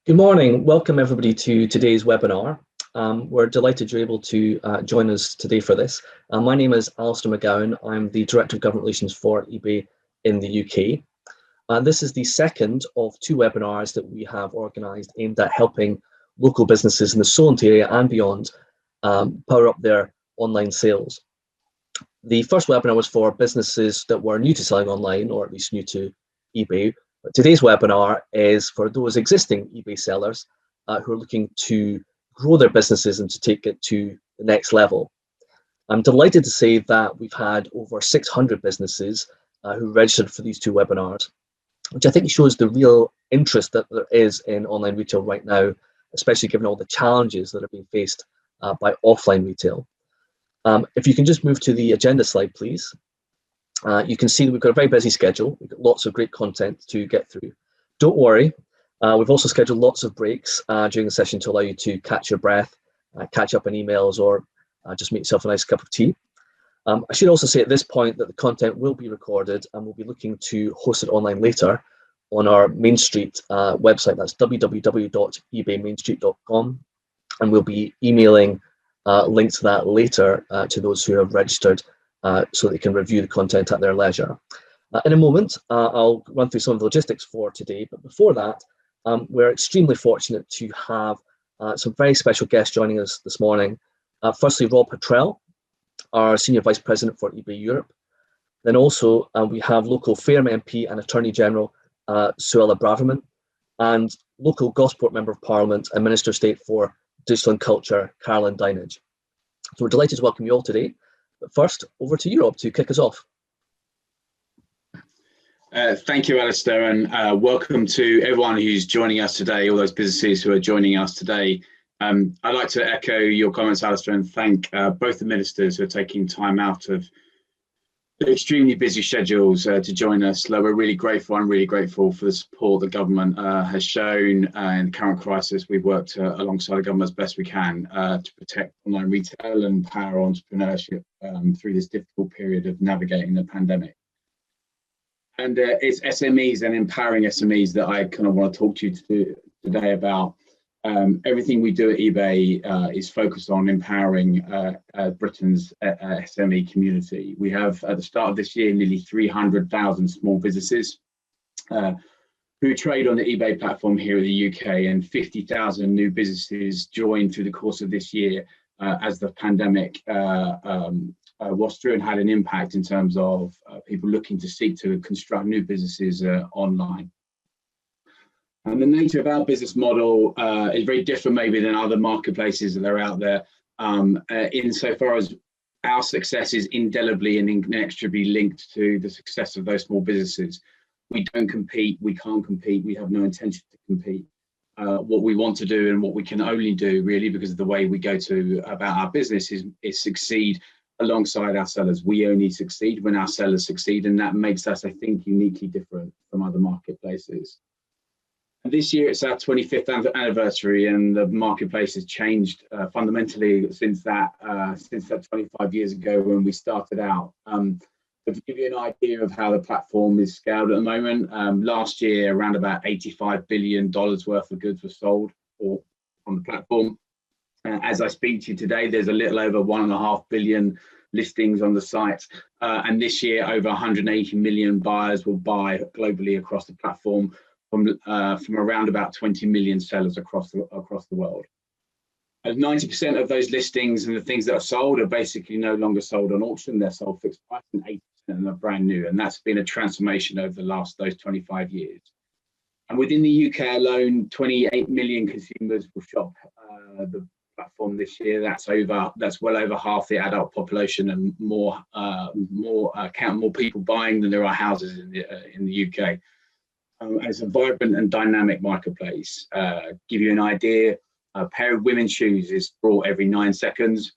Good morning. Welcome everybody to today's webinar. We're delighted you're able to join us today for this. My name is Alistair McGowan. I'm the Director of Government Relations for eBay in the UK. This is the second of two webinars that we have organised aimed at helping local businesses in the Solent area and beyond power up their online sales. The first webinar was for businesses that were new to selling online, or at least new to eBay. But today's webinar is for those existing eBay sellers who are looking to grow their businesses and to take it to the next level. I'm delighted to say that we've had over 600 businesses who registered for these two webinars, which I think shows the real interest that there is in online retail right now, especially given all the challenges that are being faced by offline retail. If you can just move to the agenda slide, please. You can see that we've got a very busy schedule. We've got lots of great content to get through. Don't worry, we've also scheduled lots of breaks during the session to allow you to catch your breath, catch up on emails, or just make yourself a nice cup of tea. I should also say at this point that the content will be recorded and we'll be looking to host it online later on our Main Street website. That's www.ebaymainstreet.com, and we'll be emailing links to that later to those who have registered so they can review the content at their leisure. In a moment, I'll run through some of the logistics for today, but before that, we're extremely fortunate to have some very special guests joining us this morning. Firstly, Rob Hattrell, our Senior Vice President for eBay Europe. Then also, we have local Fairham MP and Attorney General, Suella Braverman, and local Gosport Member of Parliament and Minister of State for Digital and Culture, Carolyn Dinenage. So we're delighted to welcome you all today. But first, over to you, Rob, to kick us off. Thank you, Alistair, and welcome to everyone who's joining us today, all those businesses who are joining us today. I'd like to echo your comments, Alistair, and thank both the ministers who are taking time out of extremely busy schedules to join us. We're really grateful. I'm really grateful for the support the government has shown in the current crisis. We've worked alongside the government as best we can to protect online retail and power entrepreneurship through this difficult period of navigating the pandemic. And it's SMEs and empowering SMEs that I kind of want to talk to you today about. Everything we do at eBay is focused on empowering Britain's SME community. We have, at the start of this year, nearly 300,000 small businesses who trade on the eBay platform here in the UK, and 50,000 new businesses joined through the course of this year as the pandemic was through and had an impact in terms of people looking to seek to construct new businesses online. And the nature of our business model is very different maybe than other marketplaces that are out there, insofar as our success is indelibly and inextricably linked to the success of those small businesses. We don't compete, we can't compete, we have no intention to compete. What we want to do and what we can only do really because of the way we go about our business is succeed alongside our sellers. We only succeed when our sellers succeed, and that makes us, I think, uniquely different from other marketplaces. This year it's our 25th anniversary, and the marketplace has changed fundamentally since that 25 years ago when we started out. To give you an idea of how the platform is scaled at the moment, last year around about $85 billion worth of goods were sold on the platform. As I speak to you today, there's a little over 1.5 billion listings on the site, and this year over 180 million buyers will buy globally across the platform from around about 20 million sellers across the world. 90% of those listings and the things that are sold are basically no longer sold on auction. They're sold fixed price, and 80% are brand new, and that's been a transformation over those 25 years. And within the UK alone, 28 million consumers will shop the platform this year. That's well over half the adult population, and more people buying than there are houses in the UK. It's a vibrant and dynamic marketplace. Give you an idea, a pair of women's shoes is bought every 9 seconds.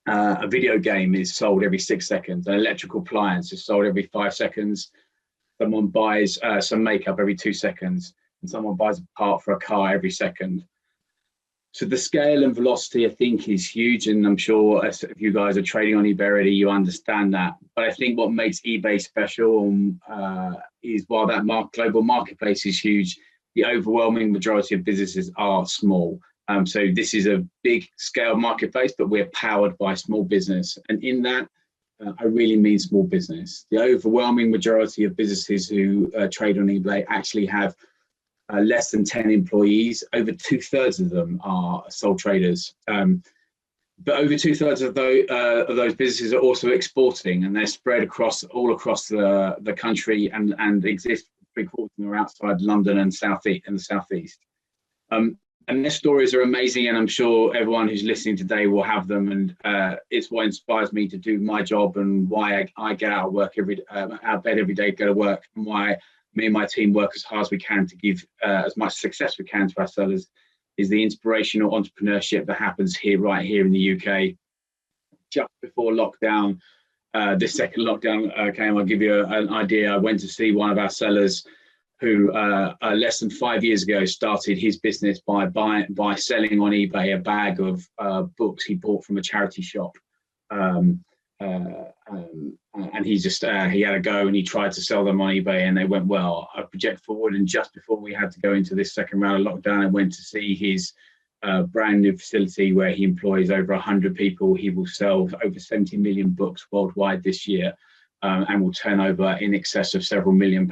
A video game is sold every 6 seconds. An electrical appliance is sold every 5 seconds. Someone buys some makeup every 2 seconds, and someone buys a part for a car every second. So the scale and velocity, I think, is huge, and I'm sure if you guys are trading on eBay already, you understand that. But I think what makes eBay special is while that global marketplace is huge, the overwhelming majority of businesses are small. So this is a big scale marketplace, but we're powered by small business. And in that, I really mean small business. The overwhelming majority of businesses who trade on eBay actually have less than 10 employees. Over 2/3 of them are sole traders. But over 2/3 of those businesses are also exporting, and they're spread all across the country and exist 3/4 of them are outside London and the southeast. And their stories are amazing, and I'm sure everyone who's listening today will have them. And it's what inspires me to do my job, and why I get out of work out of bed every day to go to work, and why me and my team work as hard as we can to give as much success we can to our sellers, is the inspirational entrepreneurship that happens right here in the UK. Just before lockdown, this second lockdown came, I'll give you an idea. I went to see one of our sellers who less than 5 years ago started his business by selling on eBay a bag of books he bought from a charity shop. And he had a go, and he tried to sell them on eBay, and they went well. I project forward, and just before we had to go into this second round of lockdown, I went to see his brand new facility where he employs over 100 people. He will sell over 70 million books worldwide this year, and will turn over in excess of several £1 million.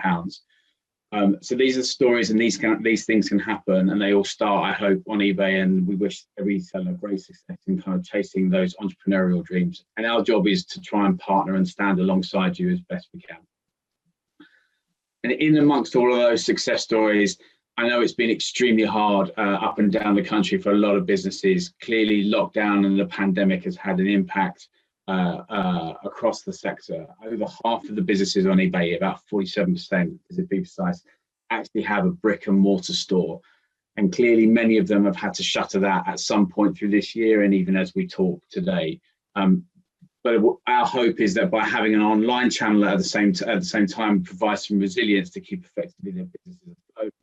So these are stories, and these things can happen, and they all start, I hope, on eBay. And we wish every seller great success in kind of chasing those entrepreneurial dreams. And our job is to try and partner and stand alongside you as best we can. And in amongst all of those success stories, I know it's been extremely hard up and down the country for a lot of businesses. Clearly, lockdown and the pandemic has had an impact across the sector. Over half of the businesses on eBay, about 47%, to be precise, actually have a brick and mortar store. And clearly many of them have had to shutter that at some point through this year, and even as we talk today. But our hope is that by having an online channel at the same time provides some resilience to keep effectively their businesses afloat.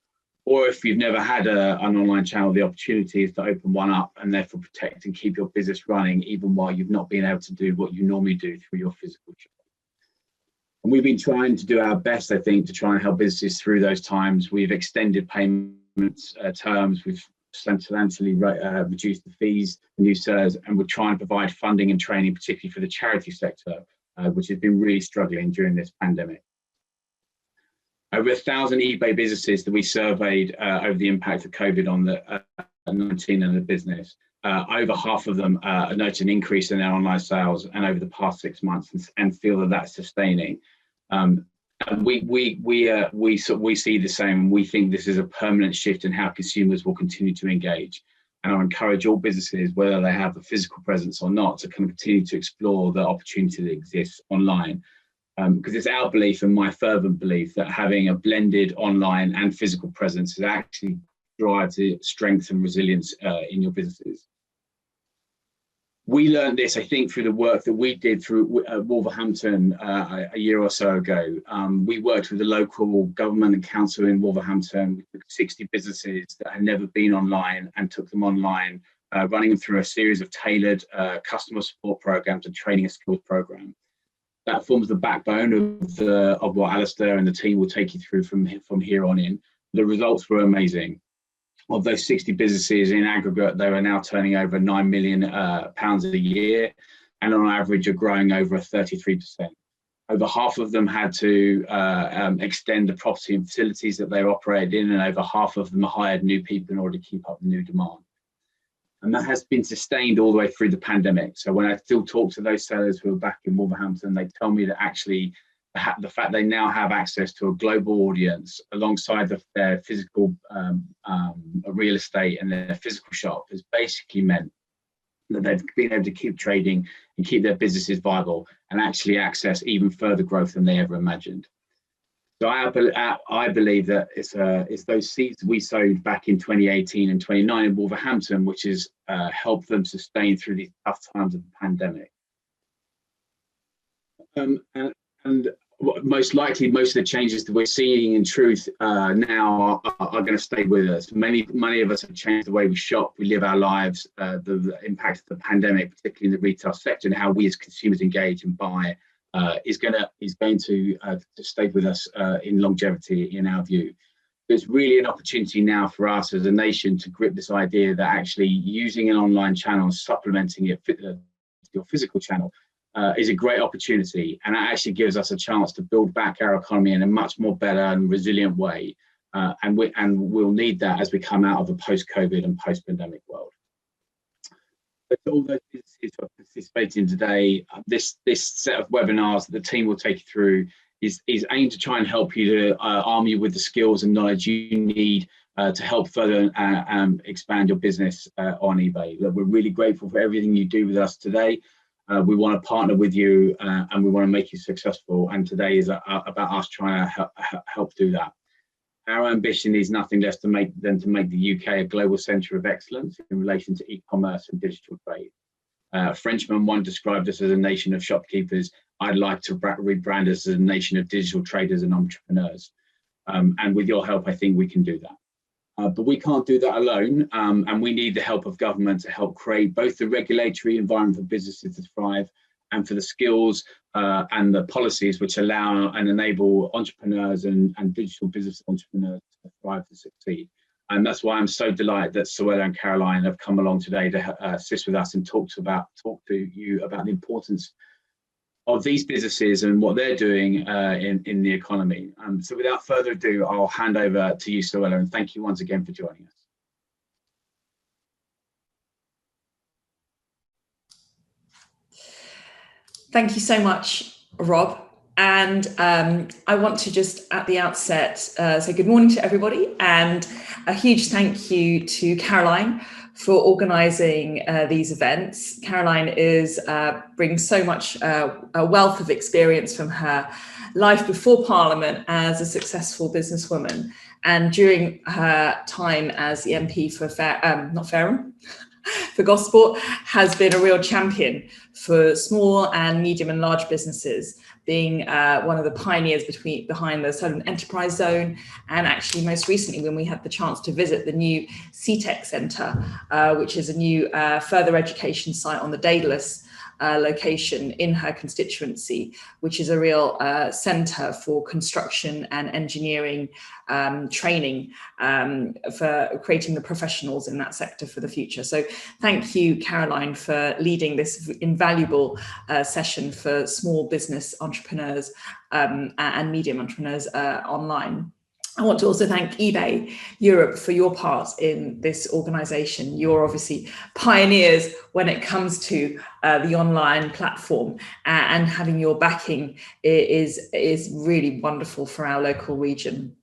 Or if you've never had an online channel, the opportunity is to open one up and therefore protect and keep your business running, even while you've not been able to do what you normally do through your physical shop. And we've been trying to do our best, I think, to try and help businesses through those times. We've extended payment terms, we've substantially reduced the fees for new sellers, and we're trying to provide funding and training, particularly for the charity sector, which has been really struggling during this pandemic. Over 1,000 eBay businesses that we surveyed over the impact of COVID on the 19 and the business, over half of them noted an increase in their online sales and over the past 6 months, and feel that that's sustaining. We see the same. We think this is a permanent shift in how consumers will continue to engage. And I encourage all businesses, whether they have a physical presence or not, to kind of continue to explore the opportunity that exists online. Because it's our belief, and my fervent belief, that having a blended online and physical presence is actually drives the strength and resilience in your businesses. We learned this, I think, through the work that we did through Wolverhampton a year or so ago. We worked with the local government and council in Wolverhampton. We took 60 businesses that had never been online and took them online, running them through a series of tailored customer support programs and training and skills programs. That forms the backbone of what Alistair and the team will take you through from here on in. The results were amazing. Of those 60 businesses in aggregate, they are now turning over £9 million a year, and on average are growing over 33%. Over half of them had to extend the property and facilities that they operated in, and over half of them hired new people in order to keep up with new demand. And that has been sustained all the way through the pandemic. So when I still talk to those sellers who are back in Wolverhampton, they tell me that actually the fact they now have access to a global audience alongside their physical real estate and their physical shop has basically meant that they've been able to keep trading and keep their businesses viable and actually access even further growth than they ever imagined. So I believe that it's those seeds we sowed back in 2018 and 2019 in Wolverhampton, which has helped them sustain through these tough times of the pandemic. And most likely, most of the changes that we're seeing in truth now are going to stay with us. Many of us have changed the way we shop, we live our lives. The impact of the pandemic, particularly in the retail sector, and how we as consumers engage and buy, is going to stay with us in longevity, in our view. There's really an opportunity now for us as a nation to grip this idea that actually using an online channel, supplementing it with your physical channel, is a great opportunity, and it actually gives us a chance to build back our economy in a much more better and resilient way. And we'll need that as we come out of a post-COVID and post-pandemic world. But all those businesses who are participating today, this set of webinars that the team will take you through is aimed to try and help you to arm you with the skills and knowledge you need to help further expand your business on eBay. Look, we're really grateful for everything you do with us today. We want to partner with you and we want to make you successful. And today is about us trying to help do that. Our ambition is nothing less than to make the UK a global centre of excellence in relation to e-commerce and digital trade. Frenchman once described us as a nation of shopkeepers. I'd like to rebrand us as a nation of digital traders and entrepreneurs. And with your help, I think we can do that. But we can't do that alone, and we need the help of government to help create both the regulatory environment for businesses to thrive and for the skills and the policies which allow and enable entrepreneurs and digital business entrepreneurs to thrive, to succeed. And that's why I'm so delighted that Suella and Caroline have come along today to assist with us and talk to you about the importance of these businesses and what they're doing in the economy. So without further ado, I'll hand over to you, Suella, and thank you once again for joining us. Thank you so much, Rob. And I want to just at the outset say good morning to everybody, and a huge thank you to Caroline for organising these events. Caroline brings so much a wealth of experience from her life before Parliament as a successful businesswoman, and during her time as the MP for for Gosport, has been a real champion for small and medium and large businesses, being one of the pioneers behind the Solent Enterprise Zone, and actually most recently when we had the chance to visit the new CTEC Centre, which is a new further education site on the Daedalus location in her constituency, which is a real centre for construction and engineering training for creating the professionals in that sector for the future. So thank you, Caroline, for leading this invaluable session for small business entrepreneurs and medium entrepreneurs online. I want to also thank eBay Europe for your part in this organisation. You're obviously pioneers when it comes to the online platform, and having your backing is really wonderful for our local region.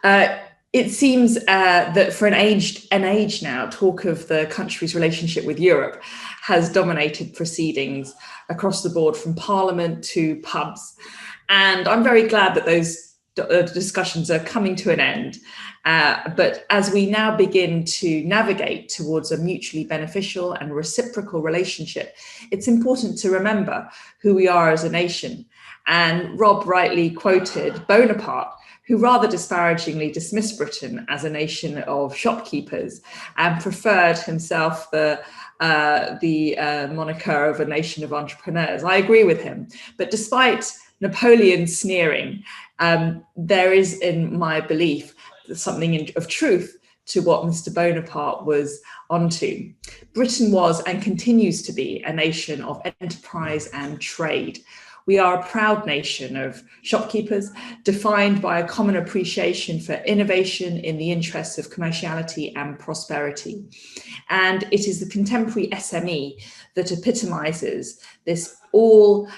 It seems that for an age now, talk of the country's relationship with Europe has dominated proceedings across the board, from Parliament to pubs. And I'm very glad that those discussions are coming to an end. But as we now begin to navigate towards a mutually beneficial and reciprocal relationship, it's important to remember who we are as a nation. And Rob rightly quoted Bonaparte, who rather disparagingly dismissed Britain as a nation of shopkeepers and preferred himself the moniker of a nation of entrepreneurs. I agree with him. But despite Napoleon's sneering, there is, in my belief, something of truth to what Mr. Bonaparte was onto. Britain was and continues to be a nation of enterprise and trade. We are a proud nation of shopkeepers, defined by a common appreciation for innovation in the interests of commerciality and prosperity. And it is the contemporary SME that epitomizes this all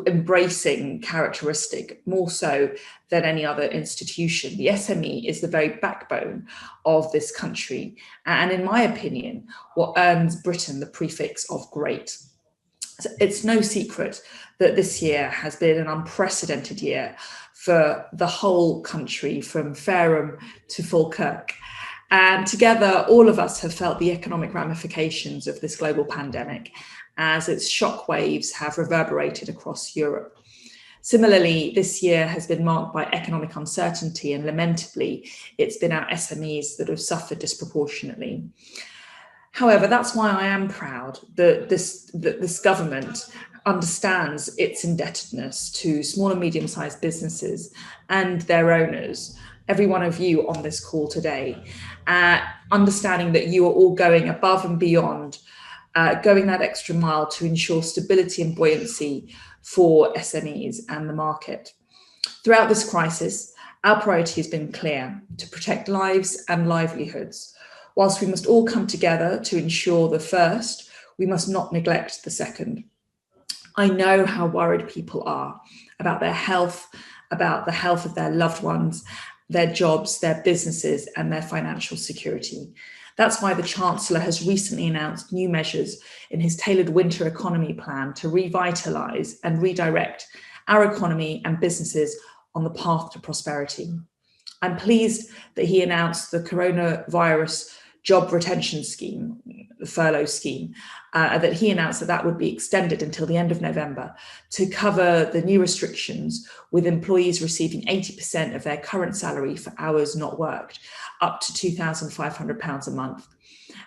embracing characteristic, more so than any other institution. The SME is the very backbone of this country, and in my opinion, what earns Britain the prefix of great. It's no secret that this year has been an unprecedented year for the whole country, from Fareham to Falkirk. And together, all of us have felt the economic ramifications of this global pandemic as its shockwaves have reverberated across Europe. Similarly, this year has been marked by economic uncertainty, and lamentably, it's been our SMEs that have suffered disproportionately. However, that's why I am proud that this government understands its indebtedness to small and medium-sized businesses and their owners, every one of you on this call today, understanding that you are all going above and beyond, going that extra mile to ensure stability and buoyancy for SMEs and the market. Throughout this crisis, our priority has been clear: to protect lives and livelihoods. Whilst we must all come together to ensure the first, we must not neglect the second. I know how worried people are about their health, about the health of their loved ones, their jobs, their businesses, and their financial security. That's why the Chancellor has recently announced new measures in his tailored winter economy plan to revitalise and redirect our economy and businesses on the path to prosperity. I'm pleased that he announced the coronavirus job retention scheme, the furlough scheme, that he announced that would be extended until the end of November to cover the new restrictions, with employees receiving 80% of their current salary for hours not worked, up to £2,500 a month.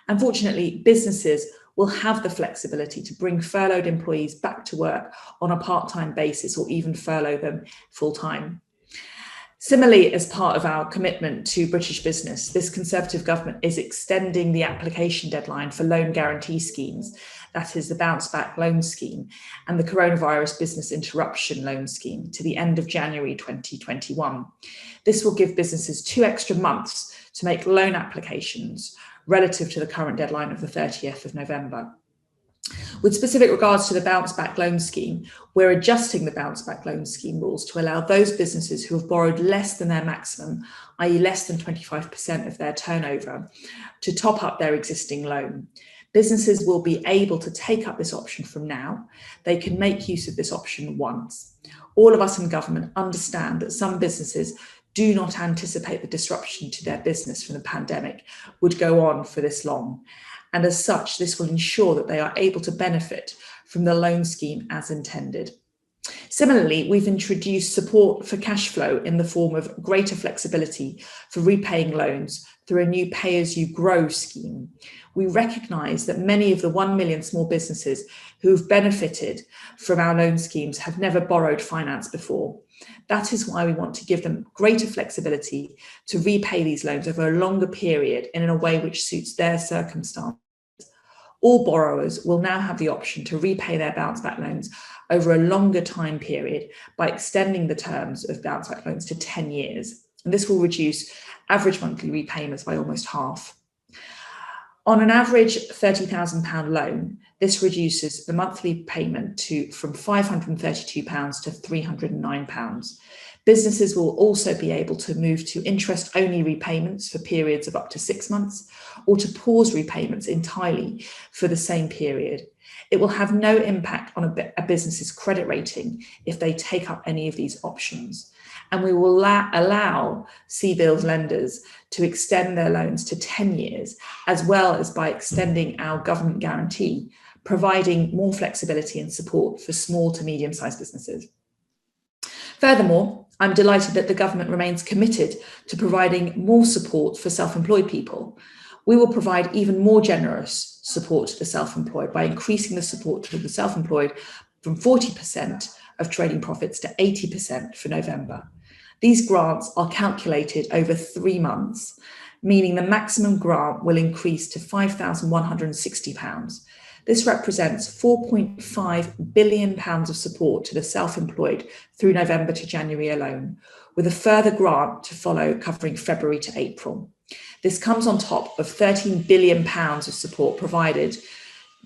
Unfortunately, businesses will have the flexibility to bring furloughed employees back to work on a part-time basis, or even furlough them full-time. Similarly, as part of our commitment to British business, this Conservative government is extending the application deadline for loan guarantee schemes, that is the Bounce Back Loan Scheme and the Coronavirus Business Interruption Loan Scheme, to the end of January 2021. This will give businesses 2 extra months to make loan applications relative to the current deadline of the 30th of November. With specific regards to the Bounce Back Loan Scheme, we're adjusting the Bounce Back Loan Scheme rules to allow those businesses who have borrowed less than their maximum, i.e. less than 25% of their turnover, to top up their existing loan. Businesses will be able to take up this option from now. They can make use of this option once. All of us in government understand that some businesses do not anticipate the disruption to their business from the pandemic would go on for this long. And as such, this will ensure that they are able to benefit from the loan scheme as intended. Similarly, we've introduced support for cash flow in the form of greater flexibility for repaying loans through a new pay-as-you-grow scheme. We recognise that many of the 1 million small businesses who've benefited from our loan schemes have never borrowed finance before. That is why we want to give them greater flexibility to repay these loans over a longer period and in a way which suits their circumstances. All borrowers will now have the option to repay their bounce back loans over a longer time period by extending the terms of bounce back loans to 10 years. And this will reduce average monthly repayments by almost half. On an average £30,000 loan, this reduces the monthly payment from £532 to £309. Businesses will also be able to move to interest-only repayments for periods of up to 6 months, or to pause repayments entirely for the same period. It will have no impact on a business's credit rating if they take up any of these options. And we will allow CBILS lenders to extend their loans to 10 years, as well as by extending our government guarantee, providing more flexibility and support for small to medium-sized businesses. Furthermore, I'm delighted that the government remains committed to providing more support for self-employed people. We will provide even more generous support to the self-employed by increasing the support to the self-employed from 40% of trading profits to 80% for November. These grants are calculated over 3 months, meaning the maximum grant will increase to £5,160. This represents £4.5 billion of support to the self-employed through November to January alone, with a further grant to follow covering February to April. This comes on top of £13 billion of support provided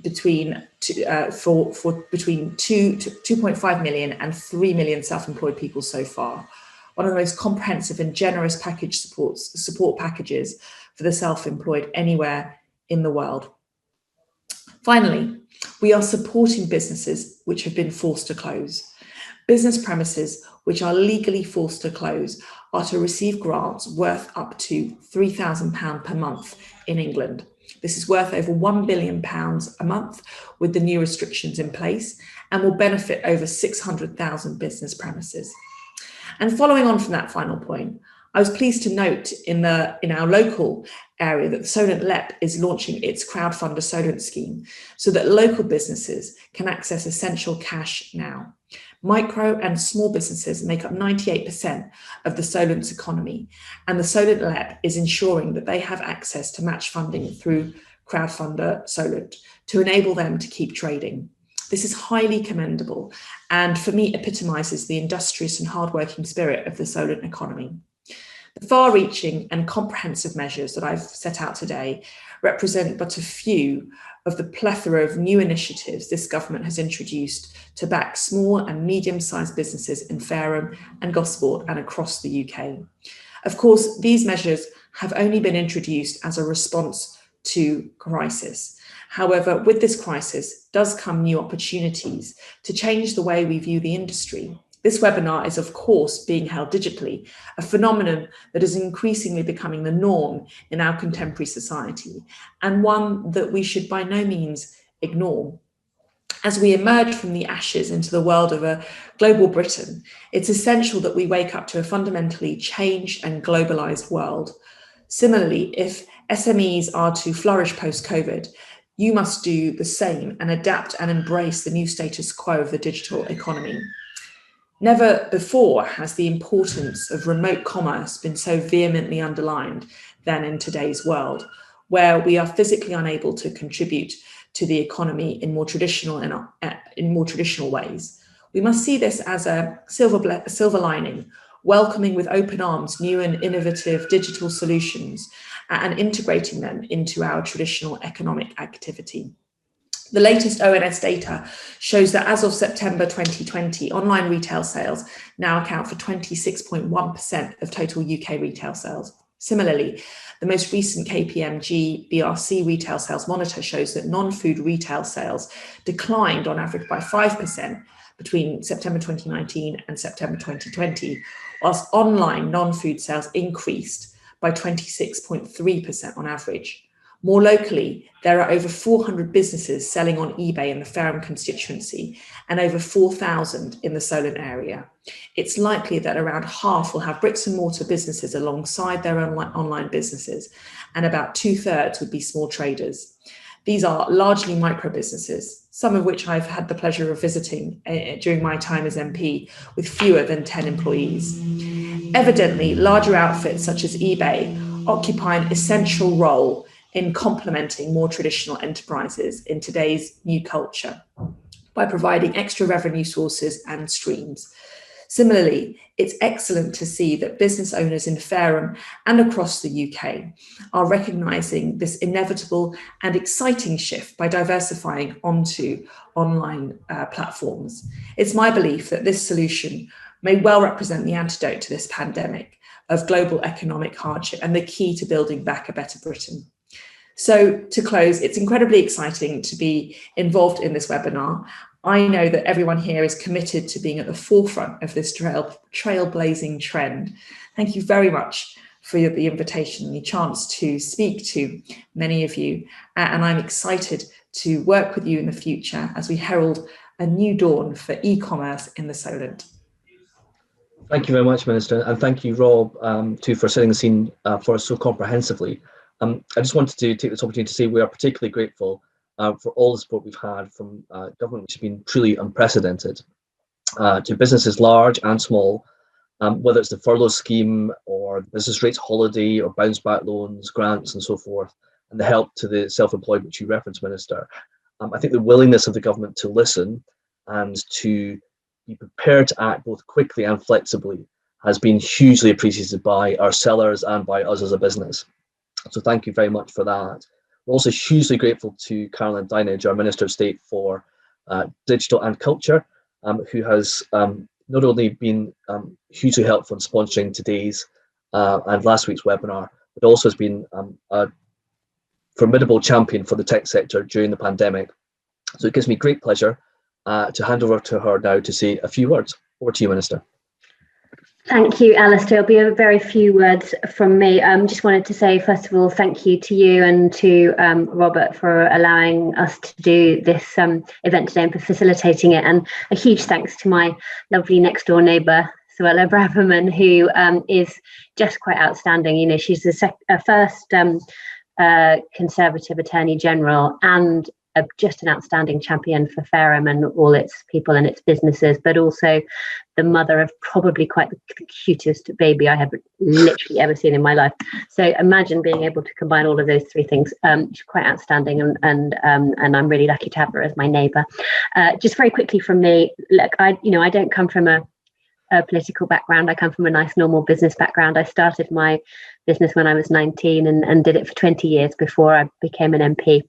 between 2.5 million and 3 million self-employed people so far. One of the most comprehensive and generous support packages for the self-employed anywhere in the world. Finally, we are supporting businesses which have been forced to close. Business premises which are legally forced to close are to receive grants worth up to £3,000 per month in England. This is worth over £1 billion a month with the new restrictions in place, and will benefit over 600,000 business premises. And following on from that final point, I was pleased to note in our local area that the Solent LEP is launching its crowdfunder Solent scheme so that local businesses can access essential cash now. Micro and small businesses make up 98% of the Solent's economy, and the Solent LEP is ensuring that they have access to match funding through crowdfunder Solent to enable them to keep trading. This is highly commendable and for me epitomises the industrious and hardworking spirit of the Solent economy. The far-reaching and comprehensive measures that I've set out today represent but a few of the plethora of new initiatives this government has introduced to back small and medium-sized businesses in Fareham and Gosport and across the UK. Of course, these measures have only been introduced as a response to crisis. However, with this crisis does come new opportunities to change the way we view the industry. This webinar is, of course, being held digitally, a phenomenon that is increasingly becoming the norm in our contemporary society, and one that we should by no means ignore. As we emerge from the ashes into the world of a global Britain, it's essential that we wake up to a fundamentally changed and globalized world. Similarly, if SMEs are to flourish post-COVID, you must do the same and adapt and embrace the new status quo of the digital economy. Never before has the importance of remote commerce been so vehemently underlined than in today's world, where we are physically unable to contribute to the economy in more traditional ways. We must see this as a silver lining, welcoming with open arms new and innovative digital solutions and integrating them into our traditional economic activity. The latest ONS data shows that as of September 2020, online retail sales now account for 26.1% of total UK retail sales. Similarly, the most recent KPMG BRC retail sales monitor shows that non-food retail sales declined on average by 5% between September 2019 and September 2020, whilst online non-food sales increased by 26.3% on average. More locally, there are over 400 businesses selling on eBay in the Fareham constituency and over 4,000 in the Solent area. It's likely that around half will have bricks and mortar businesses alongside their online businesses, and about 2/3 would be small traders. These are largely micro businesses, some of which I've had the pleasure of visiting during my time as MP, with fewer than 10 employees. Evidently, larger outfits such as eBay occupy an essential role in complementing more traditional enterprises in today's new culture by providing extra revenue sources and streams. Similarly, it's excellent to see that business owners in Fareham and across the UK are recognising this inevitable and exciting shift by diversifying onto online platforms. It's my belief that this solution may well represent the antidote to this pandemic of global economic hardship and the key to building back a better Britain. So to close, it's incredibly exciting to be involved in this webinar. I know that everyone here is committed to being at the forefront of this trailblazing trend. Thank you very much for the invitation and the chance to speak to many of you. And I'm excited to work with you in the future as we herald a new dawn for e-commerce in the Solent. Thank you very much, Minister, and thank you, Rob, too, for setting the scene for us so comprehensively. I just wanted to take this opportunity to say we are particularly grateful for all the support we've had from government, which has been truly unprecedented, to businesses large and small, whether it's the furlough scheme or the business rates holiday or bounce back loans, grants and so forth, and the help to the self-employed, which you referenced, Minister. I think the willingness of the government to listen and to be prepared to act both quickly and flexibly has been hugely appreciated by our sellers and by us as a business. So thank you very much for that. We're also hugely grateful to Caroline Dinenage, our Minister of State for Digital and Culture, who has not only been hugely helpful in sponsoring today's and last week's webinar, but also has been a formidable champion for the tech sector during the pandemic. So it gives me great pleasure to hand over to her now to say a few words. Over to you, Minister. Thank you, Alistair. It'll be a very few words from me. Just wanted to say, first of all, thank you to you and to Robert for allowing us to do this event today and for facilitating it. And a huge thanks to my lovely next door neighbour, Suella Braverman, who is just quite outstanding. You know, she's the first Conservative Attorney General and just an outstanding champion for Fareham and all its people and its businesses, but also the mother of probably quite the cutest baby I have literally ever seen in my life. So imagine being able to combine all of those three things. She's quite outstanding, and I'm really lucky to have her as my neighbour. Just very quickly from me, look, I don't come from a political background. I come from a nice normal business background. I started my business when I was 19 and did it for 20 years before I became an MP.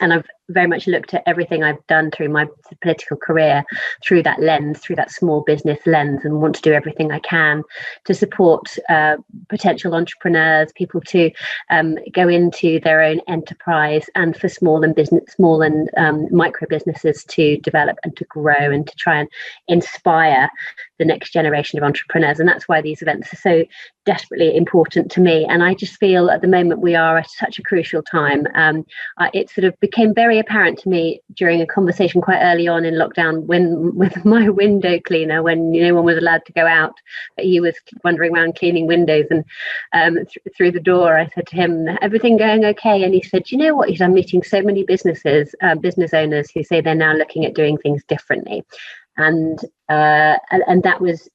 And I've very much looked at everything I've done through my political career through that lens, through that small business lens, and want to do everything I can to support potential entrepreneurs, people to go into their own enterprise, and for small and micro businesses to develop and to grow and to try and inspire the next generation of entrepreneurs. And that's why these events are so desperately important to me. And I just feel at the moment we are at such a crucial time. It sort of became very apparent to me during a conversation quite early on in lockdown with my window cleaner, when no one was allowed to go out, but he was wandering around cleaning windows, and through the door I said to him, "Everything going okay?" And he said, "You know what?" He said, "I'm meeting so many business owners who say they're now looking at doing things differently." And that was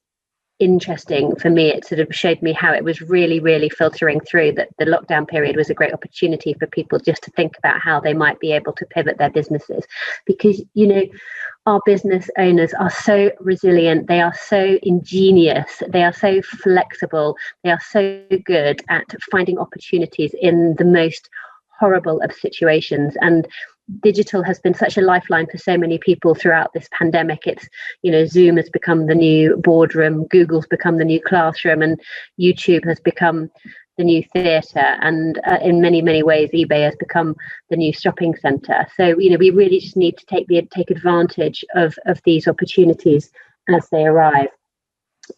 interesting for me. It sort of showed me how it was really, really filtering through, that the lockdown period was a great opportunity for people just to think about how they might be able to pivot their businesses, because, you know, our business owners are so resilient, they are so ingenious, they are so flexible, they are so good at finding opportunities in the most horrible of situations. And digital has been such a lifeline for so many people throughout this pandemic. It's, you know, Zoom has become the new boardroom, Google's become the new classroom, and YouTube has become the new theatre, and in many, many ways eBay has become the new shopping centre. So, you know, we really just need to take advantage of these opportunities as they arrive.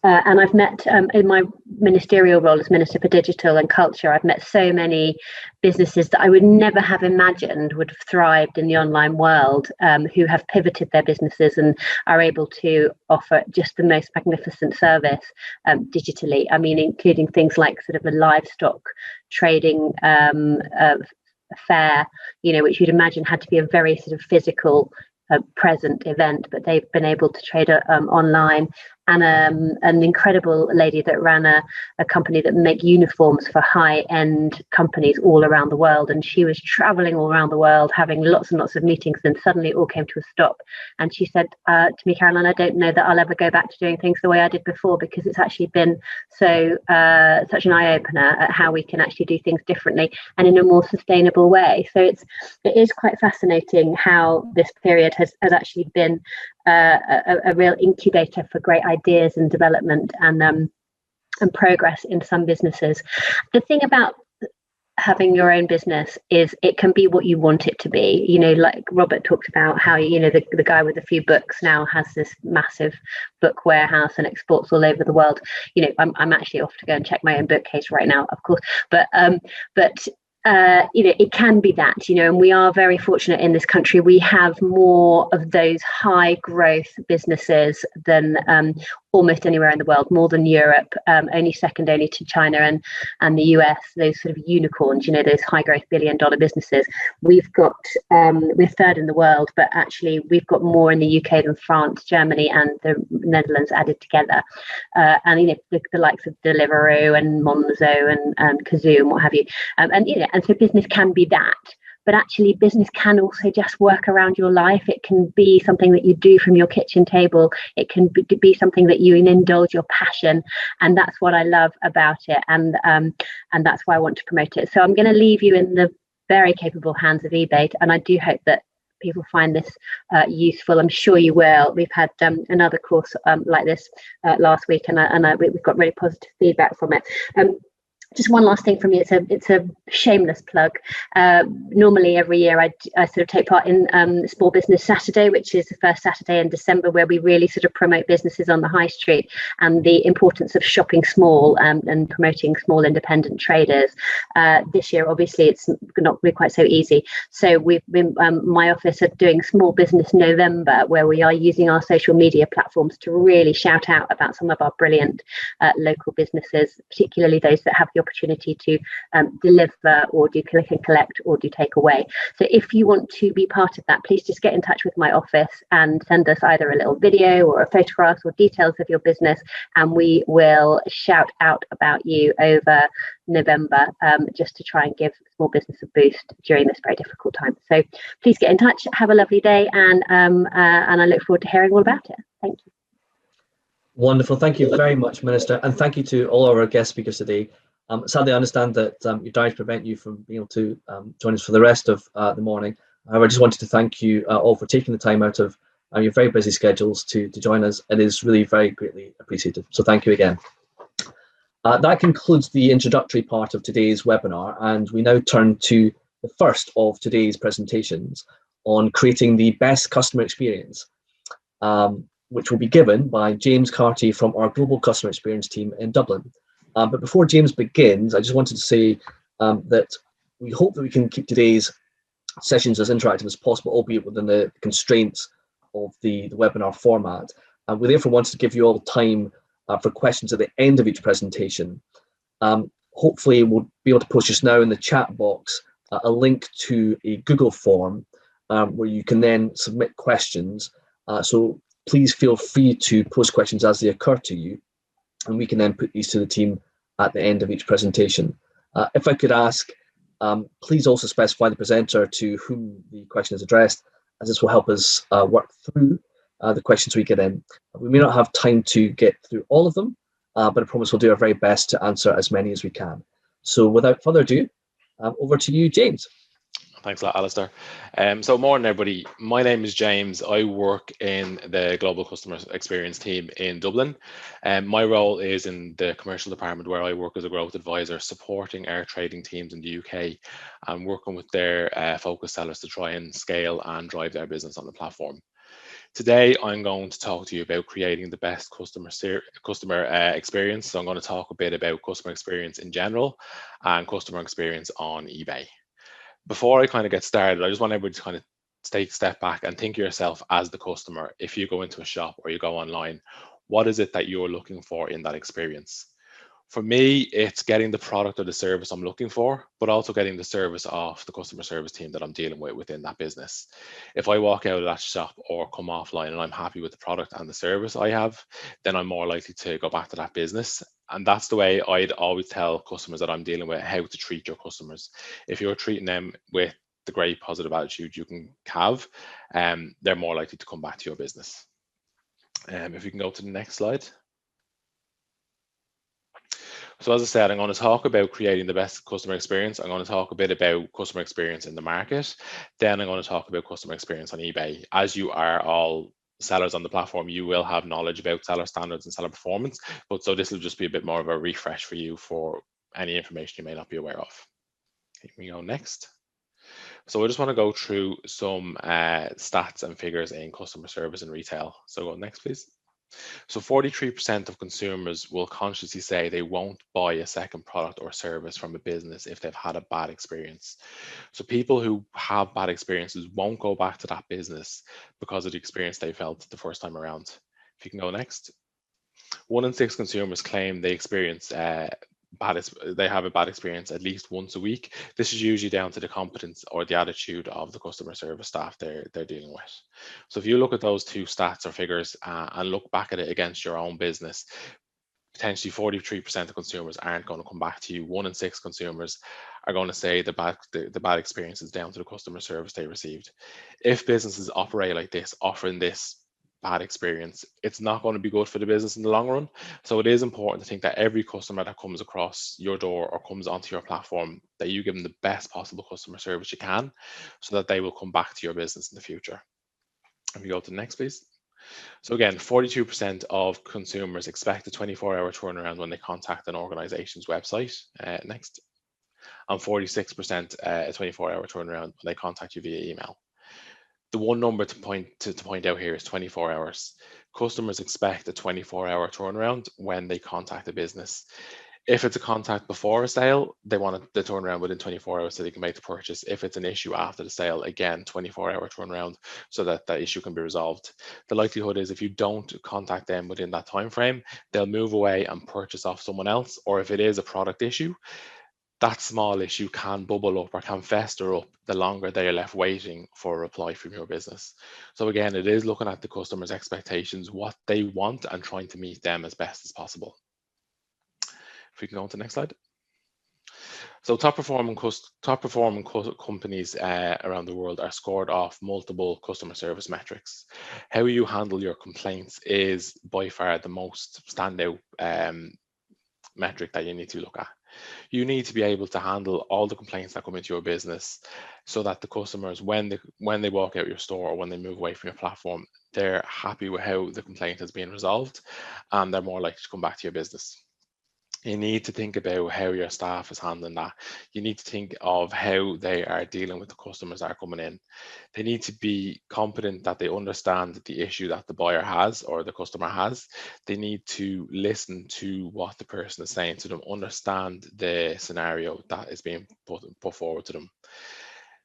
And I've met, in my ministerial role as Minister for Digital and Culture, I've met so many businesses that I would never have imagined would have thrived in the online world, who have pivoted their businesses and are able to offer just the most magnificent service digitally. I mean, including things like sort of a livestock trading fair, you know, which you'd imagine had to be a very sort of physical present event, but they've been able to trade online. And an incredible lady that ran a company that make uniforms for high-end companies all around the world. And she was traveling all around the world, having lots and lots of meetings, and suddenly it all came to a stop. And she said to me, "Caroline, I don't know that I'll ever go back to doing things the way I did before, because it's actually been such an eye-opener at how we can actually do things differently and in a more sustainable way." So it is quite fascinating how this period has actually been a real incubator for great ideas and development and progress in some businesses. The thing about having your own business is it can be what you want it to be. You know, like Robert talked about how, you know, the guy with a few books now has this massive book warehouse and exports all over the world. You know, I'm actually off to go and check my own bookcase right now, of course, but you know, it can be that, you know, and we are very fortunate in this country. We have more of those high growth businesses than almost anywhere in the world, more than Europe, only second only to China and the US, those sort of unicorns, you know, those high growth $1 billion businesses. We've got, we're third in the world, but actually we've got more in the UK than France, Germany and the Netherlands added together. And, you know, the likes of Deliveroo and Monzo and Kazoo and what have you. And, you know, and so business can be that. But actually business can also just work around your life. It can be something that you do from your kitchen table. It can be something that you indulge your passion. And that's what I love about it. And that's why I want to promote it. So I'm going to leave you in the very capable hands of eBay. And I do hope that people find this useful. I'm sure you will. We've had another course like this last week, and we've got really positive feedback from it. Just one last thing from me. It's a shameless plug. Normally every year I sort of take part in Small Business Saturday, which is the first Saturday in December, where we really sort of promote businesses on the high street and the importance of shopping small and promoting small independent traders. This year, obviously, it's not really quite so easy. So we've been, my office are doing Small Business November, where we are using our social media platforms to really shout out about some of our brilliant local businesses, particularly those that have the opportunity to deliver or do click and collect or do take away. So if you want to be part of that, please just get in touch with my office and send us either a little video or a photograph or details of your business, and we will shout out about you over November, just to try and give small business a boost during this very difficult time. So please get in touch, have a lovely day, and I look forward to hearing all about it. Thank you. Wonderful. Thank you very much, Minister. And thank you to all of our guest speakers today. Sadly, I understand that your diaries prevent you from being able to join us for the rest of the morning. However, I just wanted to thank you all for taking the time out of your very busy schedules to join us. It is really very greatly appreciated. So thank you again. That concludes the introductory part of today's webinar, and we now turn to the first of today's presentations on creating the best customer experience, which will be given by James Carty from our Global Customer Experience team in Dublin. But before James begins, I just wanted to say that we hope that we can keep today's sessions as interactive as possible, albeit within the constraints of the webinar format. We therefore wanted to give you all time for questions at the end of each presentation. Hopefully we'll be able to post just now in the chat box a link to a Google form where you can then submit questions. So please feel free to post questions as they occur to you, and we can then put these to the team at the end of each presentation. If I could ask, please also specify the presenter to whom the question is addressed, as this will help us work through the questions we get in. We may not have time to get through all of them, but I promise we'll do our very best to answer as many as we can. So without further ado, over to you, James. Thanks a lot, Alistair. So morning, everybody. My name is James. I work in the Global Customer Experience team in Dublin. My role is in the commercial department, where I work as a growth advisor, supporting our trading teams in the UK and working with their focus sellers to try and scale and drive their business on the platform. Today, I'm going to talk to you about creating the best customer experience. So I'm going to talk a bit about customer experience in general and customer experience on eBay. Before I kind of get started, I just want everybody to kind of take a step back and think of yourself as the customer. If you go into a shop or you go online, what is it that you're looking for in that experience? For me, it's getting the product or the service I'm looking for, but also getting the service of the customer service team that I'm dealing with within that business. If I walk out of that shop or come offline and I'm happy with the product and the service I have, then I'm more likely to go back to that business. And that's the way I'd always tell customers that I'm dealing with how to treat your customers. If you're treating them with the great positive attitude you can have, they're more likely to come back to your business. If we can go to the next slide. So as I said, I'm going to talk about creating the best customer experience. I'm going to talk a bit about customer experience in the market. Then I'm going to talk about customer experience on eBay. As you are all sellers on the platform, you will have knowledge about seller standards and seller performance. But so this will just be a bit more of a refresh for you for any information you may not be aware of. Here we go next. So I just want to go through some stats and figures in customer service and retail. So go next, please. So 43% of consumers will consciously say they won't buy a second product or service from a business if they've had a bad experience. So people who have bad experiences won't go back to that business because of the experience they felt the first time around. If you can go next. 1 in 6 consumers claim they have a bad experience at least once a week. This is usually down to the competence or the attitude of the customer service staff they're dealing with. So if you look at those two stats or figures and look back at it against your own business, potentially 43% of consumers aren't going to come back to you. 1 in 6 consumers are going to say the bad experience is down to the customer service they received. If businesses operate like this, offering this bad experience, it's not going to be good for the business in the long run. So it is important to think that every customer that comes across your door or comes onto your platform, that you give them the best possible customer service you can, so that they will come back to your business in the future. If you go to the next, please. So again, 42% of consumers expect a 24-hour turnaround when they contact an organization's website. Next. And 46% a 24-hour turnaround when they contact you via email. The one number to point out here is 24 hours. Customers expect a 24-hour turnaround when they contact a business. If it's a contact before a sale, they want the turnaround within 24 hours so they can make the purchase. If it's an issue after the sale, again, 24-hour turnaround so that that issue can be resolved. The likelihood is if you don't contact them within that time frame, they'll move away and purchase off someone else. Or if it is a product issue, that small issue can bubble up or can fester up the longer they are left waiting for a reply from your business. So again, it is looking at the customer's expectations, what they want, and trying to meet them as best as possible. If we can go on to the next slide. So top performing companies around the world are scored off multiple customer service metrics. How you handle your complaints is by far the most standout metric that you need to look at. You need to be able to handle all the complaints that come into your business so that the customers, when they walk out your store or when they move away from your platform, they're happy with how the complaint has been resolved and they're more likely to come back to your business. You need to think about how your staff is handling that. You need to think of how they are dealing with the customers that are coming in. They need to be confident that they understand the issue that the buyer has or the customer has. They need to listen to what the person is saying to them, understand the scenario that is being put forward to them.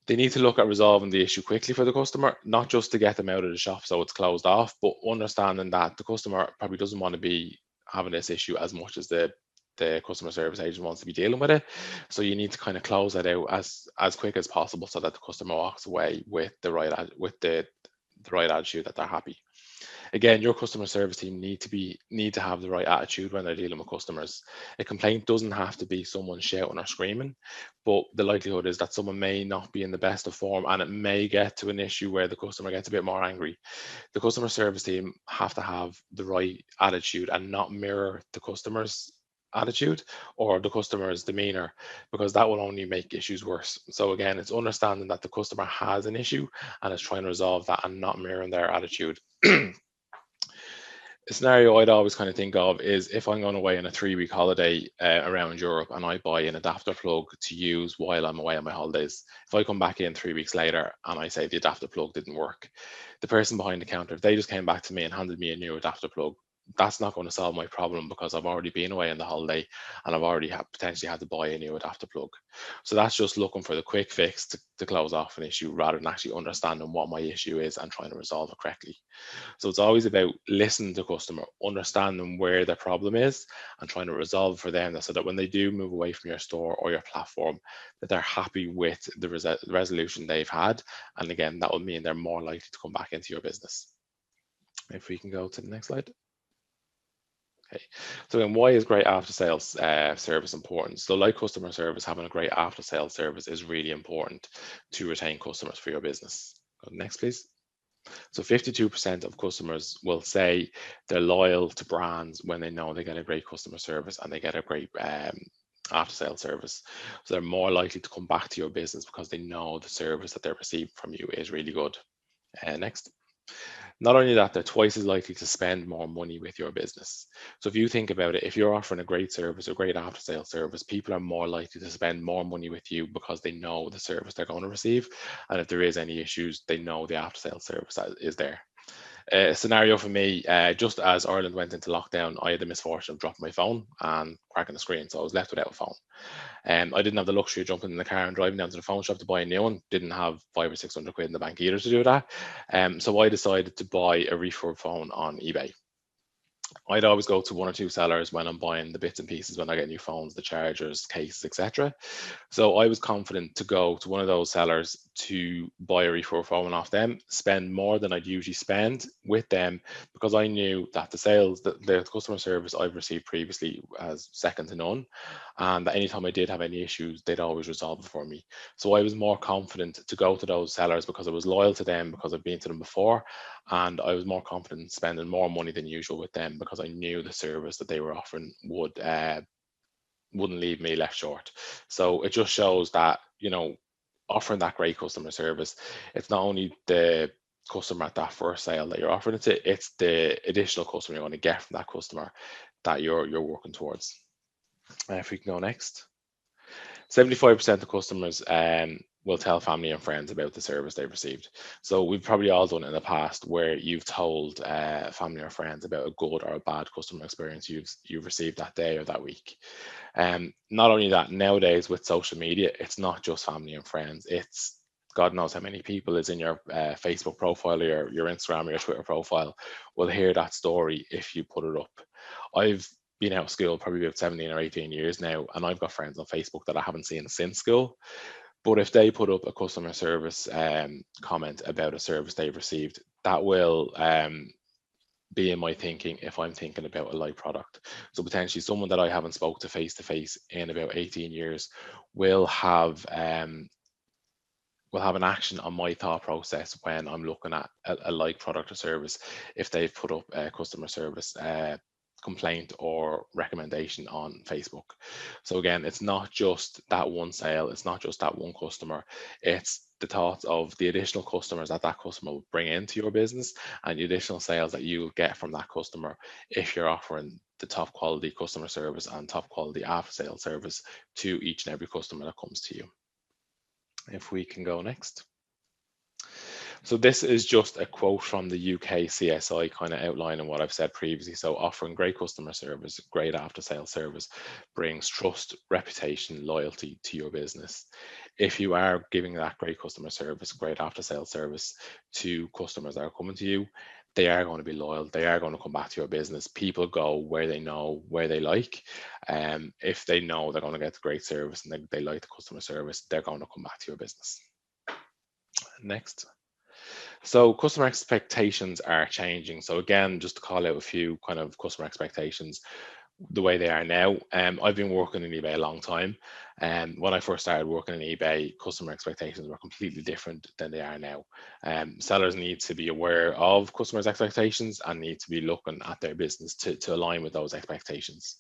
They need to look at resolving the issue quickly for the customer, not just to get them out of the shop so it's closed off, but understanding that the customer probably doesn't want to be having this issue as much as the customer service agent wants to be dealing with it. So you need to kind of close that out as quick as possible so that the customer walks away with the right attitude, that they're happy. Again, your customer service team need to have the right attitude when they're dealing with customers. A complaint doesn't have to be someone shouting or screaming, but the likelihood is that someone may not be in the best of form and it may get to an issue where the customer gets a bit more angry. The customer service team have to have the right attitude and not mirror the customer's attitude or the customer's demeanor, because that will only make issues worse. So again, it's understanding that the customer has an issue and is trying to resolve that and not mirroring their attitude. A scenario I'd always kind of think of is if I'm going away on a 3-week holiday around Europe and I buy an adapter plug to use while I'm away on my holidays. If I come back in 3 weeks later and I say the adapter plug didn't work, the person behind the counter, if they just came back to me and handed me a new adapter plug, that's not going to solve my problem because I've already been away on the holiday and I've already potentially had to buy a new adapter plug. So that's just looking for the quick fix to close off an issue rather than actually understanding what my issue is and trying to resolve it correctly. So it's always about listening to the customer, understanding where their problem is and trying to resolve for them so that when they do move away from your store or your platform, that they're happy with the resolution they've had. And again, that will mean they're more likely to come back into your business. If we can go to the next slide. Okay, so then why is great after sales service important? So like customer service, having a great after sales service is really important to retain customers for your business. Go next, please. So 52% of customers will say they're loyal to brands when they know they get a great customer service and they get a great after sales service. So they're more likely to come back to your business because they know the service that they're receiving from you is really good. Next. Not only that, they're twice as likely to spend more money with your business. So if you think about it, if you're offering a great service or great after sales service, people are more likely to spend more money with you because they know the service they're going to receive. And if there is any issues, they know the after sales service is there. A scenario for me, just as Ireland went into lockdown, I had the misfortune of dropping my phone and cracking the screen. So I was left without a phone. I didn't have the luxury of jumping in the car and driving down to the phone shop to buy a new one. Didn't have 500 or 600 quid in the bank either to do that. So I decided to buy a refurb phone on eBay. I'd always go to 1 or 2 sellers when I'm buying the bits and pieces when I get new phones, the chargers, cases, etc. So I was confident to go to one of those sellers to buy a refurb phone off them, spend more than I'd usually spend with them because I knew that the customer service I've received previously was second to none, and that anytime I did have any issues, they'd always resolve it for me. So I was more confident to go to those sellers because I was loyal to them because I've been to them before, and I was more confident in spending more money than usual with them because I knew the service that they were offering wouldn't leave me left short. So it just shows that, offering that great customer service, it's not only the customer at that first sale that you're offering it to. It's the additional customer you're going to get from that customer that you're working towards. If we can go next. 75% of customers will tell family and friends about the service they've received. So we've probably all done it in the past where you've told family or friends about a good or a bad customer experience you've received that day or that week. Not only that, nowadays with social media, it's not just family and friends. It's God knows how many people is in your Facebook profile, or your Instagram or your Twitter profile will hear that story if you put it up. I've been out of school probably about 17 or 18 years now, and I've got friends on Facebook that I haven't seen since school. But if they put up a customer service comment about a service they've received, that will be in my thinking if I'm thinking about a like product. So potentially someone that I haven't spoke to face in about 18 years will have an action on my thought process when I'm looking at a like product or service if they've put up a customer service complaint or recommendation on Facebook. So again, it's not just that one sale, it's not just that one customer, it's the thoughts of the additional customers that customer will bring into your business and the additional sales that you will get from that customer if you're offering the top quality customer service and top quality after sale service to each and every customer that comes to you. If we can go next. So this is just a quote from the UK CSI, kind of outlining what I've said previously. So offering great customer service, great after sales service brings trust, reputation, loyalty to your business. If you are giving that great customer service, great after sales service to customers that are coming to you, they are going to be loyal. They are going to come back to your business. People go where they know, where they like. If they know they're going to get the great service and they like the customer service, they're going to come back to your business. Next. So customer expectations are changing. So again, just to call out a few kind of customer expectations, the way they are now. I've been working in eBay a long time, and when I first started working in eBay, customer expectations were completely different than they are now. Sellers need to be aware of customers' expectations and need to be looking at their business to align with those expectations.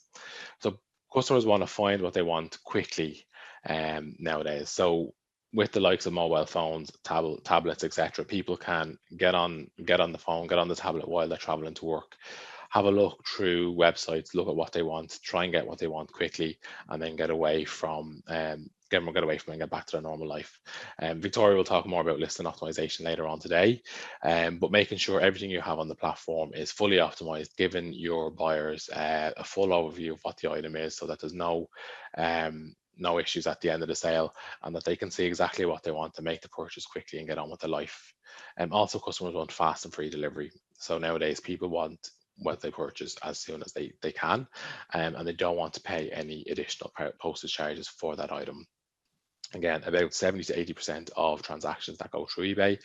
So customers want to find what they want quickly nowadays. So with the likes of mobile phones, tablets, etc., people can get on the phone, get on the tablet while they're traveling to work, have a look through websites, look at what they want, try and get what they want quickly, and then get away from and get back to their normal life. Victoria will talk more about listing optimization later on today, but making sure everything you have on the platform is fully optimized, giving your buyers a full overview of what the item is, so that there's no issues at the end of the sale, and that they can see exactly what they want to make the purchase quickly and get on with their life. Also, customers want fast and free delivery. So nowadays, people want what they purchase as soon as they can, and they don't want to pay any additional postage charges for that item. Again, about 70 to 80% of transactions that go through eBay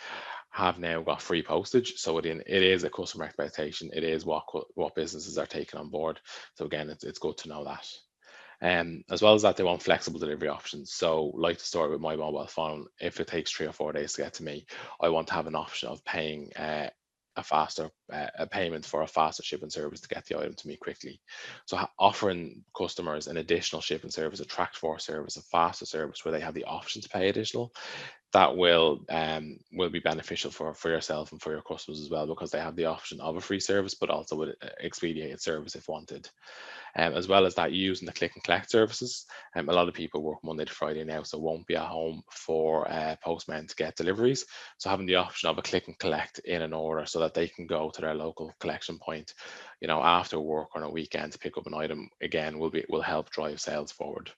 have now got free postage. So it is a customer expectation. It is what businesses are taking on board. So again, it's good to know that. As well as that, they want flexible delivery options. So like the story with my mobile phone, if it takes 3 or 4 days to get to me, I want to have an option of paying a payment for a faster shipping service to get the item to me quickly. So offering customers an additional shipping service, a tracked for service, a faster service where they have the option to pay additional, that will be beneficial for yourself and for your customers as well, because they have the option of a free service, but also with expedited service if wanted. As well as that, using the click and collect services. A lot of people work Monday to Friday now, so won't be at home for postmen to get deliveries. So having the option of a click and collect in an order, so that they can go to their local collection point, after work on a weekend to pick up an item, again, will help drive sales forward.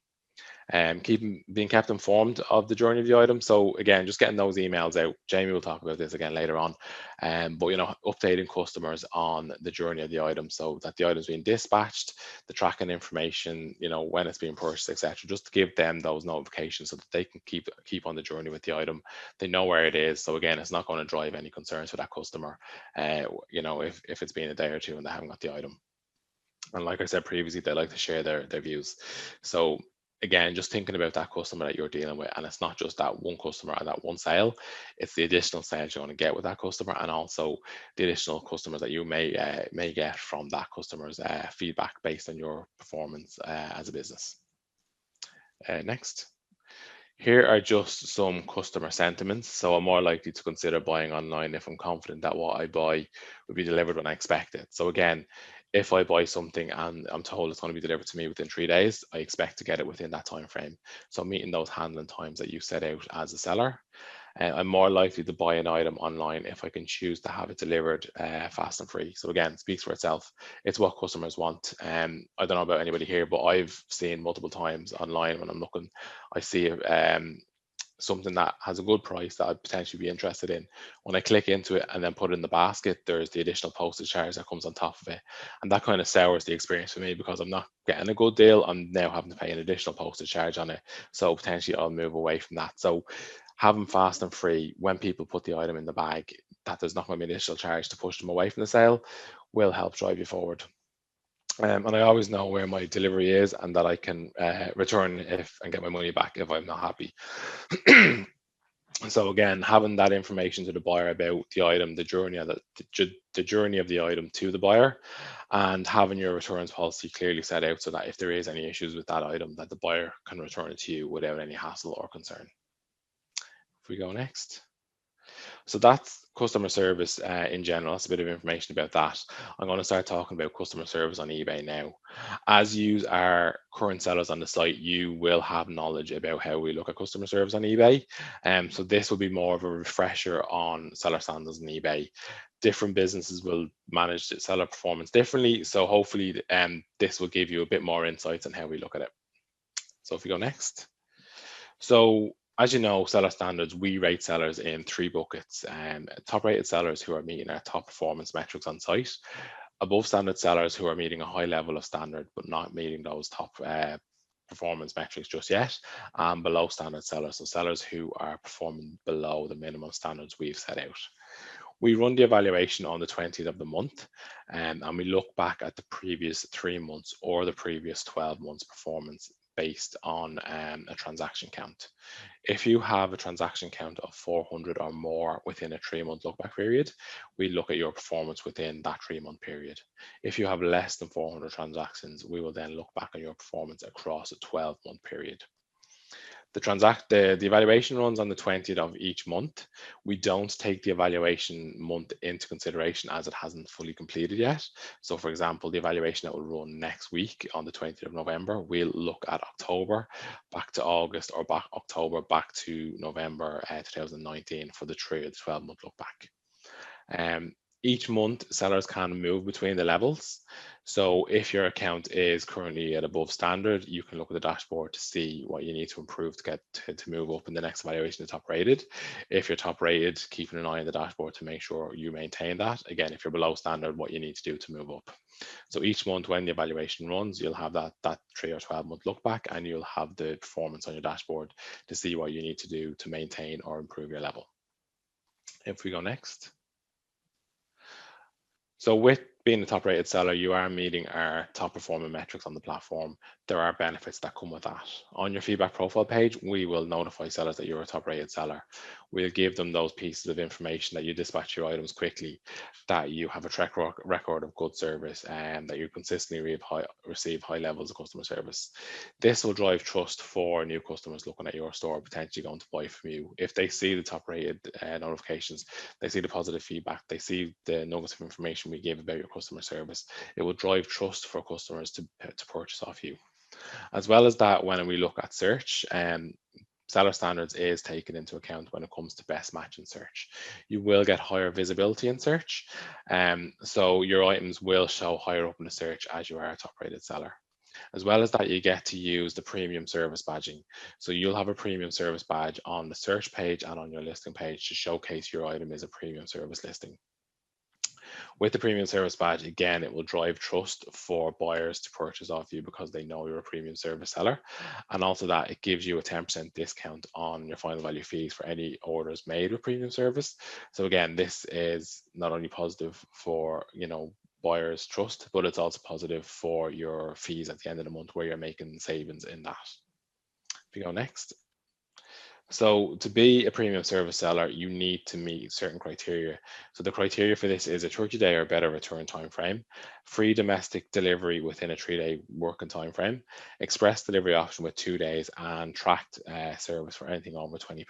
Being kept informed of the journey of the item. So again, just getting those emails out. Jamie will talk about this again later on. But updating customers on the journey of the item, so that the item's being dispatched, the tracking information, when it's being purchased, etc. Just to give them those notifications so that they can keep on the journey with the item. They know where it is. So again, it's not going to drive any concerns for that customer. If it's been a day or two and they haven't got the item. And like I said previously, they like to share their views. So again, just thinking about that customer that you're dealing with, and it's not just that one customer and that one sale, it's the additional sales you're going to get with that customer, and also the additional customers that you may get from that customer's feedback based on your performance as a business. Next. Here are just some customer sentiments. So I'm more likely to consider buying online if I'm confident that what I buy will be delivered when I expect it. So again, if I buy something and I'm told it's going to be delivered to me within 3 days, I expect to get it within that time frame. So meeting those handling times that you set out as a seller. I'm more likely to buy an item online if I can choose to have it delivered fast and free. So again, it speaks for itself. It's what customers want. I don't know about anybody here, but I've seen multiple times online when I'm looking, I see something that has a good price that I'd potentially be interested in. When I click into it and then put it in the basket, there's the additional postage charge that comes on top of it. And that kind of sours the experience for me because I'm not getting a good deal. I'm now having to pay an additional postage charge on it. So potentially I'll move away from that. So having fast and free, when people put the item in the bag, that there's not going to be an additional charge to push them away from the sale, will help drive you forward. And I always know where my delivery is and that I can return and get my money back if I'm not happy. So again, having that information to the buyer about the item, the journey of the item to the buyer, and having your returns policy clearly set out so that if there is any issues with that item, that the buyer can return it to you without any hassle or concern. If we go next. So that's customer service in general. That's a bit of information about that. I'm going to start talking about customer service on eBay now. As you are current sellers on the site, you will have knowledge about how we look at customer service on eBay. So this will be more of a refresher on seller standards on eBay. Different businesses will manage the seller performance differently. So hopefully this will give you a bit more insights on how we look at it. So if we go next. So as you know, seller standards, we rate sellers in 3 buckets. Top rated sellers who are meeting our top performance metrics on site, above standard sellers who are meeting a high level of standard but not meeting those top performance metrics just yet, and below standard sellers, so sellers who are performing below the minimum standards we've set out. We run the evaluation on the 20th of the month, and we look back at the previous 3 months or the previous 12 months performance based on a transaction count. If you have a transaction count of 400 or more within a 3-month look back period, we look at your performance within that 3-month period. If you have less than 400 transactions, we will then look back on your performance across a 12-month period. The evaluation runs on the 20th of each month. We don't take the evaluation month into consideration as it hasn't fully completed yet. So for example, the evaluation that will run next week on the 20th of November, we'll look at October back to August, or October back to November 2019 for the 12-month look back. Each month, sellers can move between the levels. So if your account is currently at above standard, you can look at the dashboard to see what you need to improve to get to move up in the next evaluation to top rated. If you're top rated, keeping an eye on the dashboard to make sure you maintain that. Again, if you're below standard, what you need to do to move up. So each month when the evaluation runs, you'll have that 3 or 12-month look back, and you'll have the performance on your dashboard to see what you need to do to maintain or improve your level. If we go next. So with being a top rated seller, you are meeting our top performing metrics on the platform. There are benefits that come with that. On your feedback profile page, we will notify sellers that you're a top rated seller. We'll give them those pieces of information that you dispatch your items quickly, that you have a track record of good service, and that you consistently receive high levels of customer service. This will drive trust for new customers looking at your store, potentially going to buy from you. If they see the top rated notifications, they see the positive feedback, they see the nuggets of information we give about your customer service, it will drive trust for customers to purchase off you. As well as that, when we look at search, seller standards is taken into account when it comes to best match in search. You will get higher visibility in search, so your items will show higher up in the search as you are a top rated seller. As well as that, you get to use the premium service badging. So you'll have a premium service badge on the search page and on your listing page to showcase your item is a premium service listing. With the premium service badge, again, it will drive trust for buyers to purchase off you because they know you're a premium service seller. And also that it gives you a 10% discount on your final value fees for any orders made with premium service. So again, this is not only positive for, buyers' trust, but it's also positive for your fees at the end of the month where you're making savings in that. If you go next. So to be a premium service seller, you need to meet certain criteria. So the criteria for this is a 30-day or better return time frame, free domestic delivery within a 3-day working time frame, express delivery option with 2 days, and tracked service for anything over £20.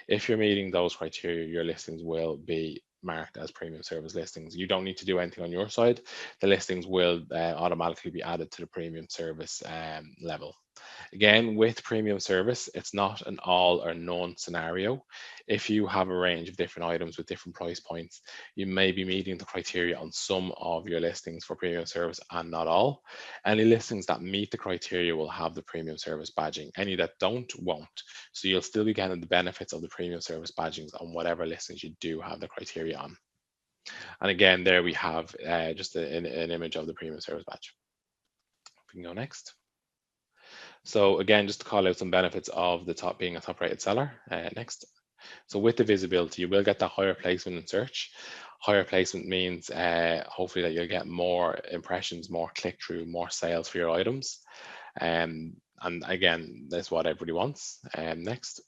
If you're meeting those criteria, your listings will be marked as premium service listings. You don't need to do anything on your side. The listings will automatically be added to the premium service level. Again, with premium service, it's not an all or none scenario. If you have a range of different items with different price points, you may be meeting the criteria on some of your listings for premium service and not all. Any listings that meet the criteria will have the premium service badging. Any that don't, won't. So you'll still be getting the benefits of the premium service badgings on whatever listings you do have the criteria on. And again, there we have just an image of the premium service badge. We can go next. So again, just to call out some benefits of being a top rated seller. Next. So with the visibility, you will get that higher placement in search. Higher placement means hopefully that you'll get more impressions, more click through, more sales for your items. And again, that's what everybody wants. Next.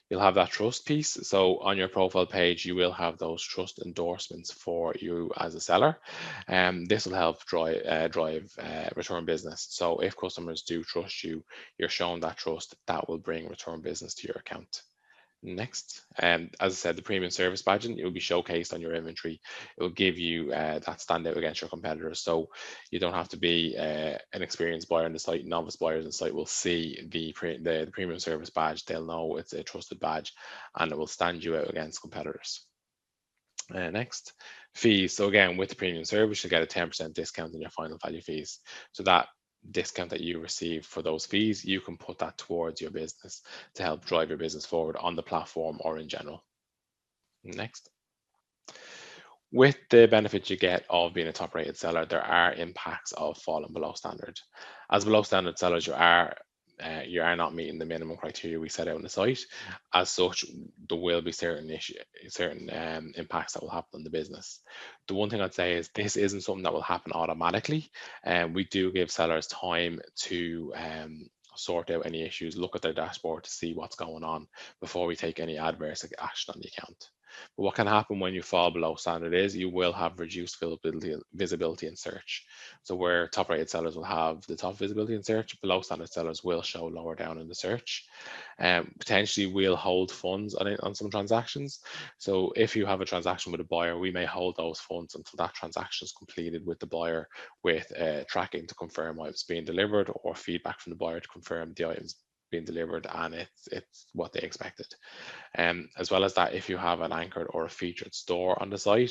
You'll have that trust piece. So on your profile page, you will have those trust endorsements for you as a seller. This will help drive return business. So if customers do trust you, you're showing that trust, that will bring return business to your account. Next, as I said, the premium service badging, it will be showcased on your inventory. It will give you that standout against your competitors. So you don't have to be an experienced buyer on the site. Novice buyers on the site will see the premium service badge. They'll know it's a trusted badge, and it will stand you out against competitors. Next, fees. So again, with the premium service, you'll get a 10% discount on your final value fees. So that discount that you receive for those fees, you can put that towards your business to help drive your business forward on the platform or in general. Next. With the benefits you get of being a top rated seller, there are impacts of falling below standard. As below standard sellers, you are not meeting the minimum criteria we set out on the site. As such, there will be certain impacts that will happen on the business. The one thing I'd say is this isn't something that will happen automatically, and we do give sellers time to sort out any issues, look at their dashboard to see what's going on before we take any adverse action on the account. But what can happen when you fall below standard is you will have reduced visibility in search. So where top rated sellers will have the top visibility in search, below standard sellers will show lower down in the search. Potentially we'll hold funds on some transactions. So if you have a transaction with a buyer, we may hold those funds until that transaction is completed with the buyer, with tracking to confirm items being delivered or feedback from the buyer to confirm the items being delivered and it's what they expected. As well as that, if you have an anchored or a featured store on the site,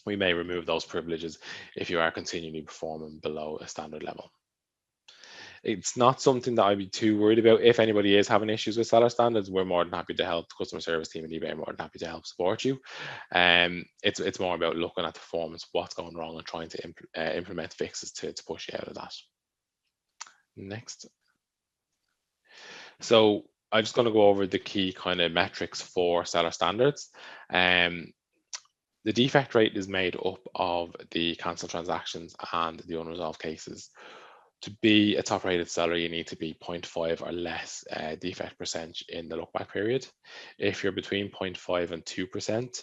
we may remove those privileges if you are continually performing below a standard level. It's not something that I'd be too worried about. If anybody is having issues with seller standards, we're more than happy to help. The customer service team at eBay are more than happy to help support you. It's more about looking at the performance, what's going wrong, and trying to implement fixes to push you out of that. Next. So I'm just going to go over the key kind of metrics for seller standards. The defect rate is made up of the cancelled transactions and the unresolved cases. To be a top rated seller, you need to be 0.5 or less defect percentage in the look back period. If you're between 0.5 and 2%,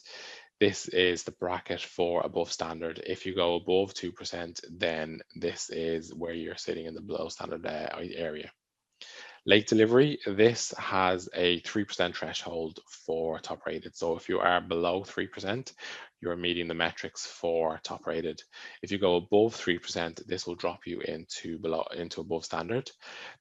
this is the bracket for above standard. If you go above 2%, then this is where you're sitting in the below standard area. Late delivery, this has a 3% threshold for top rated. So if you are below 3%, you're meeting the metrics for top rated. If you go above 3%, this will drop you into above standard.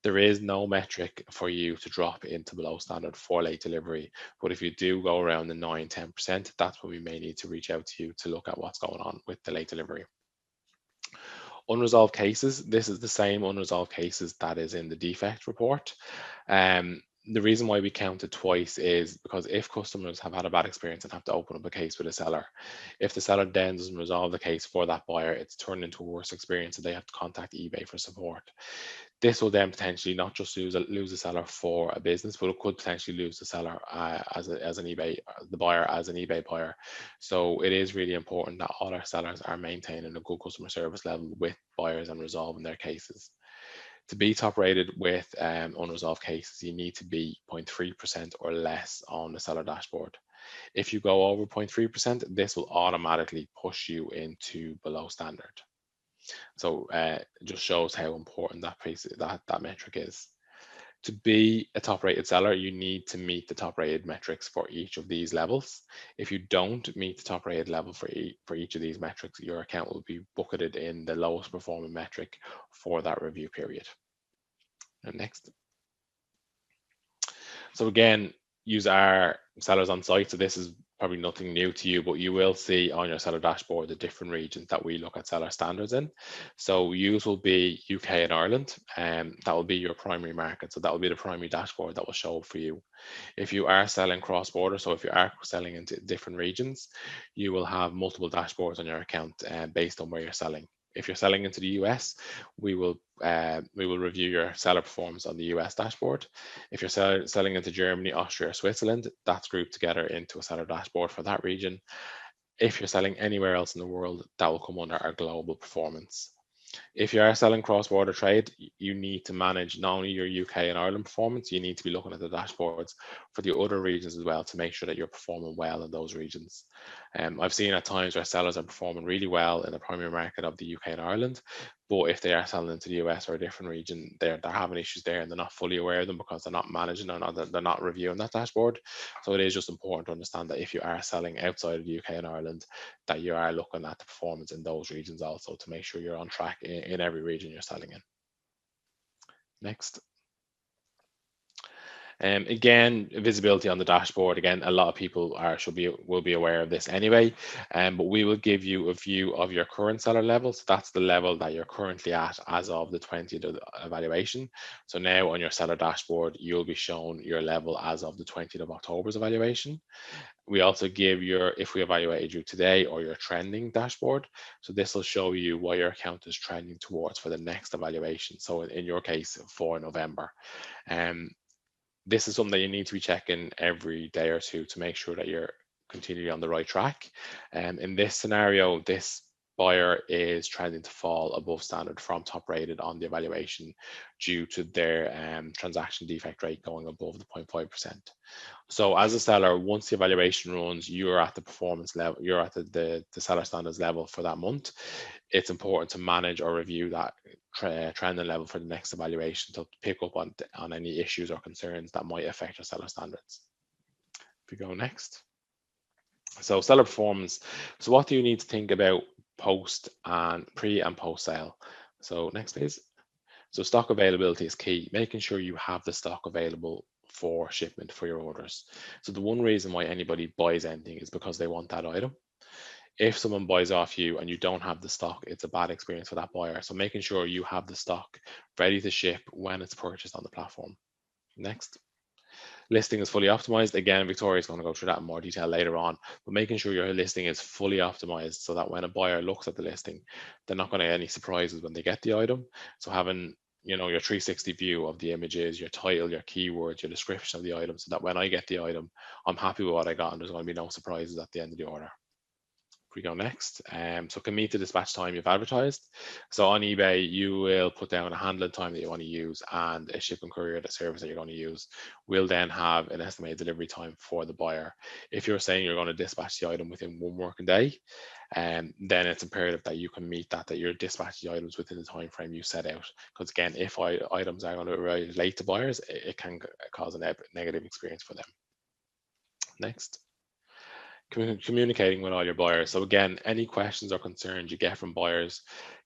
There is no metric for you to drop into below standard for late delivery. But if you do go around the 9-10%, that's where we may need to reach out to you to look at what's going on with the late delivery. Unresolved cases, this is the same unresolved cases that is in the defect report. The reason why we count it twice is because if customers have had a bad experience and have to open up a case with a seller, if the seller then doesn't resolve the case for that buyer, it's turned into a worse experience and they have to contact eBay for support. This will then potentially not just lose a seller for a business, but it could potentially lose the seller the buyer as an eBay buyer. So it is really important that all our sellers are maintaining a good customer service level with buyers and resolving their cases. To be top rated with unresolved cases, you need to be 0.3% or less on the seller dashboard. If you go over 0.3%, this will automatically push you into below standard. So it just shows how important that metric is. To be a top rated seller, you need to meet the top rated metrics for each of these levels. If you don't meet the top rated level for each of these metrics, your account will be bucketed in the lowest performing metric for that review period. And next. So again, use our sellers on site. So this is probably nothing new to you, but you will see on your seller dashboard the different regions that we look at seller standards in. So yours will be UK and Ireland, and that will be your primary market. So that will be the primary dashboard that will show up for you. If you are selling cross-border, so if you are selling into different regions, you will have multiple dashboards on your account based on where you're selling. If you're selling into the US, we will review your seller performance on the US dashboard. If you're selling into Germany, Austria, or Switzerland, that's grouped together into a seller dashboard for that region. If you're selling anywhere else in the world, that will come under our global performance. If you are selling cross-border trade, you need to manage not only your UK and Ireland performance, you need to be looking at the dashboards for the other regions as well to make sure that you're performing well in those regions. I've seen at times where sellers are performing really well in the primary market of the UK and Ireland, but if they are selling into the US or a different region, they're having issues there and they're not fully aware of them because they're not managing or they're not reviewing that dashboard. So it is just important to understand that if you are selling outside of the UK and Ireland, that you are looking at the performance in those regions also to make sure you're on track in every region you're selling in. Next. Again, visibility on the dashboard. Again, a lot of people will be aware of this anyway, but we will give you a view of your current seller level. So that's the level that you're currently at as of the 20th of the evaluation. So now on your seller dashboard, you'll be shown your level as of the 20th of October's evaluation. We also give if we evaluated you today, or your trending dashboard. So this will show you what your account is trending towards for the next evaluation. So in your case, for November. This is something that you need to be checking every day or two to make sure that you're continually on the right track. In this scenario, this buyer is trending to fall above standard from top rated on the evaluation due to their transaction defect rate going above the 0.5%. So as a seller, once the evaluation runs, you're at the performance level, you're at the seller standards level for that month. It's important to manage or review that trending level for the next evaluation to pick up on any issues or concerns that might affect your seller standards. If we go next. So seller performance. So what do you need to think about post and pre and post sale? So next please. So stock availability is key, making sure you have the stock available for shipment for your orders. So the one reason why anybody buys anything is because they want that item. If someone buys off you and you don't have the stock, it's a bad experience for that buyer. So making sure you have the stock ready to ship when it's purchased on the platform. Next. Listing is fully optimized. Again, Victoria is going to go through that in more detail later on, but making sure your listing is fully optimized so that when a buyer looks at the listing, they're not going to get any surprises when they get the item. So having your 360 view of the images, your title, your keywords, your description of the item, so that when I get the item, I'm happy with what I got and there's going to be no surprises at the end of the order. We go next. So can meet the dispatch time you've advertised. So on eBay, you will put down a handling time that you want to use and a shipping courier, the service that you're going to use. We'll then have an estimated delivery time for the buyer. If you're saying you're going to dispatch the item within 1 working day, then it's imperative that you can meet that you're dispatching the items within the time frame you set out. Because again, if items are going to arrive late to buyers, it can cause a negative experience for them. Next. Communicating with all your buyers. So again, any questions or concerns you get from buyers,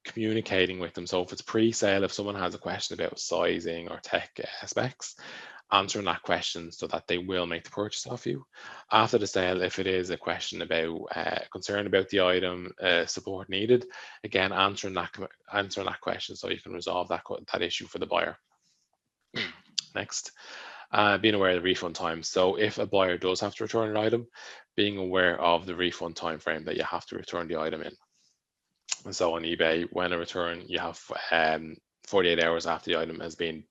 communicating with them. So if it's pre-sale, if someone has a question about sizing or tech specs, answering that question so that they will make the purchase off you. After the sale, if it is a question about concern about the item, support needed, again, answering that question so you can resolve that issue for the buyer. Next. Being aware of the refund time. So if a buyer does have to return an item, being aware of the refund time frame that you have to return the item in. And so on eBay, when a return, you have 48 hours after the item has been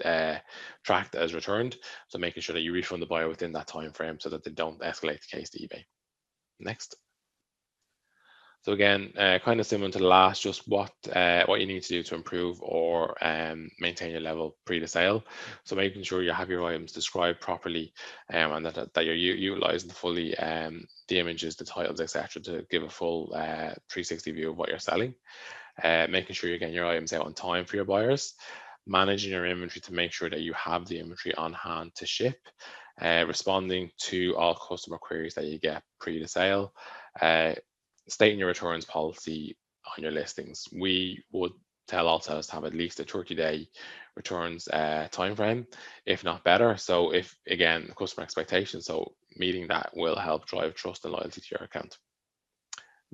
tracked as returned. So making sure that you refund the buyer within that time frame so that they don't escalate the case to eBay. Next. So again, kind of similar to the last, just what you need to do to improve or maintain your level pre the sale. So making sure you have your items described properly, and that you're utilizing fully the images, the titles, etc., to give a full 360 view of what you're selling. Making sure you're getting your items out on time for your buyers. Managing your inventory to make sure that you have the inventory on hand to ship. Responding to all customer queries that you get pre the sale. Stating your returns policy on your listings. We would tell all sellers to have at least a 30-day returns time frame, if not better. So if, again, customer expectations, so meeting that will help drive trust and loyalty to your account.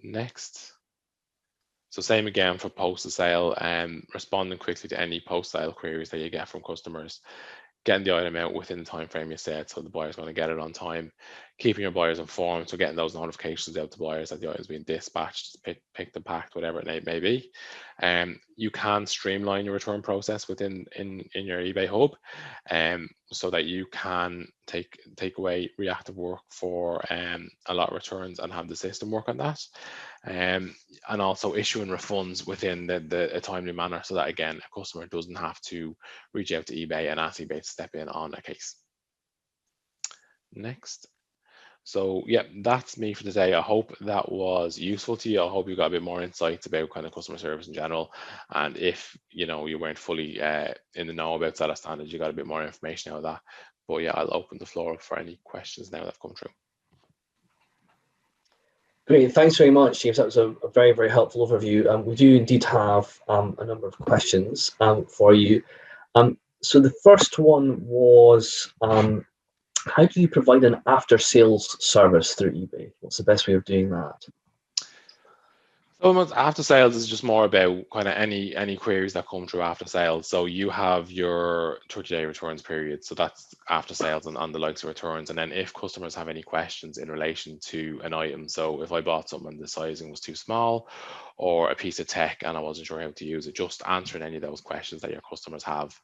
Next. So same again for post-sale, responding quickly to any post-sale queries that you get from customers, getting the item out within the time frame you said, so the buyer's going to get it on time, keeping your buyers informed, so getting those notifications out to buyers that the item's being dispatched, picked and packed, whatever it may be. You can streamline your return process within your eBay hub, so that you can take away reactive work for a lot of returns and have the system work on that. And also issuing refunds within a timely manner, so that again a customer doesn't have to reach out to eBay and ask eBay to step in on a case. Next. So yeah, that's me for today. I hope that was useful to you. I hope you got a bit more insights about kind of customer service in general. And if you weren't fully in the know about seller standards, you got a bit more information out of that. But yeah, I'll open the floor up for any questions now that have come through. Great, thanks very much, James. That was a very, very helpful overview. We do indeed have a number of questions for you. So the first one was, how do you provide an after-sales service through eBay? What's the best way of doing that? So after sales is just more about kind of any queries that come through after sales. So you have your 30-day returns period. So that's after sales and on the likes of returns. And then if customers have any questions in relation to an item, so if I bought something and the sizing was too small, or a piece of tech and I wasn't sure how to use it, just answering any of those questions that your customers have,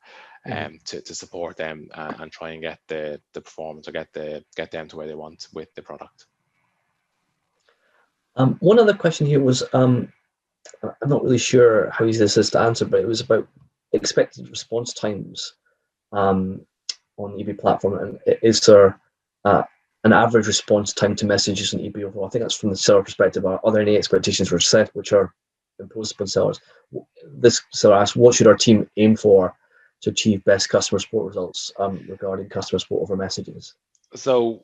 to support them and try and get the performance, or get them to where they want with the product. One other question here was, I'm not really sure how easy this is to answer, but it was about expected response times on the eBay platform. And is there an average response time to messages on eBay overall? I think that's from the seller perspective. Are there any expectations which are imposed upon sellers? This seller asked, what should our team aim for to achieve best customer support results regarding customer support over messages? So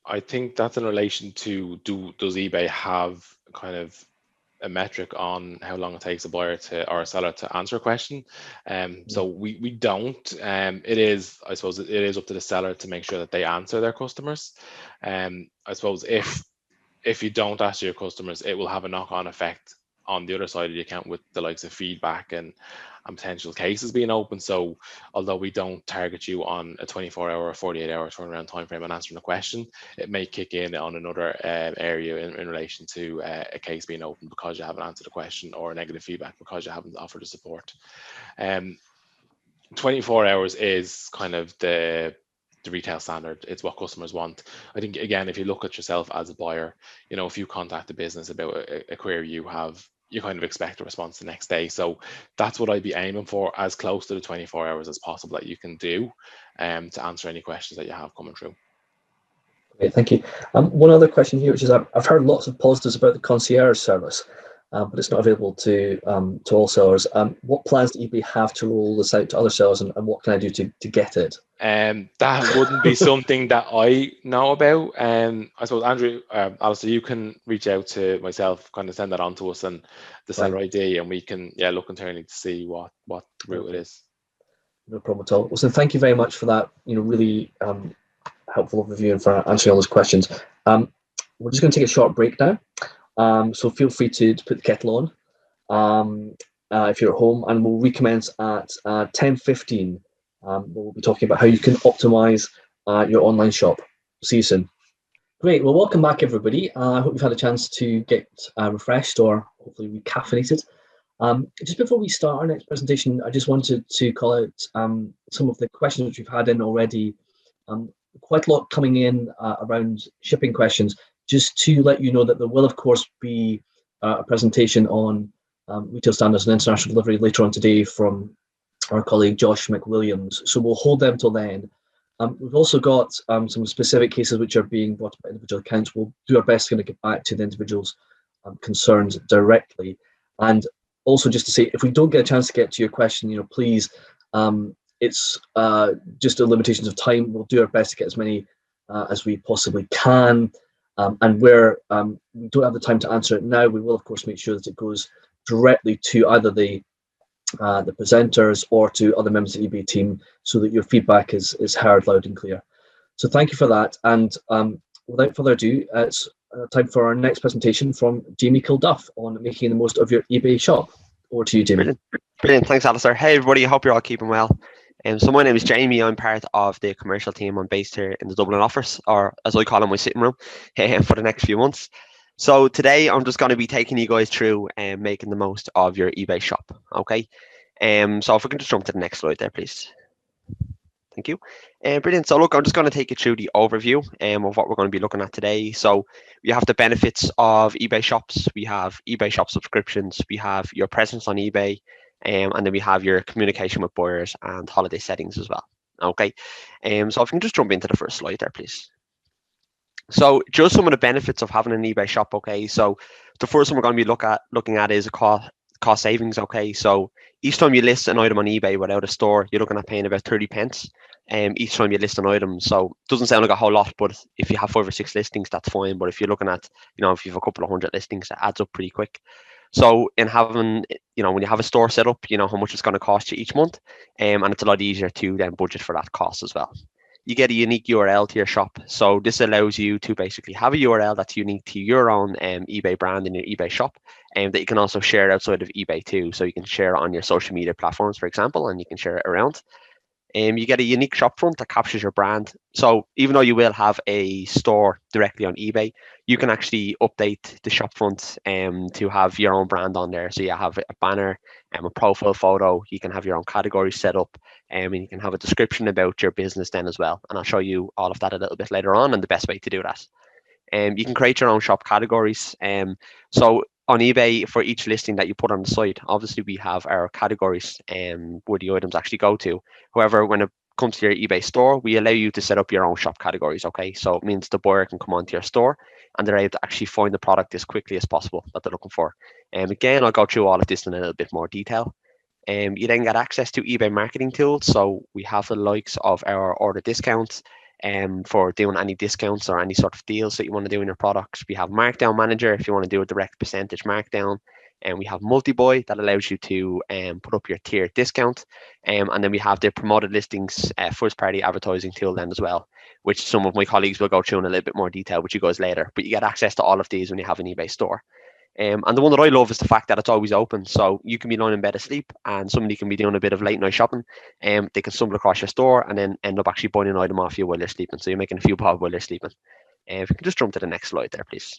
I think that's in relation to, does eBay have kind of a metric on how long it takes a buyer or a seller to answer a question? So we don't. It is, I suppose, it is up to the seller to make sure that they answer their customers. I suppose if you don't answer your customers, it will have a knock-on effect on the other side of the account with the likes of feedback and potential cases being open. So although we don't target you on a 24-hour or 48-hour turnaround time frame on answering a question, it may kick in on another area in relation to a case being open because you haven't answered a question, or negative feedback because you haven't offered the support. 24 hours is kind of the retail standard. It's what customers want. I think, again, if you look at yourself as a buyer, if you contact the business about a query you have, you kind of expect a response the next day. So that's what I'd be aiming for, as close to the 24 hours as possible that you can do to answer any questions that you have coming through. Okay, thank you. One other question here, which is, I've heard lots of positives about the concierge service, but it's not available to all sellers. What plans do eBay have to roll this out to other sellers, and what can I do to get it? That wouldn't be something that I know about. I suppose, Andrew, Alistair, you can reach out to myself, kind of send that on to us and the seller ID, and we can look internally to see what route it is. No problem at all. Well, so thank you very much for that. Really helpful overview and for answering all those questions. We're just going to take a short break now. So feel free to put the kettle on if you're at home, and we'll recommence at 10:15. We'll be talking about how you can optimize your online shop. See you soon. Great. Well, welcome back, everybody. I hope you've had a chance to get refreshed or hopefully recaffeinated. Just before we start our next presentation, I just wanted to call out some of the questions which we've had in already. Quite a lot coming in around shipping questions. Just to let you know that there will, of course, be a presentation on retail standards and international delivery later on today from our colleague Josh McWilliams. So we'll hold them till then. We've also got some specific cases which are being brought up by individual accounts. We'll do our best to kind of get back to the individuals concerned directly. And also just to say, if we don't get a chance to get to your question, please, it's just the limitations of time. We'll do our best to get as many as we possibly can. And where we don't have the time to answer it now, we will of course make sure that it goes directly to either the presenters or to other members of the eBay team, so that your feedback is heard loud and clear. So thank you for that. And without further ado, it's time for our next presentation from Jamie Kilduff on making the most of your eBay shop. Over to you, Jamie. Brilliant. Thanks, Alistair. Hey, everybody. I hope you're all keeping well. So my name is Jamie. I'm part of the commercial team. I'm based here in the Dublin office, or as I call it, my sitting room, for the next few months. So today I'm just going to be taking you guys through making the most of your eBay shop. Okay. So if we can just jump to the next slide there, please. Thank you. Brilliant. So look, I'm just going to take you through the overview of what we're going to be looking at today. So we have the benefits of eBay shops. We have eBay shop subscriptions. We have your presence on eBay. And then we have your communication with buyers and holiday settings as well. Okay. So if we can just jump into the first slide there, please. So just some of the benefits of having an eBay shop. Okay. So the first one we're going to be looking at is a cost savings. Okay. So each time you list an item on eBay without a store, you're looking at paying about 30 pence each time you list an item. So it doesn't sound like a whole lot, but if you have 5 or 6 listings, that's fine. But if you're looking at, if you have a couple of 100 listings, it adds up pretty quick. So in having, when you have a store set up, you know how much it's going to cost you each month, and it's a lot easier to then budget for that cost as well. You get a unique URL to your shop. So this allows you to basically have a URL that's unique to your own eBay brand in your eBay shop, and that you can also share outside of eBay too. So you can share it on your social media platforms, for example, and you can share it around. You get a unique shop front that captures your brand. So even though you will have a store directly on eBay, you can actually update the shop front to have your own brand on there. So you have a banner, a profile photo, you can have your own category set up, and you can have a description about your business then as well. And I'll show you all of that a little bit later on and the best way to do that. You can create your own shop categories. So on eBay, for each listing that you put on the site, obviously we have our categories where the items actually go to. However, when it comes to your eBay store, we allow you to set up your own shop categories. Okay, so it means the buyer can come onto your store and they're able to actually find the product as quickly as possible that they're looking for. Again, I'll go through all of this in a little bit more detail. You then get access to eBay marketing tools. So we have the likes of our order discounts for doing any discounts or any sort of deals that you want to do in your products. We have Markdown Manager if you want to do a direct percentage markdown. And we have multi-buy that allows you to put up your tiered discount. And then we have the promoted listings first party advertising tool then as well, which some of my colleagues will go through in a little bit more detail with you guys later. But you get access to all of these when you have an eBay store. And the one that I love is the fact that it's always open. So you can be lying in bed asleep and somebody can be doing a bit of late night shopping, and they can stumble across your store and then end up actually buying an item off you while they're sleeping. So you're making a few bob while they're sleeping. If you can just jump to the next slide there, please.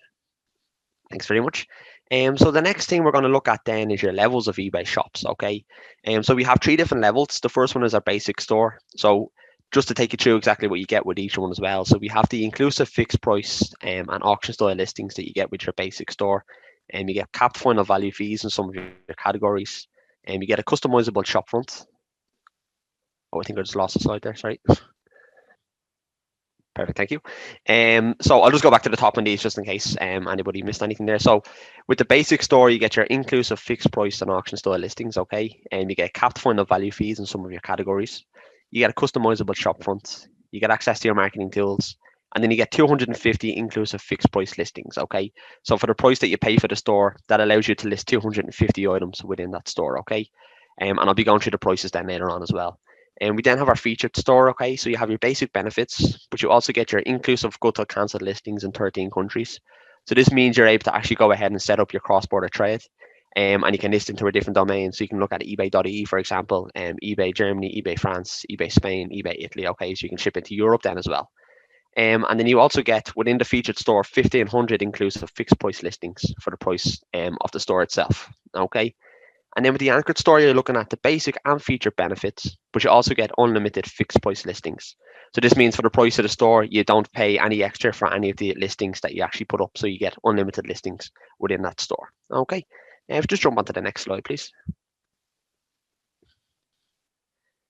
Thanks very much. So the next thing we're going to look at then is your levels of eBay shops. Okay. So we have 3 different levels. The first one is our basic store. So just to take you through exactly what you get with each one as well. So we have the inclusive fixed price and auction style listings that you get with your basic store. And you get capped final value fees in some of your categories. And you get a customizable shop front. Oh, I think I just lost the slide there. Sorry. Perfect, thank you. So I'll just go back to the top on these just in case anybody missed anything there. So with the basic store, you get your inclusive fixed price and auction style listings, okay? And you get capped final value fees in some of your categories. You get a customizable shop front. You get access to your marketing tools. And then you get 250 inclusive fixed price listings, okay? So for the price that you pay for the store, that allows you to list 250 items within that store, okay? And I'll be going through the prices then later on as well. And we then have our featured store, okay? So you have your basic benefits, but you also get your inclusive good till cancelled listings in 13 countries. So this means you're able to actually go ahead and set up your cross-border trade, and you can list into a different domain. So you can look at ebay.ie, for example, eBay Germany, eBay France, eBay Spain, eBay Italy, okay? So you can ship into Europe then as well. And then you also get within the featured store 1,500 inclusive fixed price listings for the price of the store itself, okay? And then with the anchored store, you're looking at the basic and featured benefits, but you also get unlimited fixed price listings. So this means for the price of the store, you don't pay any extra for any of the listings that you actually put up. So you get unlimited listings within that store. Okay, if you just jump onto the next slide, please.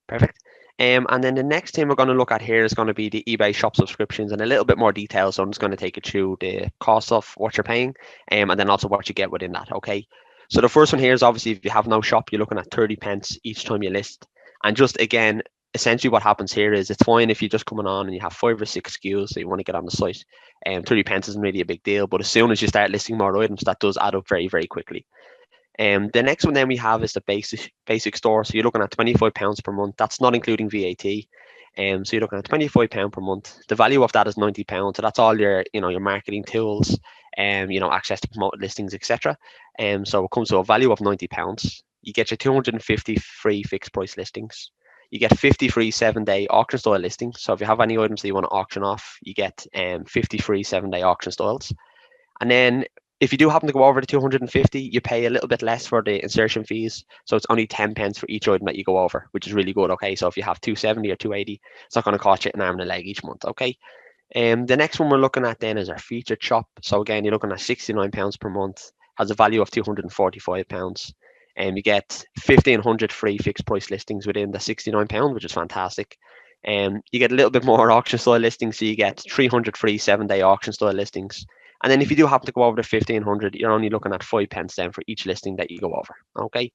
Perfect. And then the next thing we're going to look at here is going to be the eBay shop subscriptions and a little bit more detail. So I'm just going to take you through the cost of what you're paying and then also what you get within that. Okay. So the first one here is obviously if you have no shop, you're looking at 30 pence each time you list. And just again, essentially what happens here is it's fine if you're just coming on and you have 5 or 6 SKUs that you want to get on the site. 30 pence isn't really a big deal, but as soon as you start listing more items, that does add up very, very quickly. The next one then we have is the basic store. So you're looking at £25 per month. That's not including VAT. So you're looking at £25 per month. The value of that is £90. So that's all your, your marketing tools, access to promoted listings, etc. So it comes to a value of £90. You get your 250 free fixed price listings. You get 50 free 7-day auction style listings. So if you have any items that you want to auction off, you get 50 free 7-day auction styles. And then if you do happen to go over the 250, you pay a little bit less for the insertion fees. So it's only 10 pence for each item that you go over, which is really good. Okay, so if you have 270 or 280, it's not going to cost you an arm and a leg each month. Okay. The next one we're looking at then is our featured shop. So again, you're looking at £69 per month, has a value of £245. And you get 1,500 free fixed price listings within the £69, which is fantastic. You get a little bit more auction style listings, so you get 300 free 7-day auction style listings. And then if you do happen to go over the 1,500, you're only looking at 5 pence then for each listing that you go over. Okay.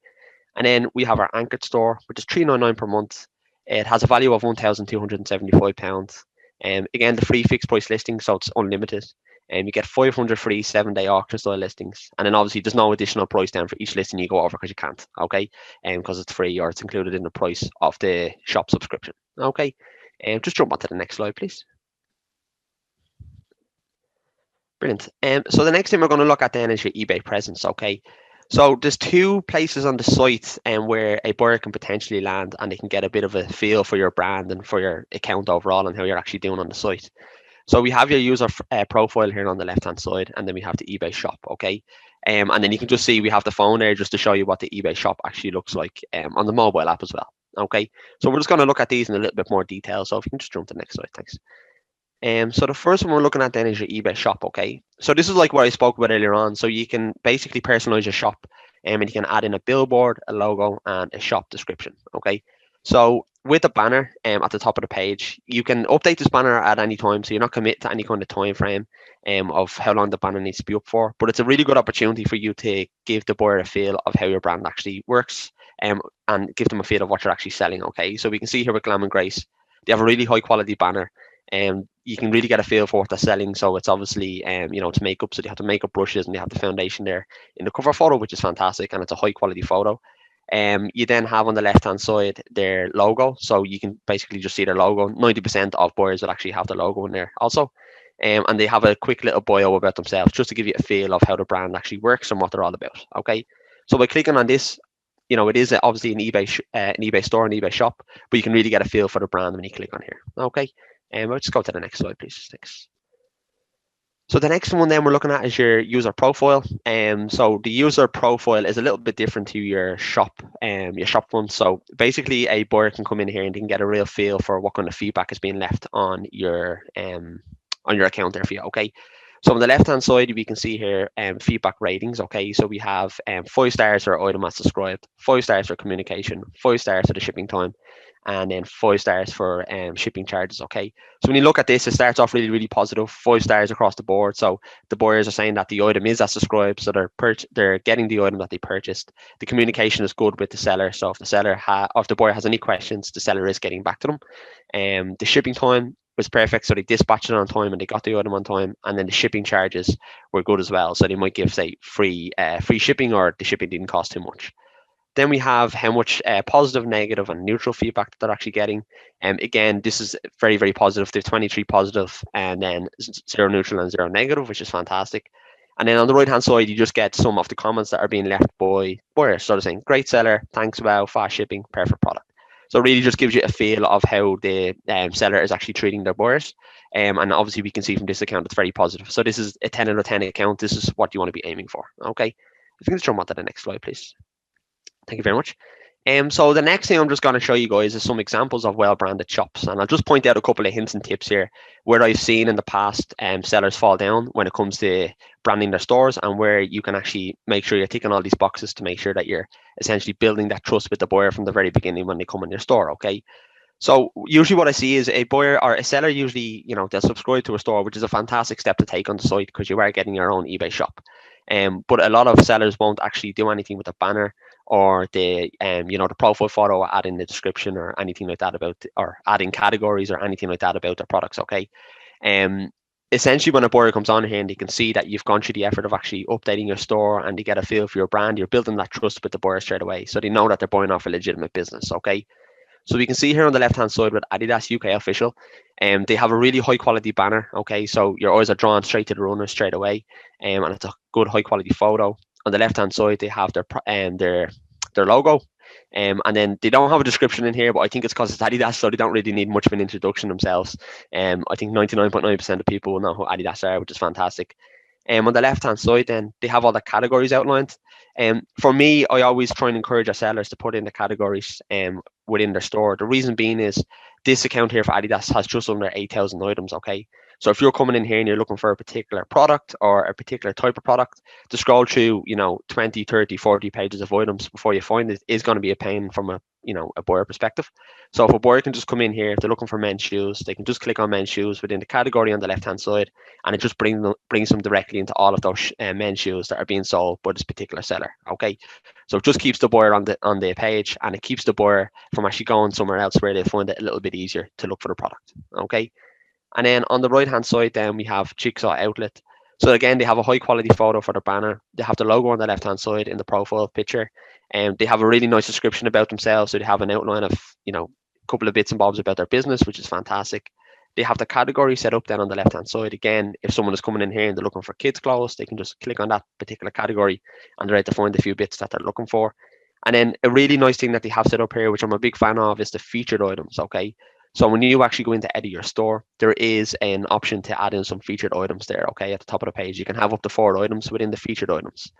And then we have our anchored store, which is £399 per month. It has a value of £1,275. Again, the free fixed price listing, so it's unlimited. You get 500 free 7-day auction style listings. And then obviously there's no additional price down for each listing you go over because you can't. Okay. Because it's free or it's included in the price of the shop subscription. Okay. Just jump onto the next slide, please. Brilliant. So the next thing we're going to look at then is your eBay presence. Okay. So there's 2 places on the site where a buyer can potentially land and they can get a bit of a feel for your brand and for your account overall and how you're actually doing on the site. So we have your user profile here on the left hand side, and then we have the eBay shop. Okay. And then you can just see we have the phone there just to show you what the eBay shop actually looks like on the mobile app as well. Okay. So we're just going to look at these in a little bit more detail. So if you can just jump to the next slide, thanks. So the first one we're looking at then is your eBay shop. Okay, so this is like what I spoke about earlier on. So you can basically personalize your shop, and you can add in a billboard, a logo, and a shop description. Okay, so with the banner at the top of the page, you can update this banner at any time. So you're not committed to any kind of time frame of how long the banner needs to be up for. But it's a really good opportunity for you to give the buyer a feel of how your brand actually works, and give them a feel of what you're actually selling. Okay, so we can see here with Glam and Grace, they have a really high quality banner. You can really get a feel for what they're selling. So it's obviously, to make up. So they have the makeup brushes and they have the foundation there in the cover photo, which is fantastic. And it's a high quality photo. You then have on the left hand side their logo. So you can basically just see their logo. 90% of buyers will actually have the logo in there also. And they have a quick little bio about themselves just to give you a feel of how the brand actually works and what they're all about. Okay. So by clicking on this, it is obviously an eBay store, an eBay shop, but you can really get a feel for the brand when you click on here. Okay. We'll just go to the next slide, please. Thanks. So the next one then we're looking at is your user profile. So the user profile is a little bit different to your shop one. So basically a buyer can come in here and they can get a real feel for what kind of feedback is being left on your account there for you. Okay. So on the left hand side, we can see here feedback ratings. Okay, so we have 5 stars for item as described, 5 stars for communication, 5 stars for the shipping time, and then 5 stars for shipping charges. Okay, so when you look at this, it starts off really, really positive, 5 stars across the board. So the buyers are saying that the item is as described, so they're getting the item that they purchased. The communication is good with the seller, so if the buyer has any questions, the seller is getting back to them. The shipping time was perfect, so they dispatched it on time and they got the item on time, and then the shipping charges were good as well, so they might give, say, free shipping, or the shipping didn't cost too much. Then we have how much positive, negative, and neutral feedback that they're actually getting. Again, this is very, very positive. There's 23 positive, and then 0 neutral and 0 negative, which is fantastic. And then on the right hand side, you just get some of the comments that are being left by buyers. So they're saying, great seller, thanks, wow, fast shipping, perfect product. So it really just gives you a feel of how the seller is actually treating their buyers. And obviously we can see from this account, it's very positive. So this is a 10 out of 10 account. This is what you want to be aiming for. Okay. If you can just jump on to the next slide, please. Thank you very much. So the next thing I'm just going to show you guys is some examples of well-branded shops, and I'll just point out a couple of hints and tips here where I've seen in the past sellers fall down when it comes to branding their stores, and where you can actually make sure you're ticking all these boxes to make sure that you're essentially building that trust with the buyer from the very beginning when they come in your store. Okay. So usually what I see is a buyer or a seller, usually, they'll subscribe to a store, which is a fantastic step to take on the site because you are getting your own eBay shop. But a lot of sellers won't actually do anything with the banner or the the profile photo, or add in the description or anything like that or adding categories or anything like that about their products. Okay. Essentially, when a buyer comes on here and they can see that you've gone through the effort of actually updating your store and they get a feel for your brand, you're building that trust with the buyer straight away, so they know that they're buying off a legitimate business. Okay. So we can see here on the left-hand side with Adidas UK Official, they have a really high-quality banner. Okay, so your eyes are drawn straight to the runner straight away, and it's a good high-quality photo. On the left-hand side, they have their logo, and then they don't have a description in here, but I think it's because it's Adidas, so they don't really need much of an introduction themselves. I think 99.9% of people will know who Adidas are, which is fantastic. On the left-hand side, then they have all the categories outlined. For me, I always try and encourage our sellers to put in the categories within their store. The reason being is this account here for Adidas has just under 8,000 items. Okay, so if you're coming in here and you're looking for a particular product or a particular type of product, to scroll through 20, 30, 40 pages of items before you find it is going to be a pain from a buyer perspective. So if a buyer can just come in here, if they're looking for men's shoes, they can just click on men's shoes within the category on the left hand side, and it just brings them directly into all of those men's shoes that are being sold by this particular seller. Okay, so it just keeps the buyer on the page, and it keeps the buyer from actually going somewhere else where they find it a little bit easier to look for the product. Okay, and then on the right hand side, then we have Jigsaw Outlet. So again, they have a high quality photo for the banner. They have the logo on the left hand side in the profile picture, and they have a really nice description about themselves. So they have an outline of a couple of bits and bobs about their business, which is fantastic. They have the category set up then on the left hand side. Again, if someone is coming in here and they're looking for kids clothes, they can just click on that particular category and they're able to find a few bits that they're looking for. And then a really nice thing that they have set up here, which I'm a big fan of, is the featured items. Okay, so when you actually go into edit your store, there is an option to add in some featured items there. Okay, at the top of the page, you can have up to 4 items within the featured items.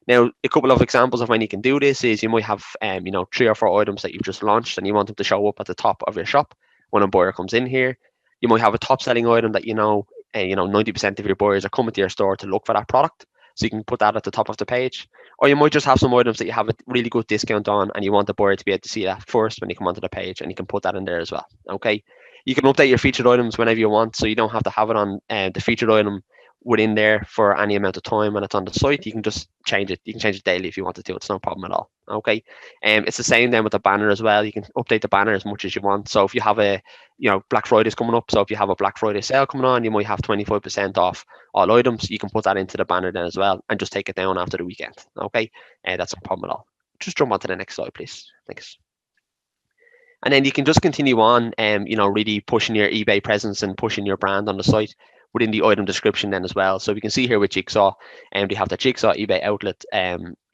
Now, a couple of examples of when you can do this is you might have 3 or 4 items that you've just launched and you want them to show up at the top of your shop when a buyer comes in here. You might have a top selling item that 90% of your buyers are coming to your store to look for that product, so you can put that at the top of the page. Or you might just have some items that you have a really good discount on and you want the buyer to be able to see that first when you come onto the page, and you can put that in there as well. Okay, you can update your featured items whenever you want, so you don't have to have it on the featured item within there for any amount of time when it's on the site. You can just change it. You can change it daily if you wanted to. It's no problem at all. Okay, it's the same then with the banner as well. You can update the banner as much as you want. So if you have a Black Friday's coming up, so if you have a Black Friday sale coming on, you might have 25% off all items. You can put that into the banner then as well and just take it down after the weekend. Okay, that's no problem at all. Just jump on to the next slide, please. Thanks. And then you can just continue on really pushing your eBay presence and pushing your brand on the site within the item description then as well. So we can see here with Jigsaw, they have the Jigsaw eBay Outlet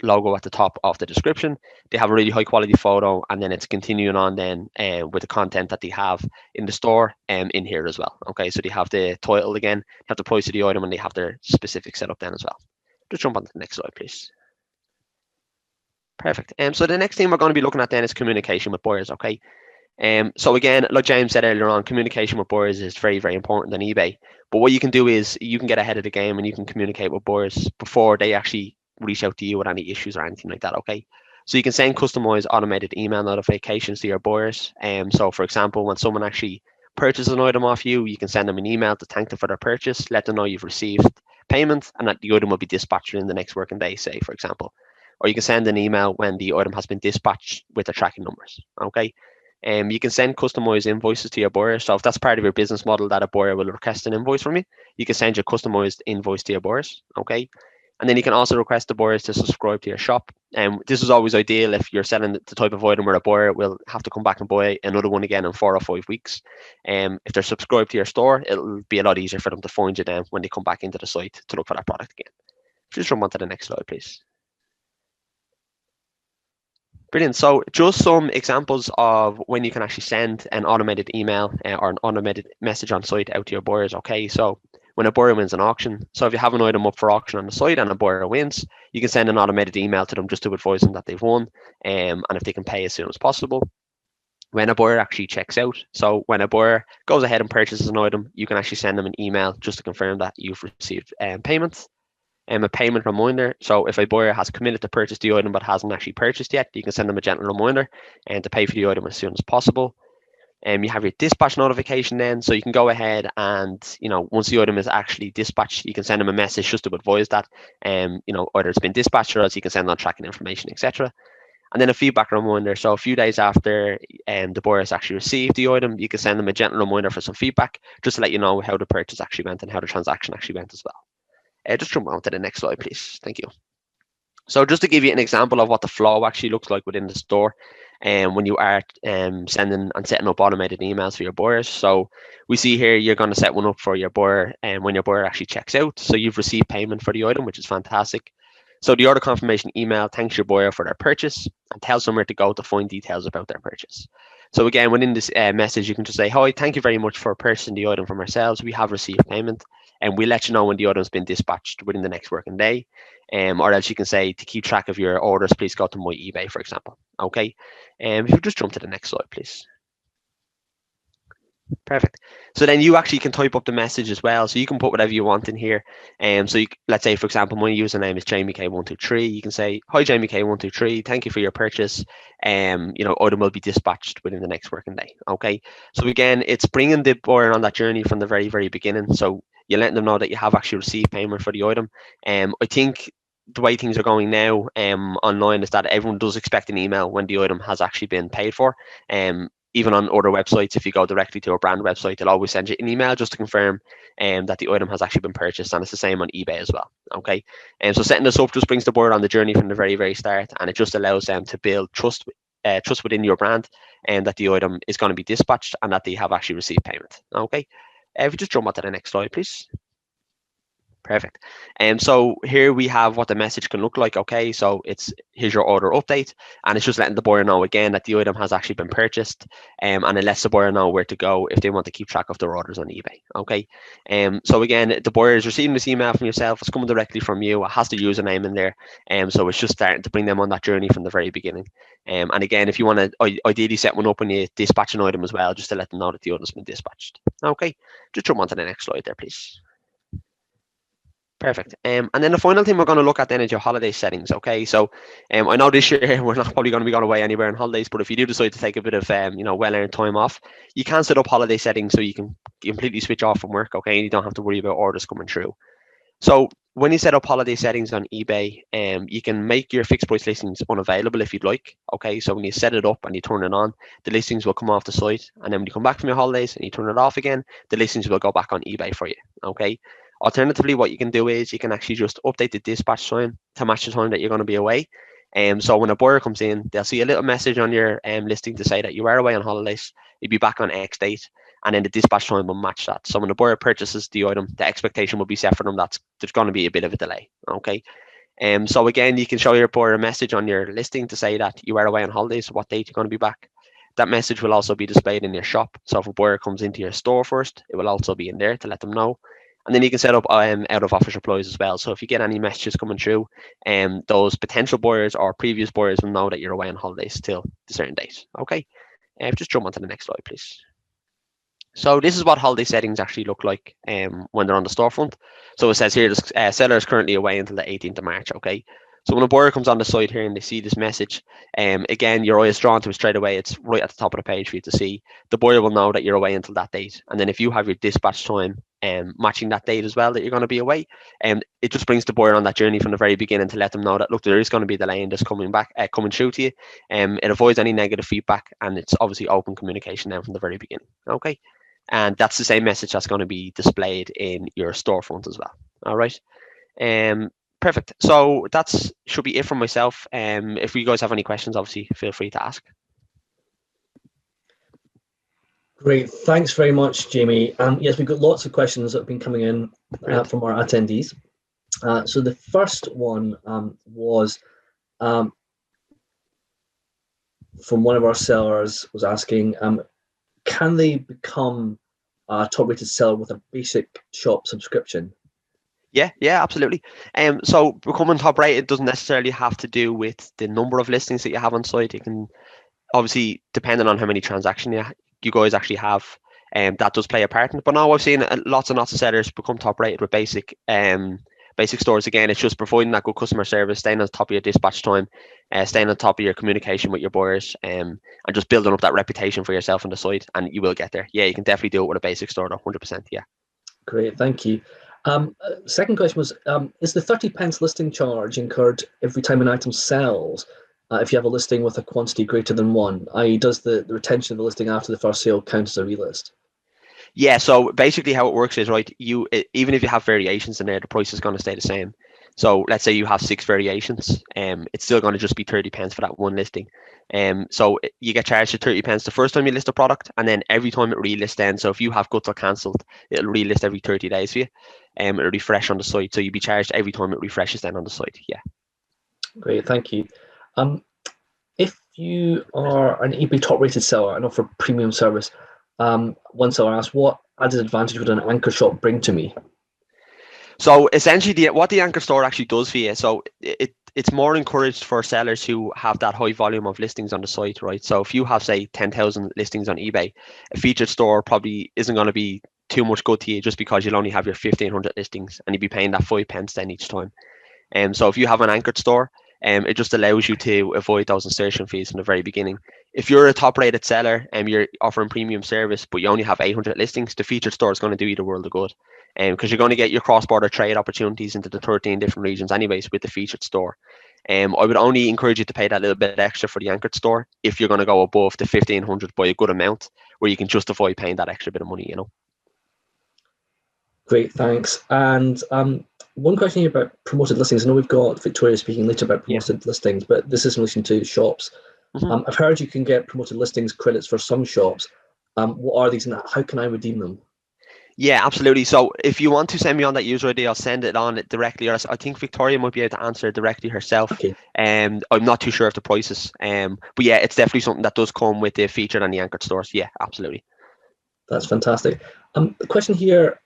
logo at the top of the description. They have a really high quality photo, and then it's continuing on then with the content that they have in the store in here as well. Okay, so they have the title again, they have the price of the item, and they have their specific setup then as well. Just jump on to the next slide, please. Perfect. So the next thing we're going to be looking at then is communication with buyers. Okay. So again, like James said earlier on, communication with buyers is very, very important on eBay. But what you can do is you can get ahead of the game and you can communicate with buyers before they actually reach out to you with any issues or anything like that. Okay, so you can send customized automated email notifications to your buyers. So for example, when someone actually purchases an item off you, you can send them an email to thank them for their purchase, let them know you've received payment and that the item will be dispatched in the next working day, say, for example. Or you can send an email when the item has been dispatched with the tracking numbers. Okay. You can send customized invoices to your buyer. So if that's part of your business model that a buyer will request an invoice from you, you can send your customized invoice to your buyers. Okay. And then you can also request the buyers to subscribe to your shop. This is always ideal if you're selling the type of item where a buyer will have to come back and buy another one again in 4 or 5 weeks. If they're subscribed to your store, it'll be a lot easier for them to find you then when they come back into the site to look for that product again. Just jump on to the next slide, please. Brilliant. So just some examples of when you can actually send an automated email or an automated message on site out to your buyers. Okay, so when a buyer wins an auction. So if you have an item up for auction on the site and a buyer wins, you can send an automated email to them just to advise them that they've won, and if they can pay as soon as possible. When a buyer actually checks out, so when a buyer goes ahead and purchases an item, you can actually send them an email just to confirm that you've received payment. A payment reminder. So if a buyer has committed to purchase the item but hasn't actually purchased yet, you can send them a gentle reminder and to pay for the item as soon as possible. You have your dispatch notification then, so you can go ahead and, once the item is actually dispatched, you can send them a message just to advise that, either it's been dispatched or else you can send on tracking information, etc. And then a feedback reminder. So a few days after the buyer has actually received the item, you can send them a gentle reminder for some feedback, just to let you know how the purchase actually went and how the transaction actually went as well. Just jump on to the next slide, please. Thank you. So just to give you an example of what the flow actually looks like within the store, when you are sending and setting up automated emails for your buyers. So we see here you're going to set one up for your buyer, and when your buyer actually checks out, so you've received payment for the item, which is fantastic. So the order confirmation email thanks your buyer for their purchase and tells them where to go to find details about their purchase. So again, within this message, you can just say, "Hi, thank you very much for purchasing the item from ourselves. We have received payment, and we'll let you know when the item's been dispatched within the next working day." Or else you can say, "To keep track of your orders, please go to my eBay," for example. Okay. If you just jump to the next slide, please. Perfect. So then you actually can type up the message as well. So you can put whatever you want in here. So let's say, for example, my username is JamieK123. You can say, "Hi, JamieK123. Thank you for your purchase. Item will be dispatched within the next working day." Okay. So again, it's bringing the buyer on that journey from the very, very beginning. So you're letting them know that you have actually received payment for the item. I think the way things are going now online is that everyone does expect an email when the item has actually been paid for. Even on other websites, if you go directly to a brand website, they'll always send you an email just to confirm that the item has actually been purchased, and it's the same on eBay as well. Okay, so setting this up just brings the buyer on the journey from the very, very start, and it just allows them to build trust within your brand, and that the item is going to be dispatched and that they have actually received payment. Okay, if you just jump on to the next slide, please. Perfect. So here we have what the message can look like. Okay, so here's your order update, and it's just letting the buyer know again that the item has actually been purchased, and it lets the buyer know where to go if they want to keep track of their orders on eBay. Okay, so again, the buyer is receiving this email from yourself. It's coming directly from you. It has the username in there, so it's just starting to bring them on that journey from the very beginning. And again, if you want to ideally set one up when you dispatch an item as well, just to let them know that the item's been dispatched. Okay, just jump on to the next slide there, please. Perfect. And then the final thing we're going to look at then is your holiday settings. Okay, so I know this year we're not probably going to be going away anywhere on holidays, but if you do decide to take a bit of well-earned time off, you can set up holiday settings so you can completely switch off from work. Okay, and you don't have to worry about orders coming through. So when you set up holiday settings on eBay, you can make your fixed price listings unavailable if you'd like. Okay, so when you set it up and you turn it on, the listings will come off the site, and then when you come back from your holidays and you turn it off again, the listings will go back on eBay for you. Okay. Alternatively, what you can do is you can actually just update the dispatch time to match the time that you're going to be away. So when a buyer comes in, they'll see a little message on your listing to say that you are away on holidays, you'll be back on X date, and then the dispatch time will match that. So when the buyer purchases the item, the expectation will be set for them that there's going to be a bit of a delay. Okay. So again, you can show your buyer a message on your listing to say that you are away on holidays, what date you're going to be back. That message will also be displayed in your shop. So if a buyer comes into your store first, it will also be in there to let them know. And then you can set up out of office replies as well. So if you get any messages coming through, those potential buyers or previous buyers will know that you're away on holidays till a certain date. Okay, just jump on to the next slide, please. So this is what holiday settings actually look like when they're on the storefront. So it says here the seller is currently away until the 18th of March. Okay, so when a buyer comes on the site here and they see this message, again, your eye is drawn to it straight away. It's right at the top of the page for you to see. The buyer will know that you're away until that date. And then if you have your dispatch time matching that date as well that you're going to be away, it just brings the buyer on that journey from the very beginning to let them know that, look, there is going to be a delay in this coming through to you. It avoids any negative feedback, and it's obviously open communication now from the very beginning. Okay, and that's the same message that's going to be displayed in your storefront as well. All right. Perfect. So that's should be it from myself. If you guys have any questions, obviously feel free to ask. Great, thanks very much, Jamie. Yes, we've got lots of questions that have been coming in from our attendees. So the first one was from one of our sellers was asking, can they become a top-rated seller with a basic shop subscription? Yeah, absolutely. So becoming top rated doesn't necessarily have to do with the number of listings that you have on site. It can obviously, depending on how many transactions you guys actually have, that does play a part in it. But now I've seen lots and lots of sellers become top rated with basic stores. Again, it's just providing that good customer service, staying on top of your dispatch time, staying on top of your communication with your buyers, and just building up that reputation for yourself on the site, and you will get there. Yeah, you can definitely do it with a basic store, 100%. Yeah. Great, thank you. Second question was, is the 30p listing charge incurred every time an item sells if you have a listing with a quantity greater than one, i.e. does the retention of the listing after the first sale count as a relist? Yeah, so basically how it works is, right, even if you have variations in there, the price is going to stay the same. So let's say you have 6 variations, it's still going to just be 30p for that one listing. So you get charged 30p the first time you list a product, and then every time it relists then. So if you have goods or cancelled, it'll relist every 30 days for you. It'll refresh on the site. So you'll be charged every time it refreshes then on the site. Yeah. Great, thank you. If you are an eBay top rated seller and offer premium service, one seller asked, what added advantage would an anchor shop bring to me? So essentially, what the anchor store actually does for you, so it's more encouraged for sellers who have that high volume of listings on the site, right? So if you have, say, 10,000 listings on eBay, a featured store probably isn't going to be too much good to you just because you'll only have your 1,500 listings and you'll be paying that 5p then each time. So if you have an anchored store, it just allows you to avoid those insertion fees from the very beginning. If you're a top rated seller and you're offering premium service, but you only have 800 listings, the featured store is going to do you the world of good. Because you're going to get your cross-border trade opportunities into the 13 different regions anyways with the featured store. I would only encourage you to pay that little bit extra for the anchored store if you're going to go above the 1,500 by a good amount, where you can justify paying that extra bit of money, Great, thanks. And one question here about promoted listings. I know we've got Victoria speaking later about promoted listings, but this is in relation to shops. Mm-hmm. I've heard you can get promoted listings credits for some shops. What are these and how can I redeem them? Yeah, absolutely. So if you want to send me on that user ID, I'll send it on directly. Or I think Victoria might be able to answer it directly herself. Okay. I'm not too sure of the prices. But yeah, it's definitely something that does come with the featured and the anchored stores. Yeah, absolutely. That's fantastic. The question here,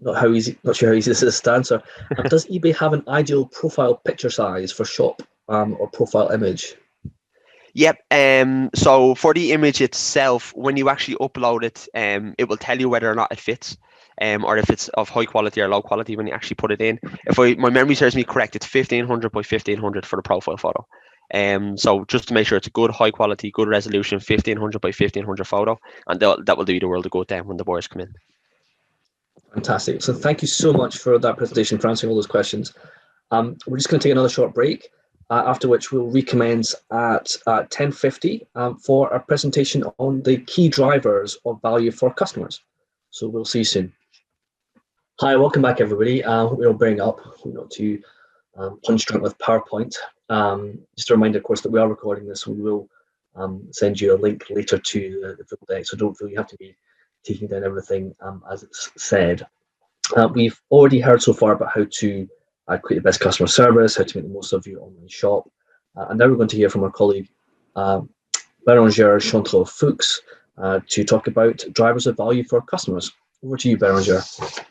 not sure how easy this is to answer. Does eBay have an ideal profile picture size for shop or profile image? Yep. So for the image itself, when you actually upload it, it will tell you whether or not it fits, or if it's of high quality or low quality when you actually put it in. If my memory serves me correct, it's 1,500 by 1,500 for the profile photo. So just to make sure it's a good high quality, good resolution, 1,500 by 1,500 photo, and that will do you the world of good then when the buyers come in. Fantastic. So thank you so much for that presentation, for answering all those questions. We're just going to take another short break, after which we'll recommence at 10:50 for a presentation on the key drivers of value for customers. So we'll see you soon. Hi, welcome back, everybody. Hope you're all bearing up. We're not too punch drunk with PowerPoint. Just a reminder, of course, that we are recording this. We will send you a link later to the full deck, so don't feel you have to be taking down everything as it's said. We've already heard so far about how to create the best customer service, how to make the most of your online shop. And now we're going to hear from our colleague, Bérengère Chantrel-Fuchs, to talk about drivers of value for customers. Over to you, Bérengère.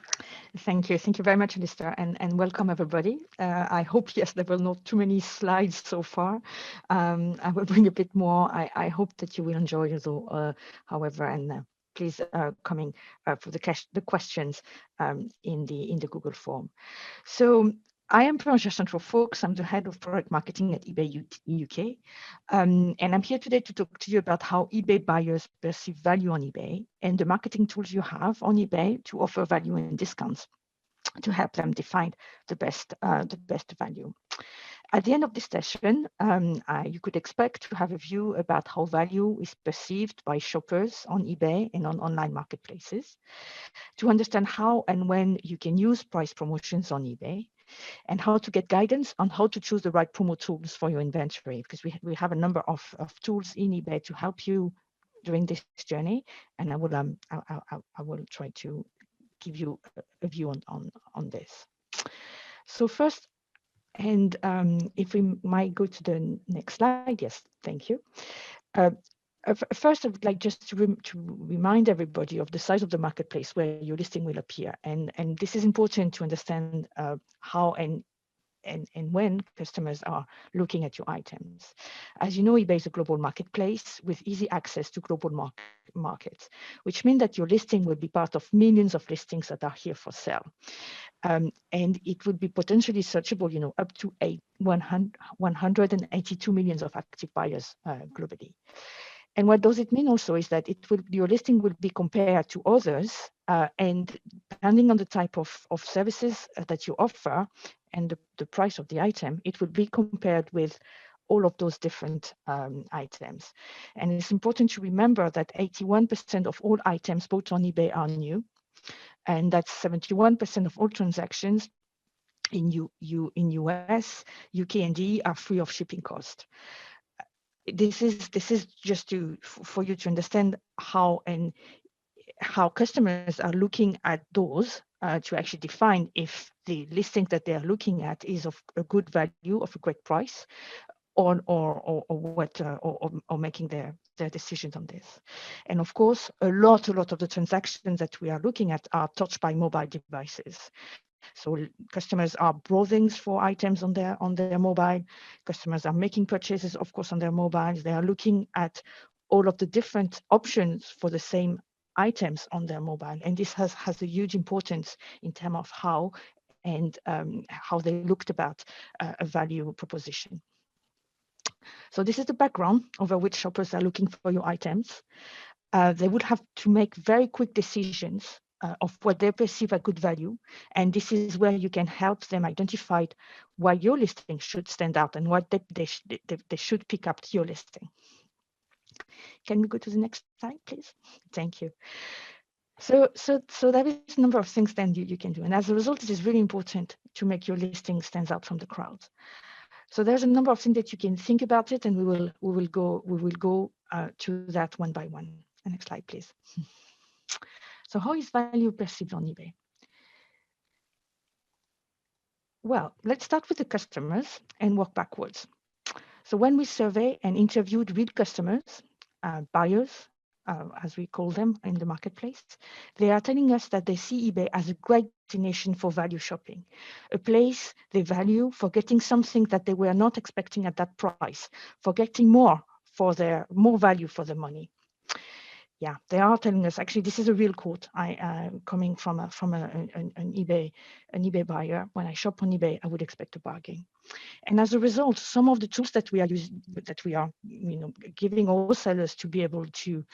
Thank you. Thank you very much, Alistair, and welcome everybody. I hope, yes, there were not too many slides so far. I will bring a bit more. I hope that you will enjoy it all, however, and please coming for the questions in the Google form. So I am Bérengère Chantrel-Fuchs. I'm the head of product marketing at eBay UK. And I'm here today to talk to you about how eBay buyers perceive value on eBay and the marketing tools you have on eBay to offer value and discounts to help them define the best value. At the end of this session, you could expect to have a view about how value is perceived by shoppers on eBay and on online marketplaces, to understand how and when you can use price promotions on eBay, and how to get guidance on how to choose the right promo tools for your inventory, because we have a number of tools in eBay to help you during this journey, and I will try to give you a view on this. So first, and if we might go to the next slide, yes, thank you. First, I would like just to remind everybody of the size of the marketplace where your listing will appear. And this is important to understand how and when customers are looking at your items. As you know, eBay is a global marketplace with easy access to global markets, which means that your listing will be part of millions of listings that are here for sale. And it would be potentially searchable, you know, up to 182 million of active buyers globally. And what does it mean also is that your listing will be compared to others, and depending on the type of services that you offer and the price of the item, it will be compared with all of those different items. And it's important to remember that 81% of all items bought on eBay are new, and that's 71% of all transactions in US, UK, and EU are free of shipping cost. This is just for you to understand how customers are looking at those to actually define if the listing that they are looking at is of a good value, of a great price, or making their decisions on this. And of course, a lot of the transactions that we are looking at are touched by mobile devices. So customers are browsing for items on their mobile. Customers are making purchases, of course, on their mobiles. They are looking at all of the different options for the same items on their mobile. And this has a huge importance in terms of how they looked about a value proposition. So this is the background over which shoppers are looking for your items. They would have to make very quick decisions of what they perceive a good value. And this is where you can help them identify why your listing should stand out and what they should pick up to your listing. Can we go to the next slide, please? Thank you. So there is a number of things then you can do. And as a result, it is really important to make your listing stand out from the crowd. So there's a number of things that you can think about it, and we will go to that one by one. The next slide, please. So how is value perceived on eBay? Well, let's start with the customers and work backwards. So when we survey and interviewed real customers, buyers, as we call them in the marketplace, they are telling us that they see eBay as a great destination for value shopping, a place they value for getting something that they were not expecting at that price, for getting more value for their money. Yeah, they are telling us, actually, this is a real quote coming from an eBay buyer. When I shop on eBay, I would expect a bargain. And as a result, some of the tools that we are using, that we are giving all sellers to be able to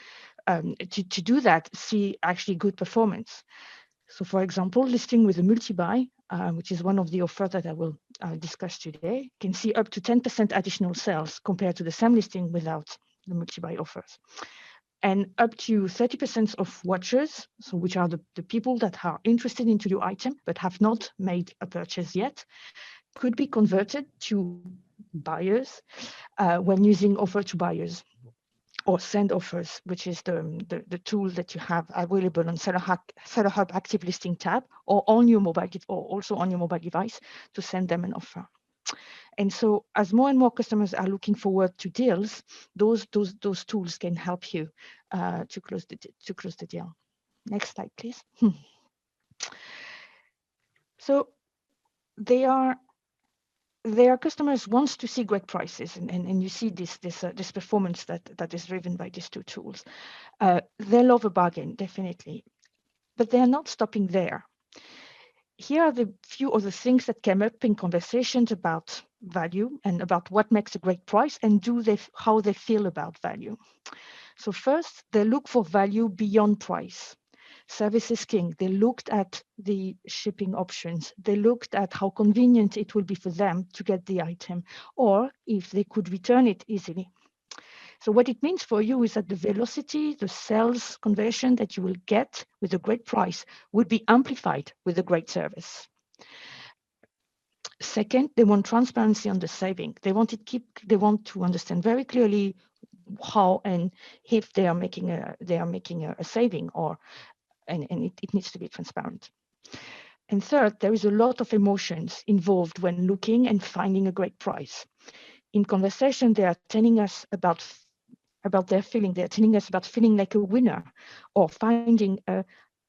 do that, see actually good performance. So for example, listing with a multi-buy, which is one of the offers that I will discuss today, can see up to 10% additional sales compared to the same listing without the multi-buy offers. And up to 30% of watchers, so which are the people that are interested into your item but have not made a purchase yet, could be converted to buyers when using offer to buyers or send offers, which is the tool that you have available on Seller Hub Active Listing tab, or on your mobile, or also on your mobile device, to send them an offer. And so as more and more customers are looking forward to deals, those tools can help you to close the deal. Next slide, please. So their customers wants to see great prices, and you see this performance that is driven by these two tools. They love a bargain, definitely, but they are not stopping there. Here are the few of the things that came up in conversations about value and about what makes a great price and how they feel about value. So first, they look for value beyond price. Service is king. They looked at the shipping options. They looked at how convenient it will be for them to get the item, or if they could return it easily. So what it means for you is that the velocity, the sales conversion that you will get with a great price would be amplified with a great service. Second, they want transparency on the saving. They want to understand very clearly how and if they are making a saving, and it needs to be transparent. And third, there is a lot of emotions involved when looking and finding a great price. In conversation, they are telling us about about their feeling. They're telling us about feeling like a winner or finding a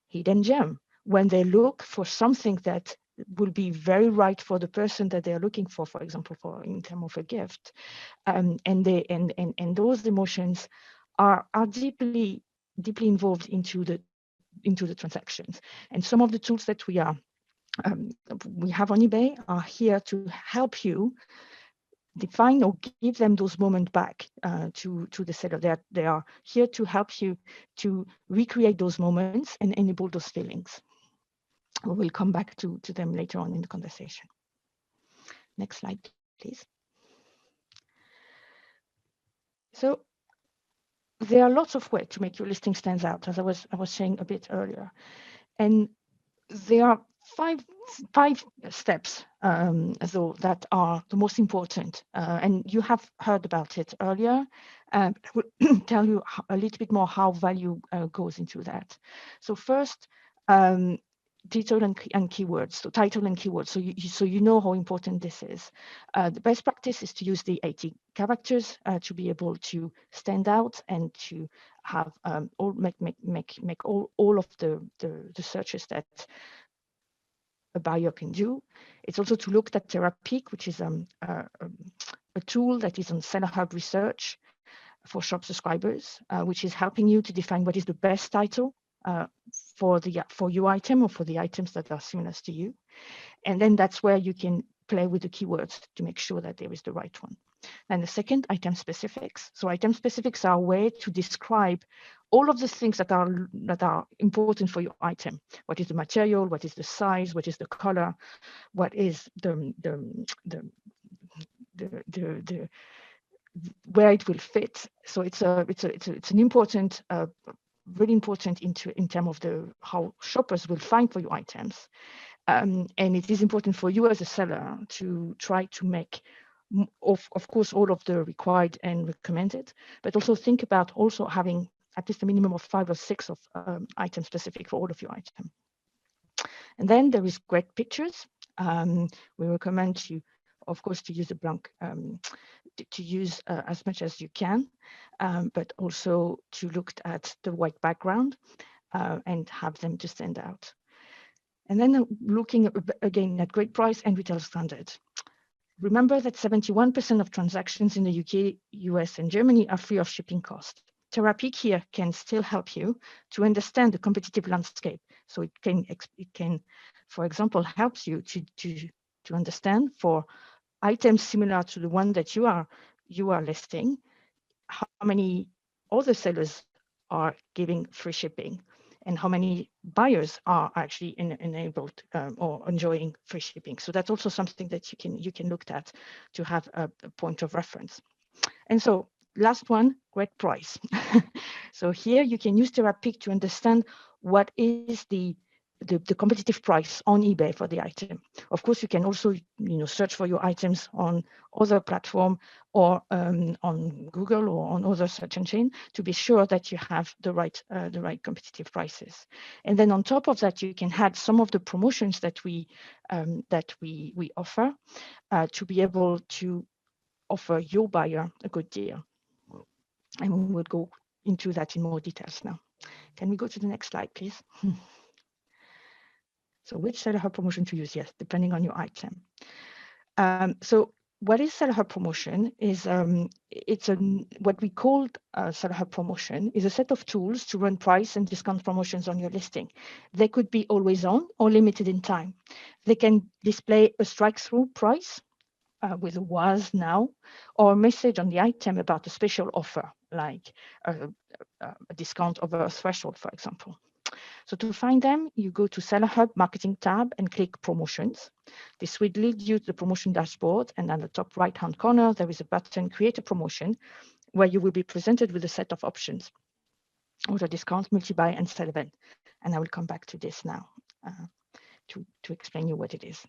hidden gem when they look for something that will be very right for the person that they're looking for example, in terms of a gift. And those emotions are deeply involved into the transactions. And some of the tools that we have on eBay are here to help you define or give them those moments back to the seller. They are here to help you to recreate those moments and enable those feelings. We'll come back to them later on in the conversation. Next slide, please. So there are lots of ways to make your listing stand out, as I was saying a bit earlier, and there are five steps though that are the most important, and you have heard about it earlier. I will tell you a little bit more how value goes into that. So first, title and keywords. So title and keywords. So you know how important this is. The best practice is to use the 80 characters to be able to stand out and to have make all of the searches that a buyer can do. It's also to look at Terapeak, which is a tool that is on Seller Hub Research for shop subscribers, which is helping you to define what is the best title for your item or for the items that are similar to you. And then that's where you can play with the keywords to make sure that there is the right one. And the second, item specifics. So item specifics are a way to describe all of the things that are important for your item. What is the material? What is the size? What is the color? What is the where it will fit? So it's an important, really important in terms of how shoppers will find for your items. And it is important for you as a seller to try to make, of course, all of the required and recommended, but also think about also having at least a minimum of 5 or 6 of items specific for all of your items. And then there is great pictures. We recommend you, of course, to use a blank, to use as much as you can, but also to look at the white background and have them to stand out. And then looking again at great price and retail standards. Remember that 71% of transactions in the UK, US, and Germany are free of shipping costs. Terapeak here can still help you to understand the competitive landscape. So it can, for example, helps you to understand for items similar to the one that you are listing, how many other sellers are giving free shipping, and how many buyers are actually enabled or enjoying free shipping. So that's also something that you can look at to have a point of reference. And so last one, great price. So here you can use Terapeak to understand what is the competitive price on eBay for the item. Of course, you can also search for your items on other platform or on Google or on other search engine to be sure that you have the right competitive prices. And then on top of that, you can add some of the promotions that we offer to be able to offer your buyer a good deal. And we will go into that in more details now. Can we go to the next slide, please? So which Seller Hub promotion to use? Yes, depending on your item. So what is Seller Hub promotion is what we call Seller Hub promotion is a set of tools to run price and discount promotions on your listing. They could be always on or limited in time. They can display a strike-through price with a was now, or a message on the item about a special offer, like a discount over a threshold, for example. So to find them, you go to Seller Hub Marketing tab and click Promotions. This will lead you to the promotion dashboard, and at the top right-hand corner, there is a button Create a Promotion, where you will be presented with a set of options, auto discount, multi-buy, and sell event. And I will come back to this now to explain you what it is.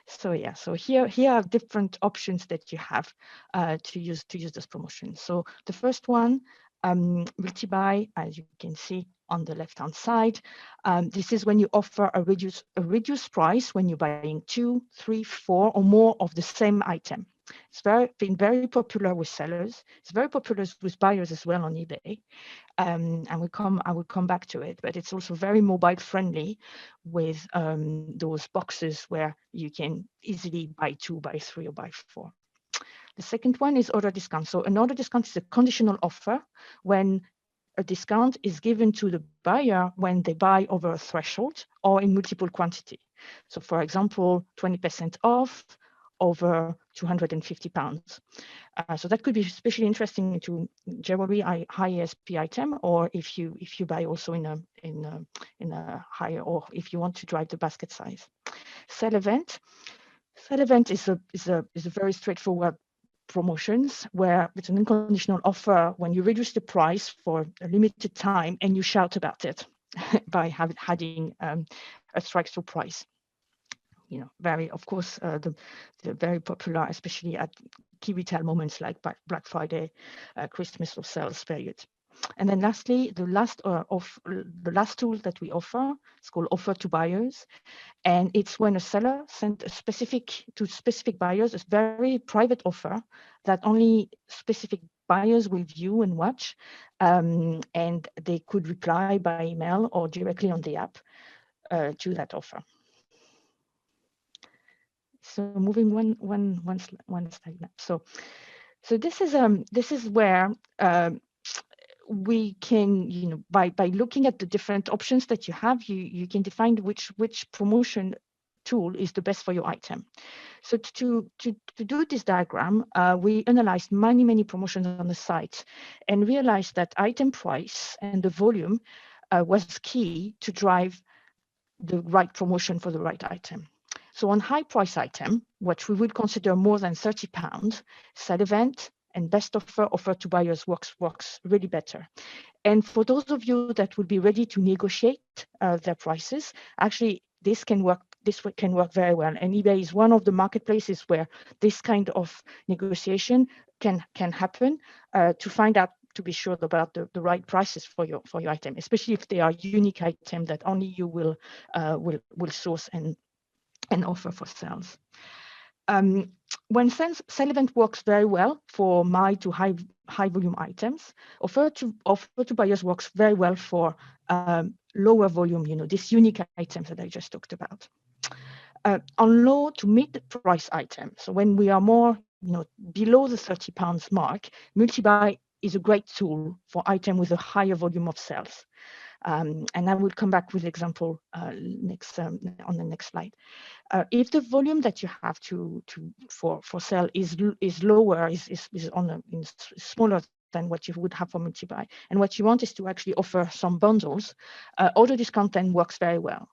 So yeah, so here are different options that you have to use this promotion. So the first one, multi-buy, as you can see on the left-hand side. This is when you offer a reduced price when you're buying 2, 3, 4 or more of the same item. It's been very popular with sellers. It's very popular with buyers as well on eBay. And I will come back to it, but it's also very mobile friendly with those boxes where you can easily buy 2, buy 3, or buy 4. The second one is order discount. So an order discount is a conditional offer when a discount is given to the buyer when they buy over a threshold or in multiple quantity. So for example, 20% off over £250. So that could be especially interesting into jewelry, high ASP item, or if you buy also in a higher, or if you want to drive the basket size. Sell event is a very straightforward promotions where it's an unconditional offer when you reduce the price for a limited time and you shout about it by adding a strike-through price. You know, the very popular, especially at key retail moments like Black Friday, Christmas or sales period. And then lastly, the last tool that we offer is called offer to buyers. And it's when a seller sent to specific buyers a very private offer that only specific buyers will view and watch, and they could reply by email or directly on the app to that offer. So moving one slide up. So this is where we can, you know, by looking at the different options that you have, you can define which promotion tool is the best for your item. So to do this diagram, we analyzed many promotions on the site and realized that item price and the volume was key to drive the right promotion for the right item. So on high price item, which we would consider more than £30, sell event and best offer to buyers works really better. And for those of you that would be ready to negotiate their prices, actually this can work very well. And eBay is one of the marketplaces where this kind of negotiation can happen to find out, to be sure about the right prices for your item, especially if they are unique item that only you will source and offer for sales. When sell event works very well for mild to high volume items, offer to buyers works very well for lower volume, you know, these unique items that I just talked about. On low to mid price items, so when we are more, you know, below the £30 mark, multi-buy is a great tool for item with a higher volume of sales. And I will come back with example next on the next slide. If the volume that you have for sale is lower, is smaller than what you would have for multi-buy, and what you want is to actually offer some bundles, order discount then works very well.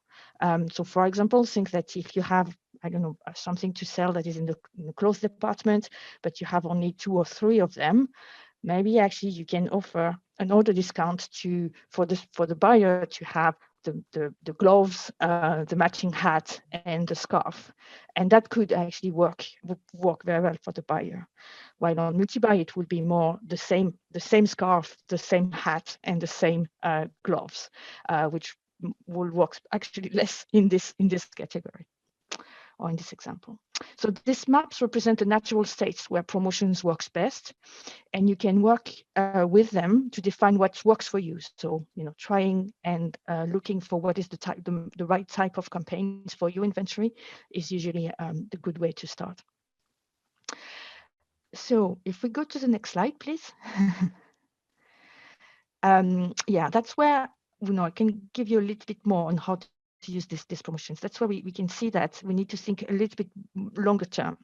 So for example, think that if you have, I don't know, something to sell that is in the clothes department, but you have only 2 or 3 of them, maybe actually you can offer an order discount for the buyer to have the gloves, the matching hat, and the scarf, and that could actually work very well for the buyer. While on multi-buy, it would be more the same scarf, the same hat, and the same gloves, which will work actually less in this category or in this example. So these maps represent the natural states where promotions works best, and you can work with them to define what works for you. So, you know, trying and looking for what is the right type of campaigns for your inventory is usually the good way to start. So if we go to the next slide, please. Yeah, that's where, you know, I can give you a little bit more on how to use these promotions. That's where we can see that we need to think a little bit longer term.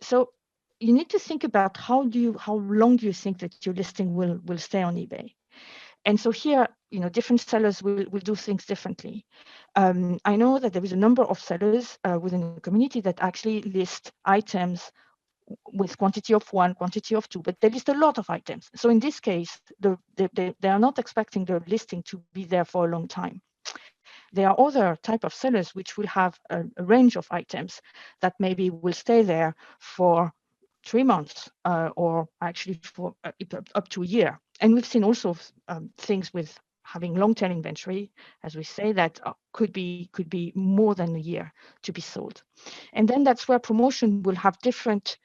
So you need to think about how long do you think that your listing will stay on eBay? And so here, you know, different sellers will do things differently. I know that there is a number of sellers within the community that actually list items with quantity of 1, quantity of 2, but they list a lot of items. So in this case, they are not expecting their listing to be there for a long time. There are other type of sellers which will have a range of items that maybe will stay there for 3 months or actually for up to a year. And we've seen also things with having long-tail inventory, as we say, that could be more than a year to be sold. And then that's where promotion will have different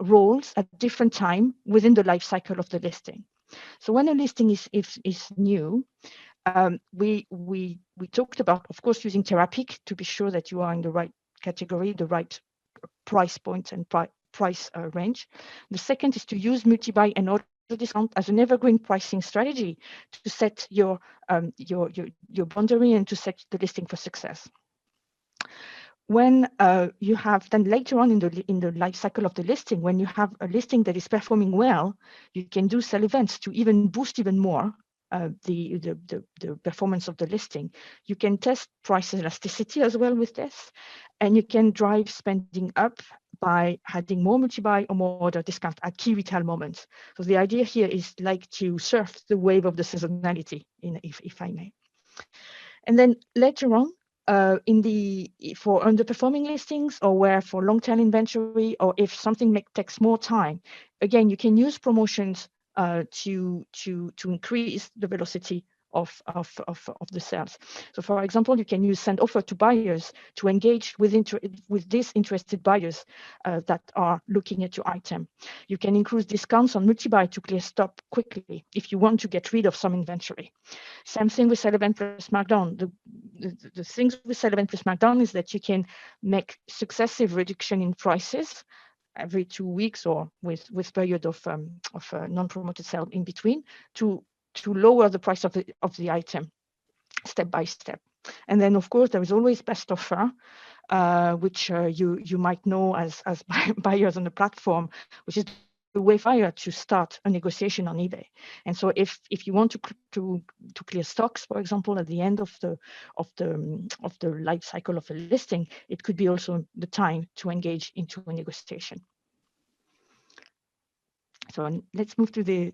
roles at different time within the life cycle of the listing. So when a listing is new, we talked about, of course, using Therapeak to be sure that you are in the right category, the right price point and price range. The second is to use multi-buy and auto discount as an evergreen pricing strategy to set your boundary and to set the listing for success. When you have then later on in the life cycle of the listing, when you have a listing that is performing well, you can do sell events to even boost even more the performance of the listing. You can test price elasticity as well with this, and you can drive spending up by adding more multi-buy or more order discount at key retail moments. So the idea here is like to surf the wave of the seasonality, if I may. And then later on, for underperforming listings, or where for long-tail inventory, or if something takes more time, again, you can use promotions to increase the velocity of the sales. So for example, you can use send offer to buyers to engage with these interested buyers that are looking at your item. You can increase discounts on multi-buy to clear stock quickly if you want to get rid of some inventory. Same thing with sell event plus markdown. The things with sell event plus markdown is that you can make successive reduction in prices every 2 weeks, or with period of non-promoted sale in between, to lower the price of the item step by step. And then of course there is always best offer, which you might know as buyers on the platform, which is the way to start a negotiation on eBay. And so if you want to clear stocks, for example, at the end of the life cycle of a listing, it could be also the time to engage into a negotiation. So let's move to the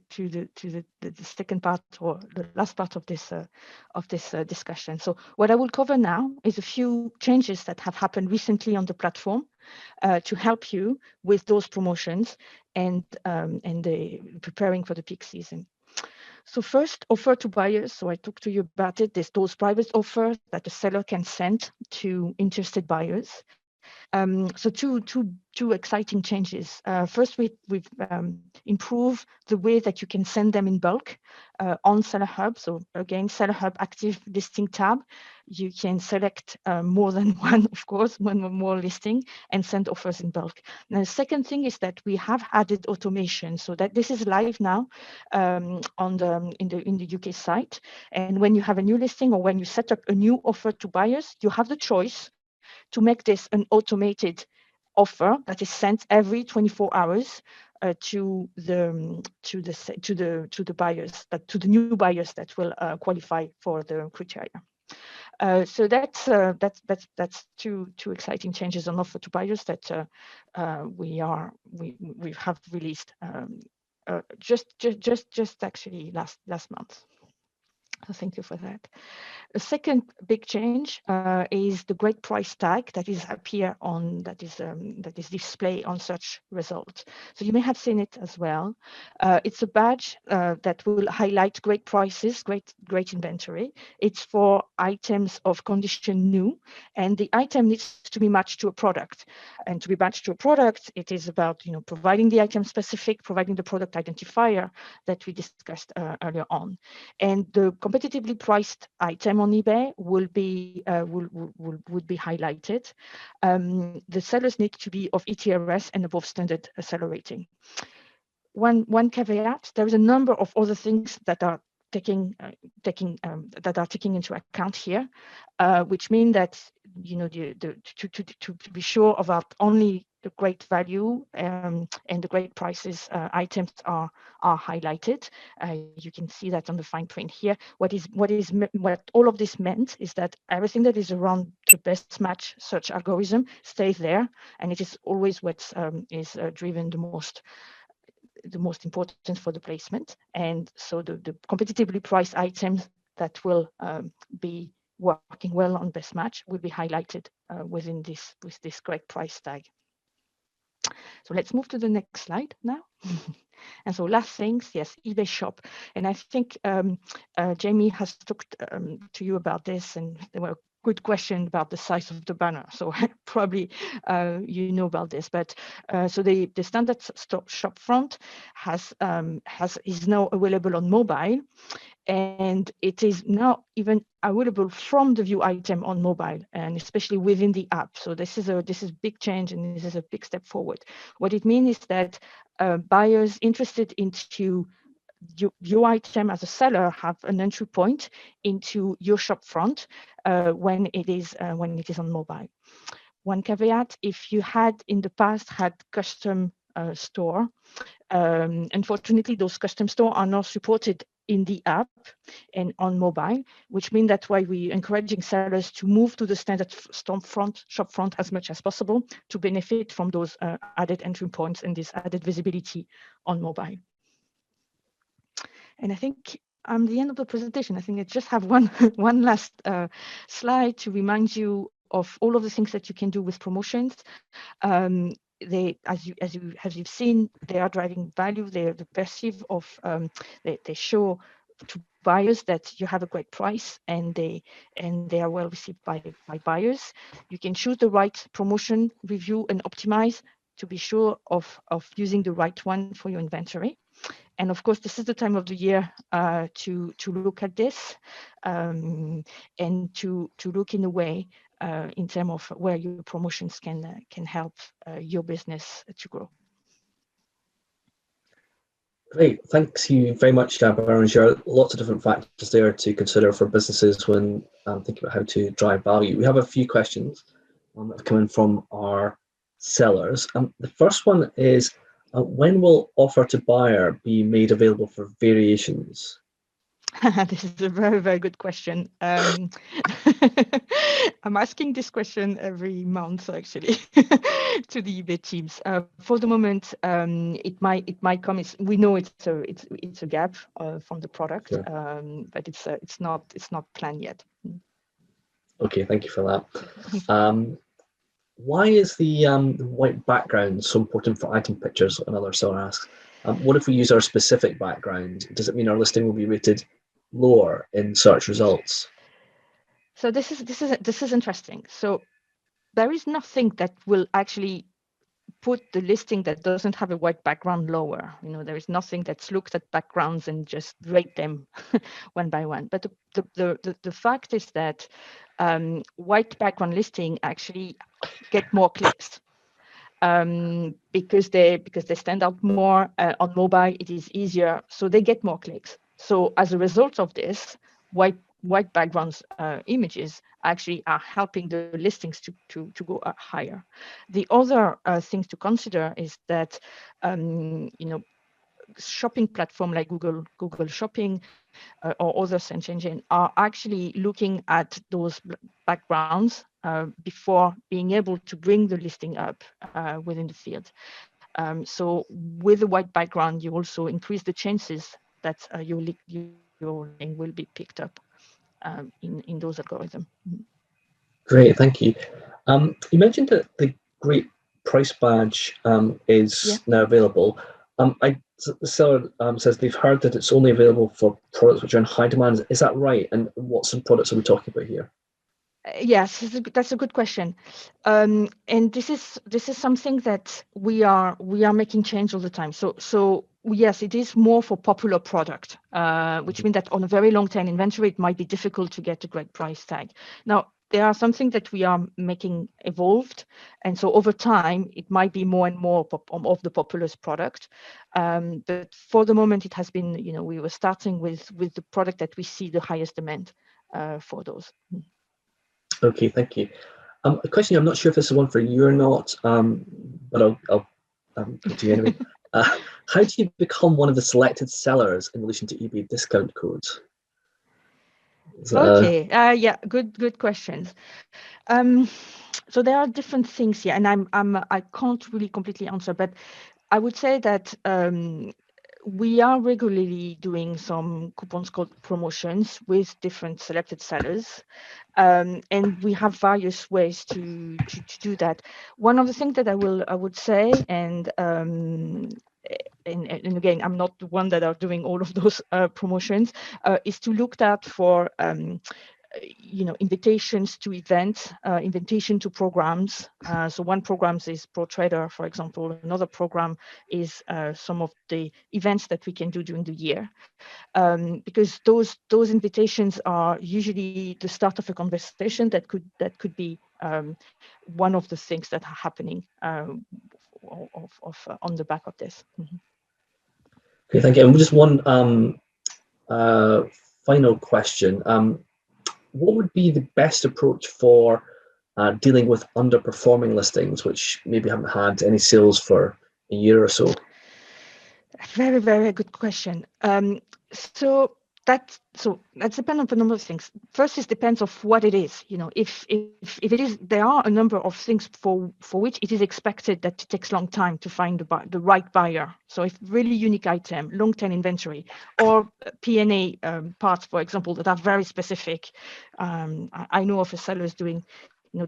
second part, or the last part of this discussion. So what I will cover now is a few changes that have happened recently on the platform to help you with those promotions and preparing for the peak season. So first, offer to buyers. So I talked to you about it. There's those private offers that the seller can send to interested buyers. So two exciting changes. First, we've improved the way that you can send them in bulk on Seller Hub. So again, Seller Hub active listing tab. You can select more than one, of course, one or more listing, and send offers in bulk. Now, the second thing is that we have added automation, so that this is live now in the UK site. And when you have a new listing, or when you set up a new offer to buyers, you have the choice to make this an automated offer that is sent every 24 hours to the buyers, to the new buyers that will qualify for the criteria. So that's two exciting changes on offer to buyers that we have released just actually last month. So thank you for that. A second big change is the great price tag that is that is displayed on search results. So you may have seen it as well. It's a badge that will highlight great prices, great inventory. It's for items of condition new, and the item needs to be matched to a product. And to be matched to a product, it is about providing the item specific, providing the product identifier that we discussed earlier on, and the competitively priced item on eBay would be highlighted. The sellers need to be of ETRS and above standard seller rating. One caveat: there is a number of other things that are taking into account here, which mean that to be sure about only the great value and the great prices items are highlighted. You can see that on the fine print here. What all of this meant is that everything that is around the best match search algorithm stays there, and it is always what is driven the most important for the placement. And so the competitively priced items that will be working well on best match will be highlighted with this great price tag. So let's move to the next slide now. And so last things, yes, eBay Shop. And I think Jamie has talked to you about this, and there were good question about the size of the banner. So probably you know about this, but so the standard shop front is now available on mobile, and it is now even available from the view item on mobile, and especially within the app. So this is a big change, and this is a big step forward. What it means is that buyers interested into your item as a seller have an entry point into your shop front when it is on mobile. One caveat: if you had in the past had custom store, unfortunately those custom store are not supported in the app and on mobile, which means that's why we're encouraging sellers to move to the standard shop front as much as possible to benefit from those added entry points and this added visibility on mobile. And I think I'm the end of the presentation. I think I just have one last slide to remind you of all of the things that you can do with promotions. As you've seen, they are driving value. They are the perceive of they show to buyers that you have a great price, and they are well received by buyers. You can choose the right promotion, review, and optimize to be sure of using the right one for your inventory. And of course, this is the time of the year to look at this and to look in a way in terms of where your promotions can help your business to grow. Great, thanks you very much, Baron. There are lots of different factors there to consider for businesses when thinking about how to drive value. We have a few questions that have come in from our sellers. The first one is, when will offer to buyer be made available for variations? This is a very, very good question. I'm asking this question every month, actually, to the eBay teams. For the moment, it might come. We know it's a gap from the product, sure. But it's not planned yet. Okay, thank you for that. Why is the white background so important for item pictures? Another seller asks. What if we use our specific background? Does it mean our listing will be rated lower in search results? So this is interesting. So there is nothing that will actually put the listing that doesn't have a white background lower. There is nothing that's looked at backgrounds and just rate them one by one. But the fact is that white background listing actually get more clicks because they stand out more on mobile. It is easier, so they get more clicks. So as a result of this, white backgrounds images actually are helping the listings to go up higher. The other things to consider is that shopping platform like Google Shopping or other search engine are actually looking at those backgrounds before being able to bring the listing up within the field. So with the white background, you also increase the chances that your link will be picked up in those algorithms. Great, thank you. You mentioned that the Great Price Badge is now available. The seller says they've heard that it's only available for products which are in high demand. Is that right? And what sort of products are we talking about here? Yes, that's a good question, and this is something that we are making change all the time. So yes, it is more for popular product, which means that on a very long tail inventory, it might be difficult to get a great price tag. Now, there are something that we are making evolved, and so over time, it might be more and more of the popular product. But for the moment, it has been, we were starting with the product that we see the highest demand for those. Okay, thank you. A question, I'm not sure if this is one for you or not, but I'll put to you anyway. How do you become one of the selected sellers in relation to eBay discount codes? Okay, yeah, good questions. So there are different things here, and I can't really completely answer, but I would say that we are regularly doing some coupons code promotions with different selected sellers. And we have various ways to do that. One of the things that I would say, and again, I'm not the one that are doing all of those promotions, is to look at for invitations to events, invitation to programs. So one program is Pro Trader, for example. Another program is some of the events that we can do during the year. Because those invitations are usually the start of a conversation that could be one of the things that are happening on the back of this. Mm-hmm. Okay, thank you. And just one final question. What would be the best approach for dealing with underperforming listings, which maybe haven't had any sales for a year or so? Very, very good question. So that depends on a number of things. First, it depends of what it is. If it is, there are a number of things for which it is expected that it takes long time to find the right buyer. So if really unique item, long tail inventory, or P&A parts, for example, that are very specific. I know of a sellers doing,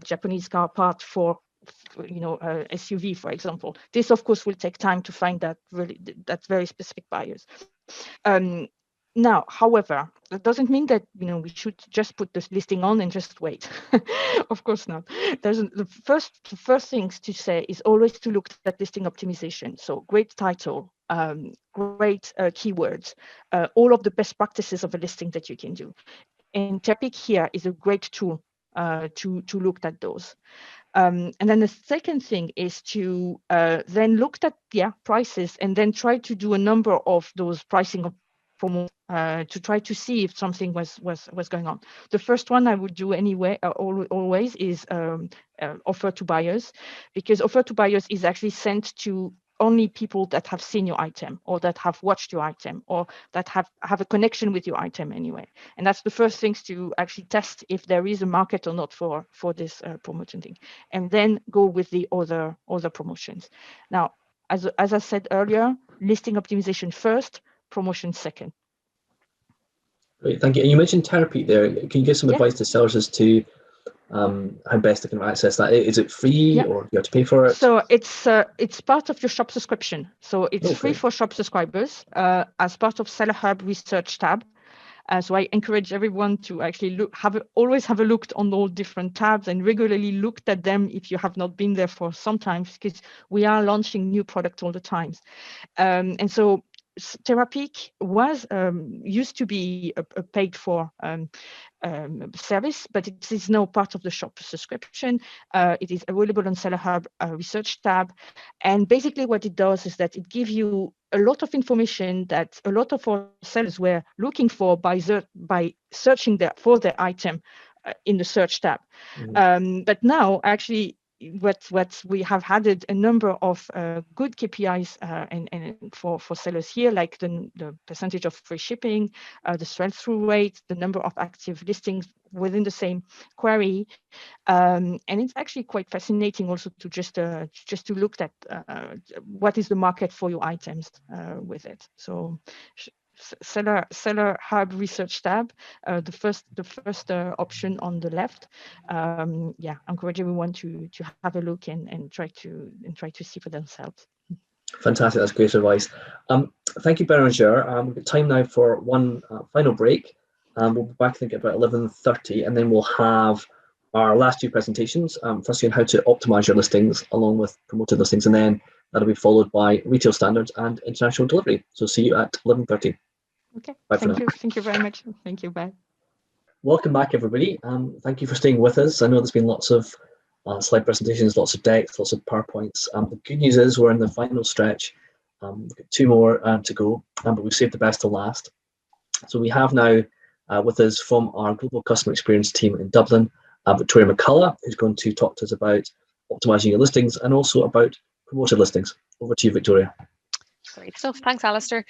Japanese car part for SUV, for example. This, of course, will take time to find that very specific buyers. Now, however, that doesn't mean that we should just put this listing on and just wait. Of course not. The first things to say is always to look at listing optimization. So great title, great keywords, all of the best practices of a listing that you can do. And Terapeak here is a great tool to look at those. And then the second thing is to then look at prices and then try to do a number of those pricing of promo to try to see if something was going on. The first one I would do anyway, always is offer to buyers, because offer to buyers is actually sent to only people that have seen your item or that have watched your item or that have a connection with your item anyway. And that's the first things to actually test if there is a market or not for this promotion thing, and then go with the other promotions. Now, as I said earlier, listing optimization first, promotion second. Great, thank you. And you mentioned Terapeak there. Can you give some advice to sellers as to how best they can access that? Is it free or do you have to pay for it? So it's part of your shop subscription. So it's free for shop subscribers as part of Seller Hub Research tab. So I encourage everyone to actually always have a look on all different tabs and regularly look at them if you have not been there for some time, because we are launching new products all the time. And so Terapeak was used to be a paid for service, but it is now part of the shop subscription. It is available on Seller Hub Research tab, and basically what it does is that it gives you a lot of information that a lot of our sellers were looking for by searching for their item in the search tab. Mm-hmm. But now actually what we have added a number of good KPIs and for sellers here, like the percentage of free shipping, the sell-through rate, the number of active listings within the same query, and it's actually quite fascinating also to just to look at what is the market for your items with it. So Seller Hub Research tab, the first option on the left. Encourage everyone to have a look and try to see for themselves. Fantastic, that's great advice. Thank you, Bérengère. We've got time now for one final break. We'll be back, I think, at about 11:30, and then we'll have our last two presentations. Firstly, on how to optimize your listings along with promoted listings, and then that'll be followed by retail standards and international delivery. So see you at 11:30. Okay, thank you. Thank you very much. Thank you, bye. Welcome back, everybody. Thank you for staying with us. I know there's been lots of slide presentations, lots of decks, lots of PowerPoints. The good news is we're in the final stretch. We've got two more to go, but we've saved the best to last. So we have now with us from our Global Customer Experience team in Dublin, Victoria McCullough, who's going to talk to us about optimizing your listings and also about promoted listings. Over to you, Victoria. Great stuff. Thanks, Alistair.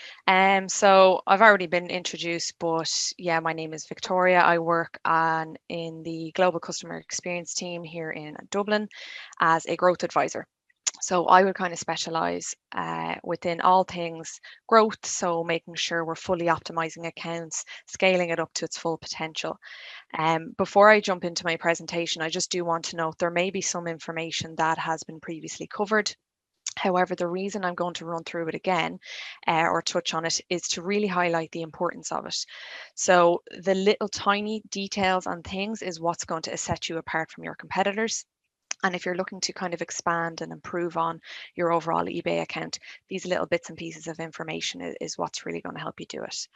So I've already been introduced, but yeah, my name is Victoria. I work in the Global Customer Experience team here in Dublin as a growth advisor. So I would kind of specialize within all things growth, so making sure we're fully optimizing accounts, scaling it up to its full potential. Before I jump into my presentation, I just do want to note there may be some information that has been previously covered. However, the reason I'm going to run through it again or touch on it is to really highlight the importance of it. So the little tiny details and things is what's going to set you apart from your competitors. And if you're looking to kind of expand and improve on your overall eBay account, these little bits and pieces of information is what's really going to help you do it.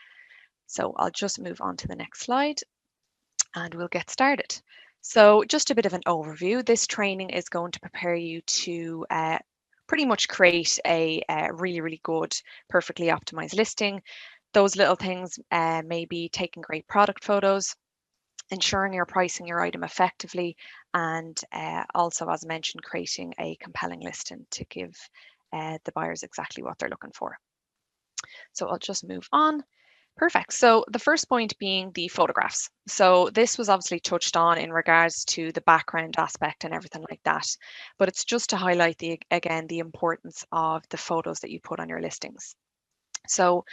So I'll just move on to the next slide and we'll get started. So just a bit of an overview. This training is going to prepare you to pretty much create a really, really good, perfectly optimized listing. Those little things may be taking great product photos, ensuring you're pricing your item effectively, and also, as mentioned, creating a compelling listing to give the buyers exactly what they're looking for. So I'll just move on. Perfect. So the first point being the photographs. So this was obviously touched on in regards to the background aspect and everything like that, but it's just to highlight again the importance of the photos that you put on your listings. So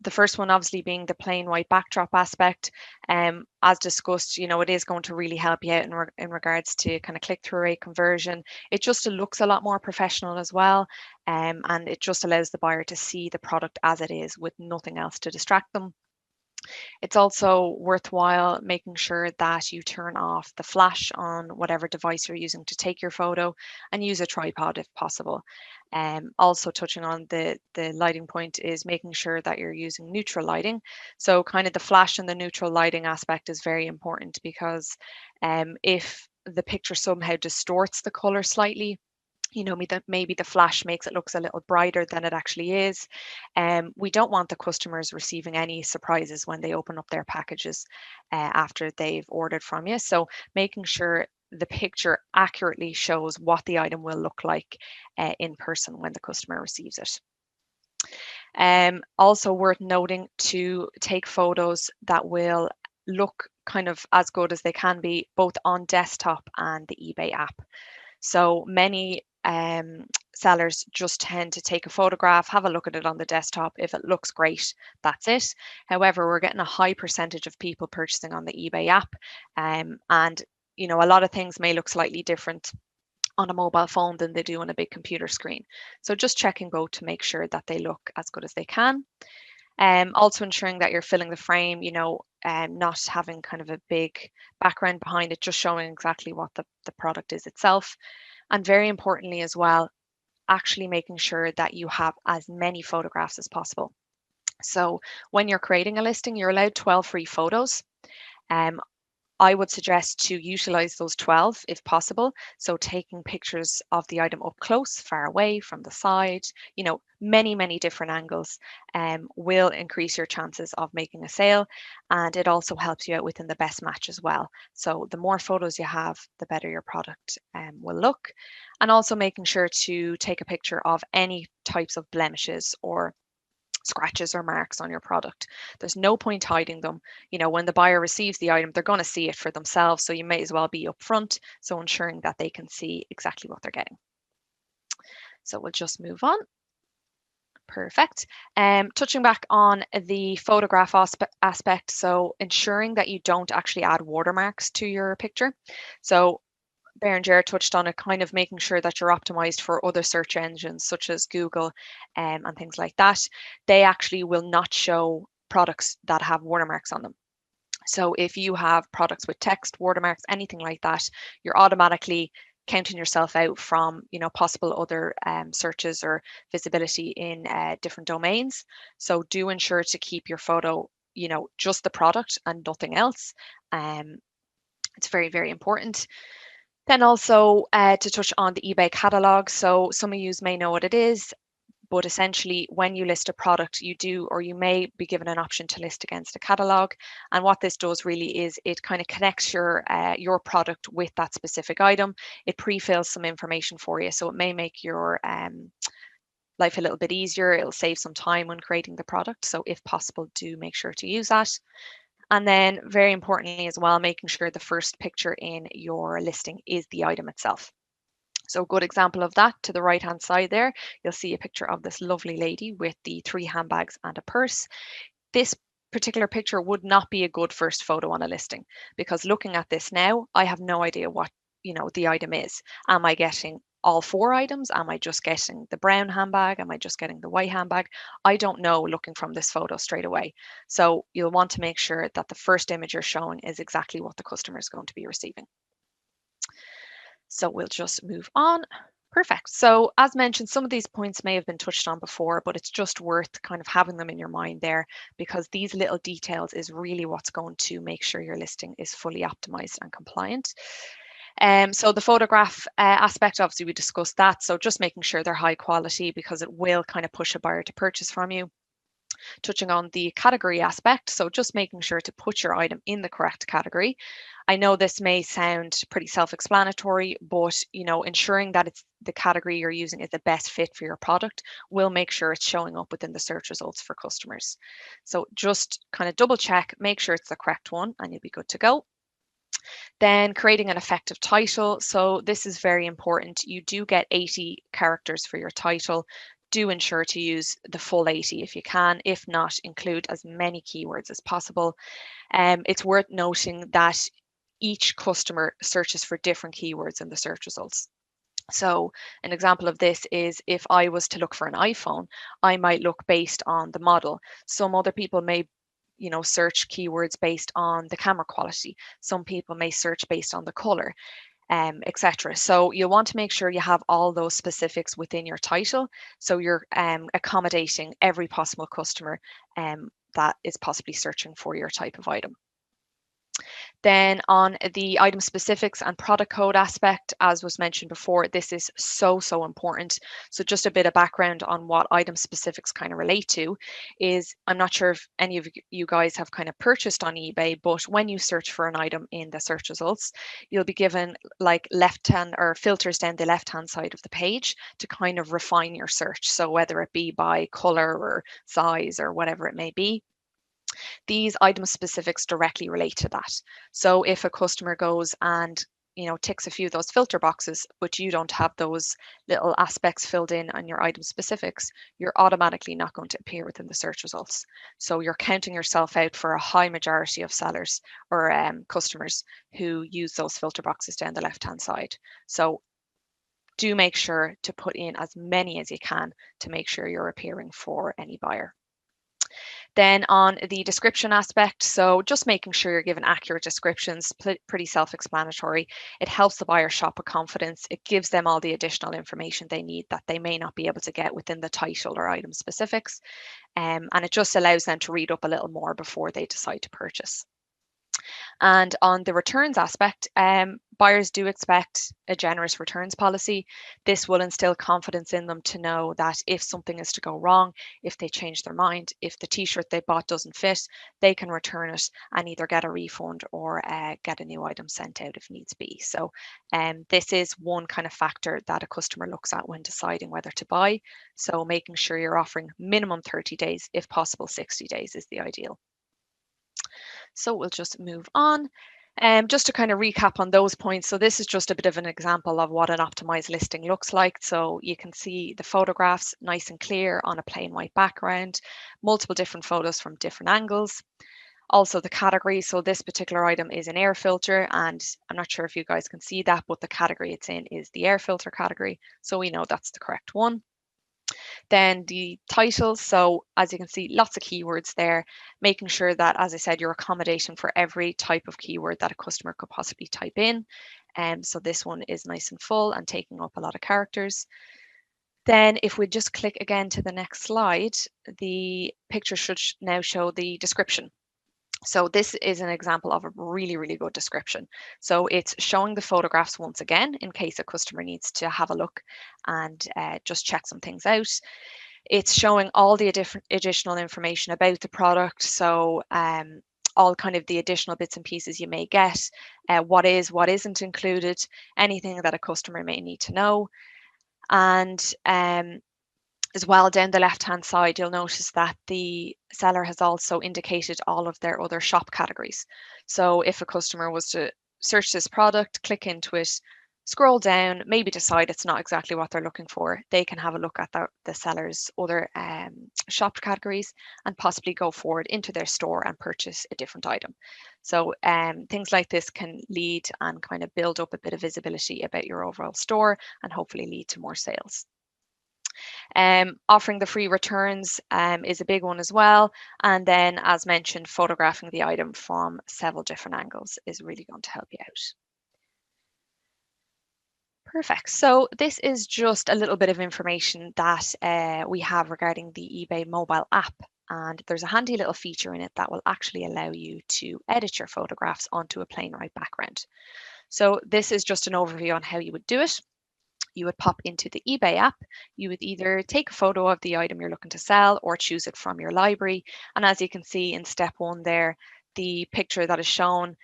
the first one obviously being the plain white backdrop aspect. As discussed, it is going to really help you out in regards to kind of click-through rate conversion. It just looks a lot more professional as well, and it just allows the buyer to see the product as it is with nothing else to distract them. It's also worthwhile making sure that you turn off the flash on whatever device you're using to take your photo and use a tripod if possible. Also touching on the lighting point is making sure that you're using neutral lighting. So kind of the flash and the neutral lighting aspect is very important because if the picture somehow distorts the color slightly, maybe the flash makes it looks a little brighter than it actually is. We don't want the customers receiving any surprises when they open up their packages after they've ordered from you. So making sure the picture accurately shows what the item will look like in person when the customer receives it. Also worth noting to take photos that will look kind of as good as they can be both on desktop and the eBay app. So many sellers just tend to take a photograph, have a look at it on the desktop. If it looks great, that's it. However, we're getting a high percentage of people purchasing on the eBay app. And, a lot of things may look slightly different on a mobile phone than they do on a big computer screen. So just checking both to make sure that they look as good as they can. Also ensuring that you're filling the frame, not having kind of a big background behind it, just showing exactly what the product is itself. And very importantly as well, actually making sure that you have as many photographs as possible. So when you're creating a listing, you're allowed 12 free photos. I would suggest to utilize those 12 if possible. So taking pictures of the item up close, far away, from the side, many, many different angles will increase your chances of making a sale. And it also helps you out within the best match as well. So the more photos you have, the better your product will look. And also making sure to take a picture of any types of blemishes or scratches or marks on your product. There's no point hiding them. When the buyer receives the item, they're going to see it for themselves. So you may as well be upfront. So ensuring that they can see exactly what they're getting. So we'll just move on. Perfect. Touching back on the photograph aspect. So ensuring that you don't actually add watermarks to your picture. So Berenger touched on it, kind of making sure that you're optimized for other search engines such as Google and things like that. They actually will not show products that have watermarks on them. So if you have products with text, watermarks, anything like that, you're automatically counting yourself out from possible other searches or visibility in different domains. So do ensure to keep your photo, just the product and nothing else. It's very, very important. Then also to touch on the eBay catalog. So some of you may know what it is, but essentially when you list a product, you do or you may be given an option to list against a catalog. And what this does really is it kind of connects your product with that specific item. It pre-fills some information for you. So it may make your life a little bit easier. It'll save some time when creating the product. So if possible, do make sure to use that. And then very importantly as well, making sure the first picture in your listing is the item itself. So a good example of that, to the right hand side there, you'll see a picture of this lovely lady with the 3 handbags and a purse. This particular picture would not be a good first photo on a listing, because looking at this now, I have no idea what, you know, the item is. Am I getting all 4 items? Am I just getting the brown handbag? Am I just getting the white handbag? I don't know looking from this photo straight away. So you'll want to make sure that the first image you're showing is exactly what the customer is going to be receiving. So we'll just move on. Perfect. So as mentioned, some of these points may have been touched on before, but it's just worth kind of having them in your mind there, because these little details is really what's going to make sure your listing is fully optimized and compliant. So the photograph aspect, obviously we discussed that. So just making sure they're high quality, because it will kind of push a buyer to purchase from you. Touching on the category aspect, so just making sure to put your item in the correct category. I know this may sound pretty self-explanatory, but you know, ensuring that it's the category you're using is the best fit for your product will make sure it's showing up within the search results for customers. So just kind of double check, make sure it's the correct one, and you'll be good to go. Then creating an effective title. So this is very important. You do get 80 characters for your title. Do ensure to use the full 80 if you can. If not, include as many keywords as possible. It's worth noting that each customer searches for different keywords in the search results. So an example of this is, if I was to look for an iPhone, I might look based on the model. Some other people may, you know, search keywords based on the camera quality. Some people may search based on the color, etc. So you'll want to make sure you have all those specifics within your title, so you're accommodating every possible customer that is possibly searching for your type of item. Then on the item specifics and product code aspect, as was mentioned before, this is so important. So just a bit of background on what item specifics kind of relate to is, I'm not sure if any of you guys have kind of purchased on eBay, but when you search for an item in the search results, you'll be given like left-hand or filters down the left-hand side of the page to kind of refine your search. So whether it be by color or size or whatever it may be, these item specifics directly relate to that. So if a customer goes and, you know, ticks a few of those filter boxes, but you don't have those little aspects filled in on your item specifics, you're automatically not going to appear within the search results. So you're counting yourself out for a high majority of sellers or customers who use those filter boxes down the left-hand side. So do make sure to put in as many as you can to make sure you're appearing for any buyer. Then on the description aspect, so just making sure you're given accurate descriptions, pretty self-explanatory. It helps the buyer shop with confidence. It gives them all the additional information they need that they may not be able to get within the title or item specifics. And it just allows them to read up a little more before they decide to purchase. And on the returns aspect, buyers do expect a generous returns policy. This will instill confidence in them to know that if something is to go wrong, if they change their mind, if the t-shirt they bought doesn't fit, they can return it and either get a refund or get a new item sent out if needs be. So this is one kind of factor that a customer looks at when deciding whether to buy. So making sure you're offering minimum 30 days, if possible 60 days is the ideal. So we'll just move on. Just to kind of recap on those points. So this is just a bit of an example of what an optimized listing looks like. So you can see the photographs nice and clear on a plain white background, multiple different photos from different angles. Also the category. So this particular item is an air filter, and I'm not sure if you guys can see that, but the category it's in is the air filter category. So we know that's the correct one. Then the titles, so as you can see, lots of keywords there, making sure that, as I said, you're accommodating for every type of keyword that a customer could possibly type in. So this one is nice and full and taking up a lot of characters. Then if we just click again to the next slide, the picture should now show the description. So this is an example of a really good description. So it's showing the photographs once again, in case a customer needs to have a look and just check some things out. It's showing all the additional information about the product. So all kind of the additional bits and pieces you may get, what is, what isn't included, anything that a customer may need to know. And as well, down the left-hand side, you'll notice that the seller has also indicated all of their other shop categories. So if a customer was to search this product, click into it, scroll down, maybe decide it's not exactly what they're looking for. They can have a look at the seller's other shop categories and possibly go forward into their store and purchase a different item. So things like this can lead and kind of build up a bit of visibility about your overall store and hopefully lead to more sales. Offering the free returns is a big one as well. And then, as mentioned, photographing the item from several different angles is really going to help you out. Perfect. So this is just a little bit of information that we have regarding the eBay mobile app. And there's a handy little feature in it that will actually allow you to edit your photographs onto a plain white background. So this is just an overview on how you would do it. You would pop into the eBay app. You would either take a photo of the item you're looking to sell or choose it from your library. And as you can see in step 1 there, the picture that is shown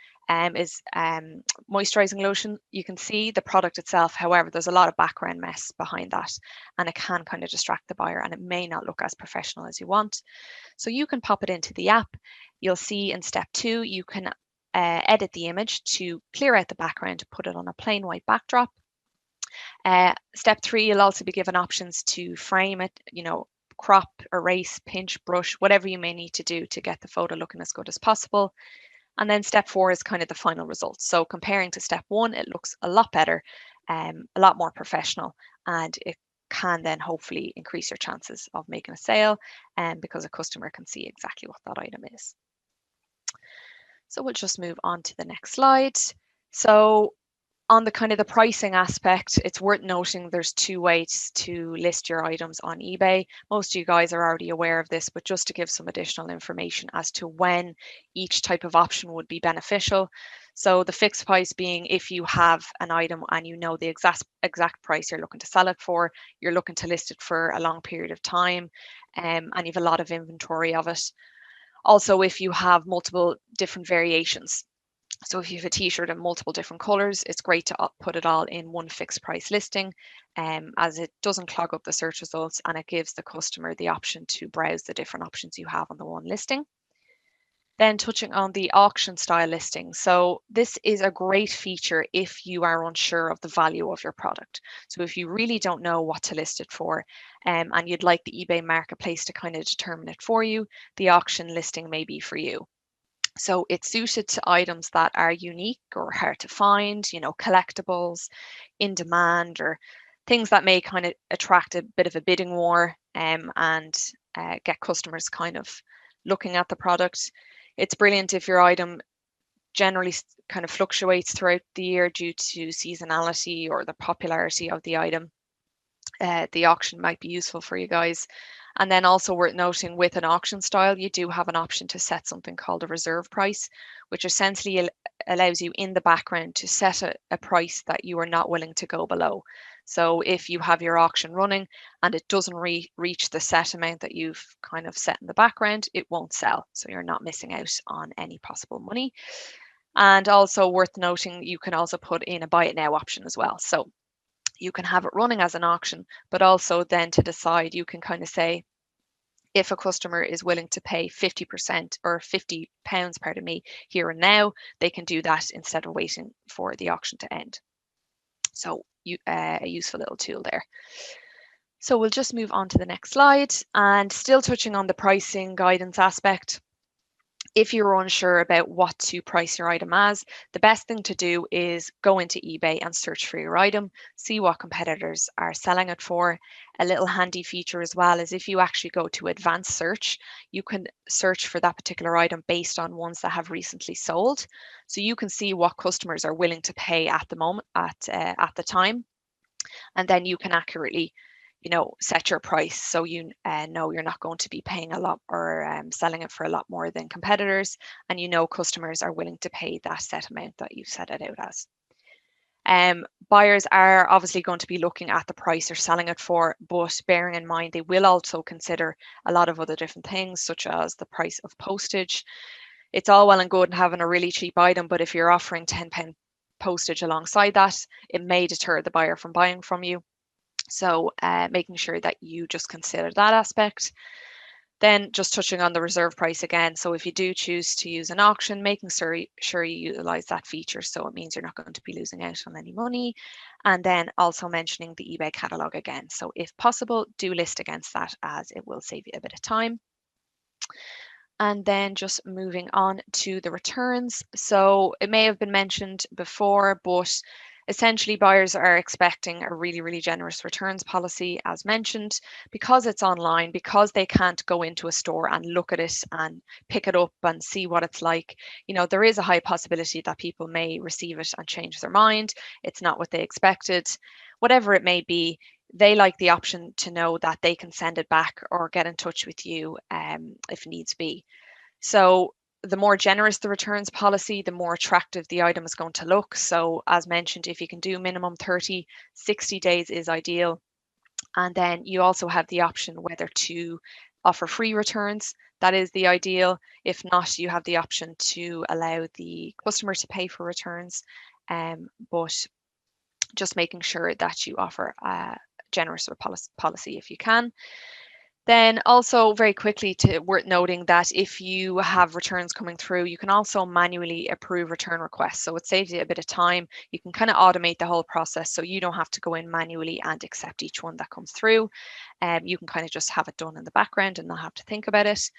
is moisturizing lotion. You can see the product itself. However, there's a lot of background mess behind that, and it can kind of distract the buyer and it may not look as professional as you want. So you can pop it into the app. You'll see in step 2, you can edit the image to clear out the background, to put it on a plain white backdrop. Step 3, you'll also be given options to frame it, crop, erase, pinch, brush, whatever you may need to do to get the photo looking as good as possible. And then step 4 is kind of the final result. So comparing to step 1, it looks a lot better, a lot more professional, and it can then hopefully increase your chances of making a sale, because a customer can see exactly what that item is. So we'll just move on to the next slide. So on the kind of the pricing aspect, it's worth noting there's 2 ways to list your items on eBay. Most of you guys are already aware of this, but just to give some additional information as to when each type of option would be beneficial. So the fixed price being if you have an item and you know the exact price you're looking to sell it for, you're looking to list it for a long period of time, and you have a lot of inventory of it. Also, if you have multiple different variations. So if you have a t-shirt in multiple different colors, it's great to put it all in one fixed price listing, as it doesn't clog up the search results and it gives the customer the option to browse the different options you have on the one listing. Then touching on the auction style listing. So this is a great feature if you are unsure of the value of your product. So if you really don't know what to list it for, and you'd like the eBay marketplace to kind of determine it for you, the auction listing may be for you. So it's suited to items that are unique or hard to find, collectibles, in demand, or things that may kind of attract a bit of a bidding war, and get customers kind of looking at the product. It's brilliant if your item generally kind of fluctuates throughout the year due to seasonality or the popularity of the item. The auction might be useful for you guys. And then also worth noting, with an auction style, you do have an option to set something called a reserve price, which essentially allows you in the background to set a price that you are not willing to go below. So if you have your auction running and it doesn't reach the set amount that you've kind of set in the background, it won't sell. So you're not missing out on any possible money. And also worth noting, you can also put in a buy it now option as well. So you can have it running as an auction, but also then to decide, you can kind of say, if a customer is willing to pay 50% or £50, pardon me, here and now, they can do that instead of waiting for the auction to end. So a useful little tool there. So we'll just move on to the next slide, and still touching on the pricing guidance aspect. If you're unsure about what to price your item as, the best thing to do is go into eBay and search for your item, see what competitors are selling it for. A little handy feature as well is if you actually go to advanced search, you can search for that particular item based on ones that have recently sold. So you can see what customers are willing to pay at the moment, at the time, and then you can accurately set your price, so you know you're not going to be paying a lot or selling it for a lot more than competitors, and customers are willing to pay that set amount that you set it out as. Buyers are obviously going to be looking at the price you're selling it for, but bearing in mind they will also consider a lot of other different things, such as the price of postage. It's all well and good having a really cheap item, but if you're offering £10 postage alongside that, it may deter the buyer from buying from you. So making sure that you just consider that aspect. Then just touching on the reserve price again. So if you do choose to use an auction, making sure you utilize that feature. So it means you're not going to be losing out on any money. And then also mentioning the eBay catalog again. So if possible, do list against that, as it will save you a bit of time. And then just moving on to the returns. So it may have been mentioned before, but essentially buyers are expecting a really, really generous returns policy, as mentioned, because it's online, because they can't go into a store and look at it and pick it up and see what it's like. You know, there is a high possibility that people may receive it and change their mind. It's not what they expected. Whatever it may be, they like the option to know that they can send it back or get in touch with you if needs be. So the more generous the returns policy, the more attractive the item is going to look. So as mentioned, if you can do minimum 30, 60 days is ideal. And then you also have the option whether to offer free returns. That is the ideal. If not, you have the option to allow the customer to pay for returns. But just making sure that you offer a generous policy if you can. Then also very quickly, worth noting that if you have returns coming through, you can also manually approve return requests. So it saves you a bit of time. You can kind of automate the whole process, so you don't have to go in manually and accept each one that comes through. You can kind of just have it done in the background and not have to think about it.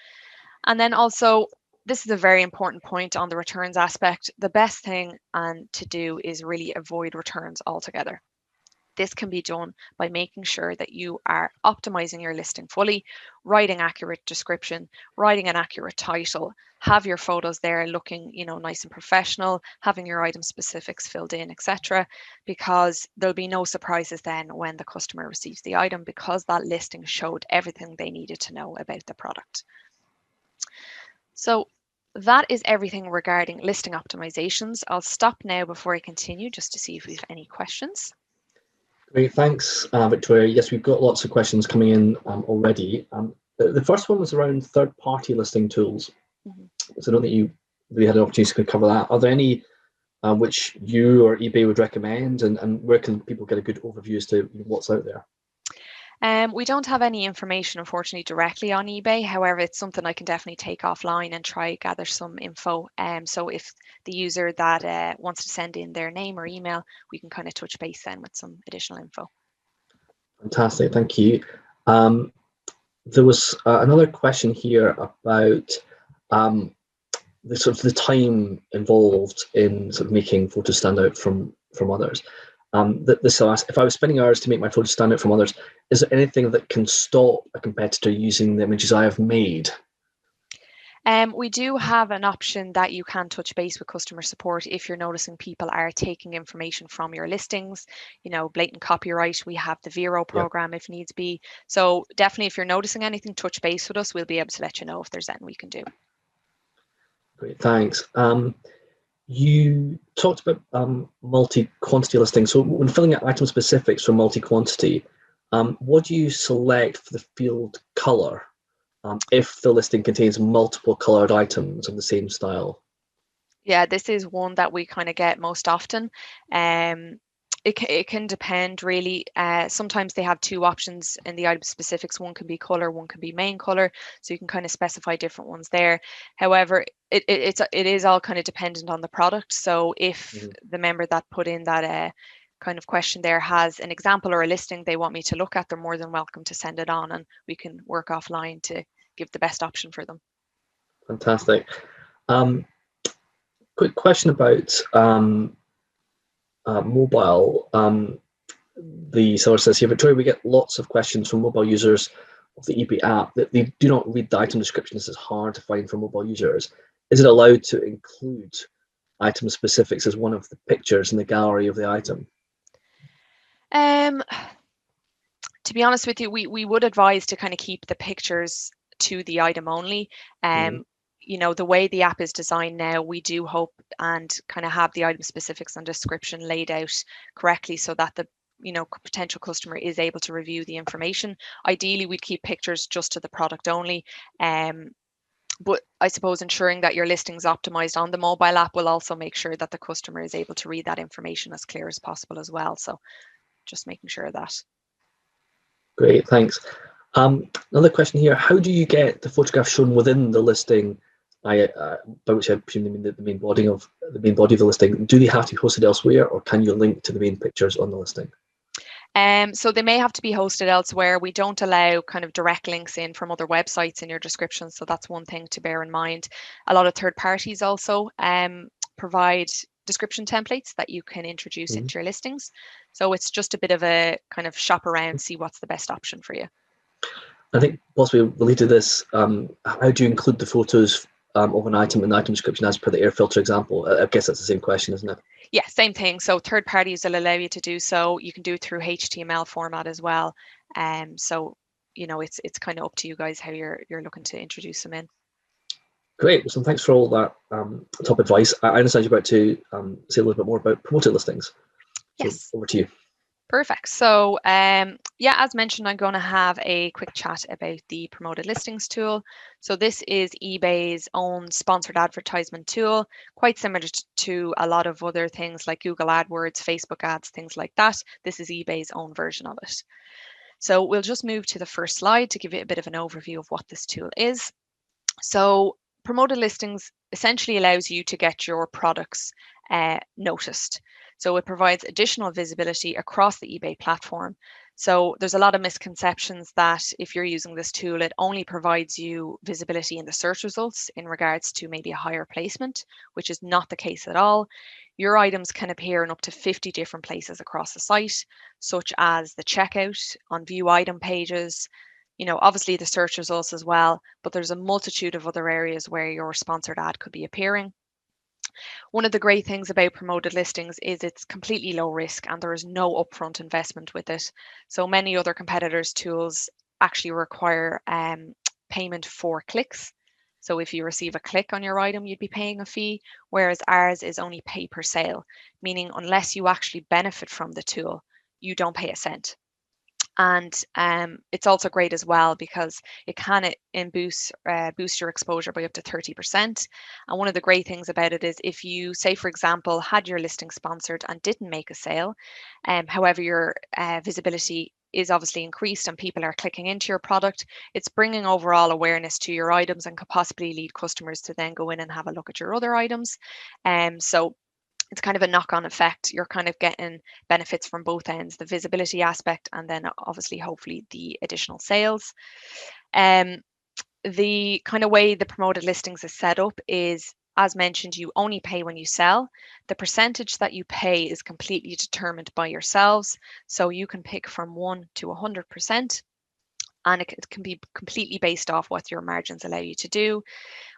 And then also, this is a very important point on the returns aspect. The best thing to do is really avoid returns altogether. This can be done by making sure that you are optimizing your listing fully, writing accurate description, writing an accurate title, have your photos there looking, nice and professional, having your item specifics filled in, etc. Because there'll be no surprises then when the customer receives the item, because that listing showed everything they needed to know about the product. So that is everything regarding listing optimizations. I'll stop now before I continue, just to see if we have any questions. Great, thanks, Victoria. Yes, we've got lots of questions coming in already. The first one was around third-party listing tools. So I don't think you really had an opportunity to cover that. Are there any which you or eBay would recommend, and where can people get a good overview as to what's out there? We don't have any information, unfortunately, directly on eBay. However, it's something I can definitely take offline and try gather some info. So if the user that wants to send in their name or email, we can kind of touch base then with some additional info. Fantastic, thank you. There was another question here about the time involved in sort of making photos stand out from others. This will ask, if I was spending hours to make my photos stand out from others, is there anything that can stop a competitor using the images I have made? We do have an option that you can touch base with customer support if you're noticing people are taking information from your listings, blatant copyright. We have the Vero program if needs be. So definitely, if you're noticing anything, touch base with us. We'll be able to let you know if there's anything we can do. Great, thanks. You talked about multi-quantity listings. So when filling out item specifics for multi-quantity, what do you select for the field color if the listing contains multiple colored items of the same style? Yeah, this is one that we kind of get most often. It can depend really. Sometimes they have two options in the item specifics. One can be color, one can be main color. So you can kind of specify different ones there. However, it is all kind of dependent on the product. So if the member that put in that kind of question there has an example or a listing they want me to look at, they're more than welcome to send it on, and we can work offline to give the best option for them. Fantastic. Quick question about mobile. The seller says here, Victoria, we get lots of questions from mobile users of the eBay app that they do not read the item description. This is hard to find for mobile users. Is it allowed to include item specifics as one of the pictures in the gallery of the item? To be honest with you, we would advise to kind of keep the pictures to the item only. The way the app is designed now, we do hope and kind of have the item specifics and description laid out correctly so that the potential customer is able to review the information. Ideally, we'd keep pictures just to the product only. But I suppose ensuring that your listing is optimized on the mobile app will also make sure that the customer is able to read that information as clear as possible as well. So just making sure of that. Great, thanks. Another question here: how do you get the photograph shown within the listing? By which I presume they mean the main body of the listing. Do they have to be hosted elsewhere, or can you link to the main pictures on the listing? So they may have to be hosted elsewhere. We don't allow kind of direct links in from other websites in your description, so that's one thing to bear in mind. A lot of third parties also provide description templates that you can introduce into your listings. So it's just a bit of a kind of shop around, see what's the best option for you. I think possibly related to this, how do you include the photos of an item in the item description as per the air filter example? I guess that's the same question, isn't it? Yeah, same thing. So third parties will allow you to do so. You can do it through HTML format as well. So it's kind of up to you guys how you're looking to introduce them in. Great. So thanks for all that top advice. I understand you're about to say a little bit more about promoted listings. Yes. So over to you. Perfect. So yeah, as mentioned, I'm going to have a quick chat about the promoted listings tool. So this is eBay's own sponsored advertisement tool, quite similar to a lot of other things like Google AdWords, Facebook ads, things like that. This is eBay's own version of it. So we'll just move to the first slide to give you a bit of an overview of what this tool is. So promoted listings essentially allows you to get your products noticed. So it provides additional visibility across the eBay platform. So there's a lot of misconceptions that if you're using this tool, it only provides you visibility in the search results in regards to maybe a higher placement, which is not the case at all. Your items can appear in up to 50 different places across the site, such as the checkout, on view item pages, obviously the search results as well, but there's a multitude of other areas where your sponsored ad could be appearing. One of the great things about promoted listings is it's completely low risk and there is no upfront investment with it. So many other competitors' tools actually require payment for clicks. So if you receive a click on your item, you'd be paying a fee, whereas ours is only pay per sale, meaning unless you actually benefit from the tool, you don't pay a cent. And it's also great as well because it can boost your exposure by up to 30%. And one of the great things about it is if you, say, for example, had your listing sponsored and didn't make a sale, however, your visibility is obviously increased and people are clicking into your product, it's bringing overall awareness to your items and could possibly lead customers to then go in and have a look at your other items. So it's kind of a knock-on effect. You're kind of getting benefits from both ends, the visibility aspect and then obviously hopefully the additional sales. The kind of way the promoted listings is set up is, as mentioned, you only pay when you sell. The percentage that you pay is completely determined by yourselves. So you can pick from 1 to 100%. And it can be completely based off what your margins allow you to do.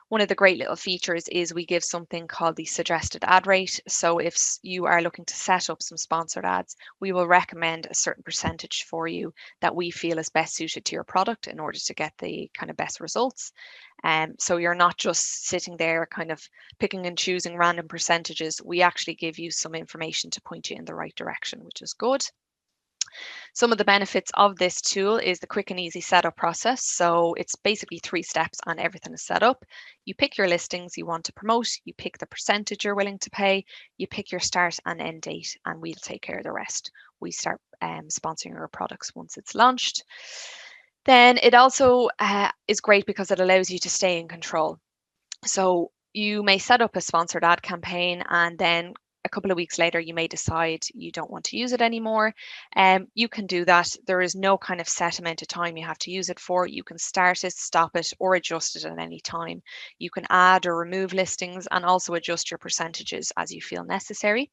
One of the great little features is we give something called the suggested ad rate. So if you are looking to set up some sponsored ads, we will recommend a certain percentage for you that we feel is best suited to your product in order to get the kind of best results. So you're not just sitting there kind of picking and choosing random percentages. We actually give you some information to point you in the right direction, which is good. Some of the benefits of this tool is the quick and easy setup process. So it's basically 3 steps and everything is set up. You pick your listings you want to promote, you pick the percentage you're willing to pay, you pick your start and end date, and we'll take care of the rest. We start sponsoring your products once it's launched. Then it also is great because it allows you to stay in control. So you may set up a sponsored ad campaign and then a couple of weeks later, you may decide you don't want to use it anymore. You can do that. There is no kind of set amount of time you have to use it for. You can start it, stop it, or adjust it at any time. You can add or remove listings and also adjust your percentages as you feel necessary.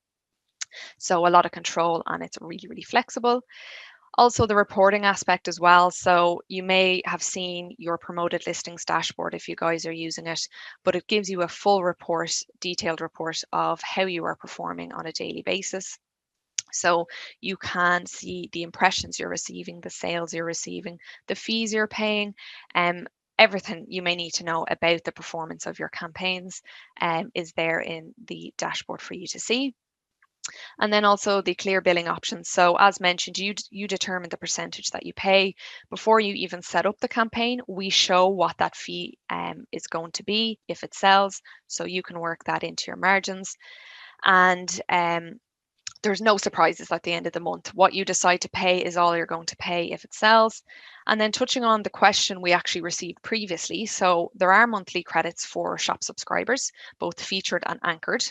So a lot of control and it's really, really flexible. Also the reporting aspect as well. So you may have seen your promoted listings dashboard if you guys are using it, but it gives you a full report, detailed report of how you are performing on a daily basis. So you can see the impressions you're receiving, the sales you're receiving, the fees you're paying, everything you may need to know about the performance of your campaigns is there in the dashboard for you to see. And then also the clear billing options. So as mentioned, you determine the percentage that you pay. Before you even set up the campaign, we show what that fee is going to be if it sells. So you can work that into your margins. And there's no surprises at the end of the month. What you decide to pay is all you're going to pay if it sells. And then touching on the question we actually received previously, so there are monthly credits for shop subscribers, both featured and anchored.